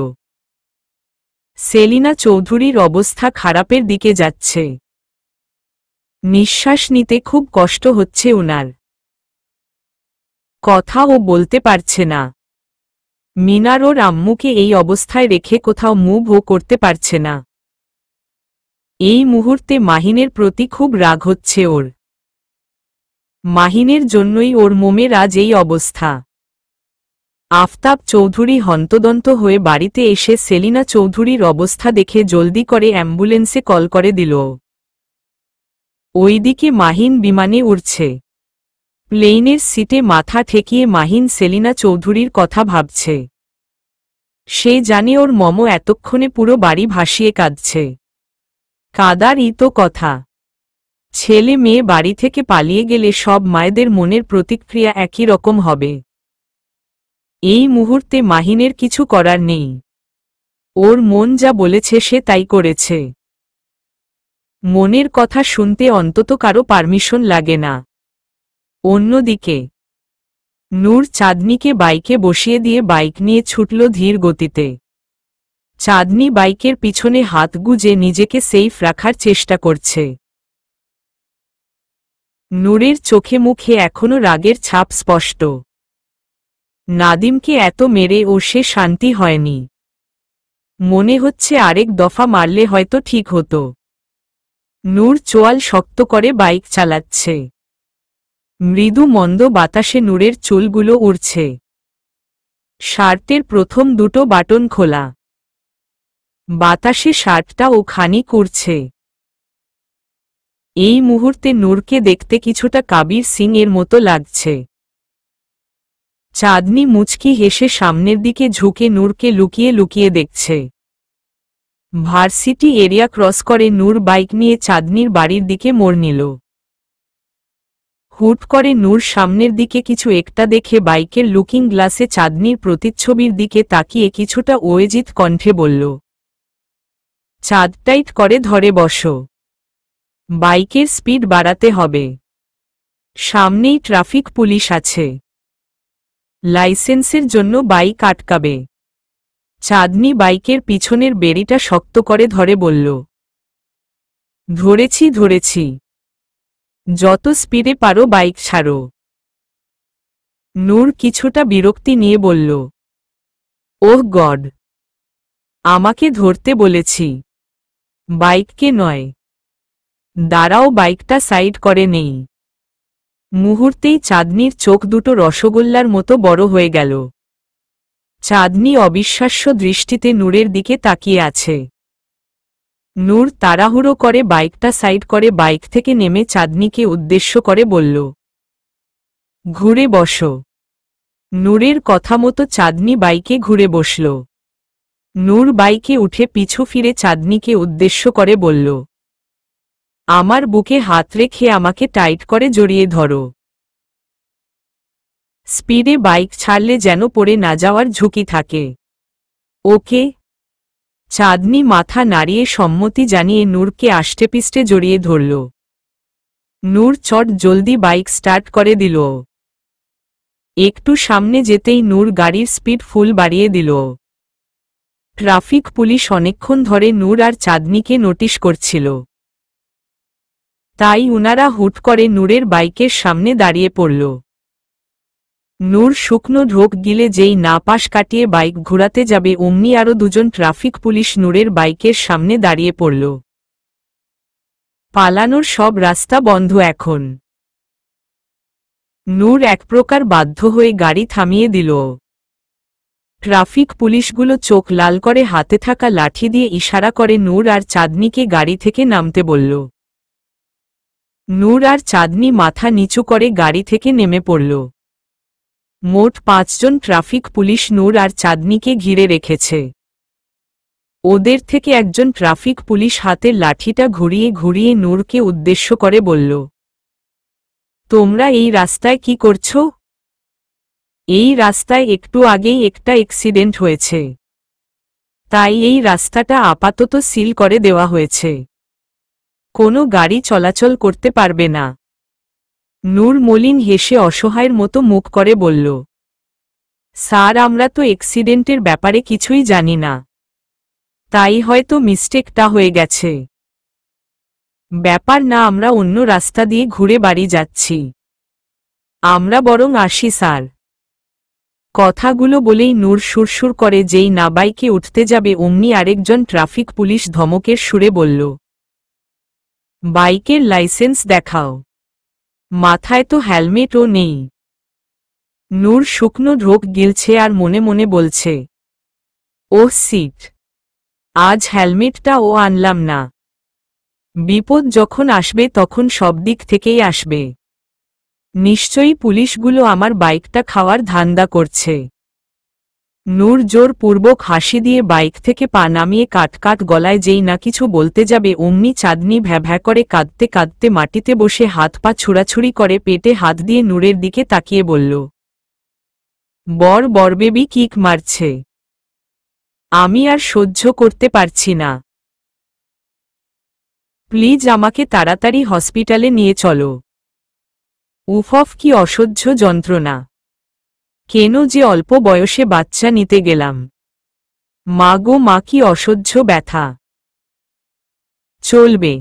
সেলিনা চৌধুরীর অবস্থা খারাপের দিকে যাচ্ছে। নিঃশ্বাস নিতে খুব কষ্ট হচ্ছে উনার। কথাও বলতে পারছে না। মিনার ওর আম্মুকে এই অবস্থায় রেখে কোথাও মুভও করতে পারছে না। এই মুহূর্তে মাহিনের প্রতি খুব রাগ হচ্ছে ওর। মাহিনের জন্যই ওর মোমের আজ এই অবস্থা। আফতাব চৌধুরী হন্তদন্ত হয়ে বাড়িতে এসে সেলিনা চৌধুরীর অবস্থা দেখে জলদি করে অ্যাম্বুলেন্সে কল করে দিল। ওইদিকে মাহিন বিমানে উড়ছে। প্লেনের সিটে মাথা ঠেকিয়ে মাহিন সেলিনা চৌধুরীর কথা ভাবছে। সে জানে ওর মম এতক্ষণে পুরো বাড়ি ভাসিয়ে কাঁদছে। কাদারই তো কথা। ছেলে মেয়ে বাড়ি থেকে পালিয়ে গেলে সব মায়েদের মনের প্রতিক্রিয়া একই রকম হবে। এই মুহূর্তে মাহিনের কিছু করার নেই। ওর মন যা বলেছে সে তাই করেছে। মনের কথা শুনতে অন্তত কারো পারমিশন লাগে না। অন্যদিকে নূর চাঁদনিকে বাইকে বসিয়ে দিয়ে বাইক নিয়ে ছুটল ধীর গতিতে। চাঁদনি বাইকের পিছনে হাত গুজে নিজেকে সেফ রাখার চেষ্টা করছে। নূরের চোখে মুখে এখনো রাগের ছাপ স্পষ্ট। নাদিমকে এত মেরে ও সে শান্তি হয়নি। মনে হচ্ছে আরেক দফা মারলে হয়তো ঠিক হতো। নূর চোয়াল শক্ত করে বাইক চালাচ্ছে। মৃদু মন্দ বাতাসে নূরের চুলগুলো উড়ছে। শার্টের প্রথম দুটো বাটন খোলা। বাতাসে শার্টটা ও খানিক উড়ছে। এই মুহূর্তে নূরকে দেখতে কিছুটা কাবির সিং এর মতো লাগছে। চাঁদনি মুচকি হেসে সামনের দিকে ঝুঁকে নূরকে লুকিয়ে লুকিয়ে দেখছে। ভার্সিটি এরিয়া ক্রস করে নূর বাইক নিয়ে চাঁদনির বাড়ির দিকে মোড় নিল। হুট করে নূর সামনের দিকে কিছু একটা দেখে বাইকের লুকিং গ্লাসে চাঁদনির প্রতিচ্ছবির দিকে তাকিয়ে কিছুটা ওয়েজিত কণ্ঠে বলল, চাঁদ টাইট করে ধরে বসো। বাইকের স্পিড বাড়াতে হবে। সামনেই ট্রাফিক পুলিশ আছে। লাইসেন্সের জন্য বাইক আটকাবে। চাঁদনি বাইকের পিছনের বেড়িটা শক্ত করে ধরে বলল, ধরেছি ধরেছি, যত স্পিডে পারো বাইক ছাড়ো। নূর কিছুটা বিরক্তি নিয়ে বলল, ওহ গড, আমাকে ধরতে বলেছি, বাইককে নয়। দাঁড়াও, বাইকটা সাইড করে নেই। মুহূর্তেই চাঁদনির চোখ দুটো রসগোল্লার মতো বড় হয়ে গেল। চাঁদনি অবিশ্বাস্য দৃষ্টিতে নূরের দিকে তাকিয়ে আছে। নূর তাড়াহুড়ো করে বাইকটা সাইড করে বাইক থেকে নেমে চাঁদনিকে উদ্দেশ্য করে বলল, ঘুরে বসো। নূরের কথা মতো চাঁদনি বাইকে ঘুরে বসল। নূর বাইকে উঠে পিছু ফিরে চাঁদনিকে উদ্দেশ্য করে বলল, আমার বুকে হাত রেখে আমাকে টাইট করে জড়িয়ে ধরো। স্পিডে বাইক ছাড়লে যেন পড়ে না যাওয়ার ঝুঁকি থাকে। ওকে। চাঁদনি মাথা নাড়িয়ে সম্মতি জানিয়ে নূরকে আষ্টেপিষ্টে জড়িয়ে ধরল। নূর চট জলদি বাইক স্টার্ট করে দিল। একটু সামনে যেতেই নূর গাড়ির স্পিড ফুল বাড়িয়ে দিল। ট্রাফিক পুলিশ অনেকক্ষণ ধরে নূর আর চাঁদনিকে নোটিশ করছিল। তাই উনারা হুট করে নূরের বাইকের সামনে দাঁড়িয়ে পড়ল। নূর শুকনো ঢোক গিলে যেই না পাশ কাটিয়ে বাইক ঘোরাতে যাবে অমনি আরও দুজন ট্রাফিক পুলিশ নূরের বাইকের সামনে দাঁড়িয়ে পড়ল। পালানোর সব রাস্তা বন্ধ এখন। নূর এক প্রকার বাধ্য হয়ে গাড়ি থামিয়ে দিল। ট্রাফিক পুলিশগুলো চোখ লাল করে হাতে থাকা লাঠি দিয়ে ইশারা করে নূর আর চাঁদনিকে গাড়ি থেকে নামতে বলল। নূর আর চাঁদনি মাথা নিচু করে গাড়ি থেকে নেমে পড়ল। মোট 5 জন ট্রাফিক পুলিশ নূর আর চাঁদনিকে ঘিরে রেখেছে। ওদের থেকে একজন ট্রাফিক পুলিশ হাতের লাঠিটা ঘুরিয়ে ঘুরিয়ে নূরকে উদ্দেশ্য করে বলল, তোমরা এই রাস্তায় কি করছো? এই রাস্তায় একটু আগেই একটা অ্যাক্সিডেন্ট হয়েছে, তাই এই রাস্তাটা আপাতত সিল করে দেওয়া হয়েছে। কোনো গাড়ি চলাচল করতে পারবে না। নূর মলিন হেসে অসহায়ের মতো মুখ করে বলল, স্যার, আমরা তো অ্যাক্সিডেন্টের ব্যাপারে কিছুই জানি না, তাই হয়তো মিস্টেকটা হয়ে গেছে। ব্যাপার না, আমরা অন্য রাস্তা দিয়ে ঘুরে বাড়ি যাচ্ছি। আমরা বরং আসি স্যার। কথাগুলো বলেই নূর সুরসুর করে যেই না বাইকে উঠতে যাবে অমনি আরেকজন ট্রাফিক পুলিশ ধমকের সুরে বলল, বাইকের লাইসেন্স দেখাও। মাথায় তো হেলমেটও নেই। নূর শুকনো ঢোক গিলছে আর মনে মনে বলছে, ওহ সিট, আজ হেলমেটটাও আনলাম না। বিপদ যখন আসবে তখন সব দিক থেকেই আসবে। নিশ্চয়ই পুলিশগুলো আমার বাইকটা খাওয়ার ধান্দা করছে। নূর জোরপূর্বক হাসি দিয়ে বাইক থেকে পা নামিয়ে কাটকাট গলায় যেই না কিছু বলতে যাবে অমনি চাঁদনি ভ্যাভ্যা করে কাঁদতে কাঁদতে মাটিতে বসে হাত পা ছুড়াছুড়ি করে পেটে হাত দিয়ে নূরের দিকে তাকিয়ে বলল, বরবেবি কিক মারছে, আমি আর সহ্য করতে পারছি না। প্লিজ আমাকে তাড়াতাড়ি হসপিটালে নিয়ে চলো। উফ, কি অসহ্য যন্ত্রণা। কেন যে অল্প বয়সে বাচ্চা নিতে গেলাম। মা গো মা, কি অসহ্য ব্যথা। চলবে।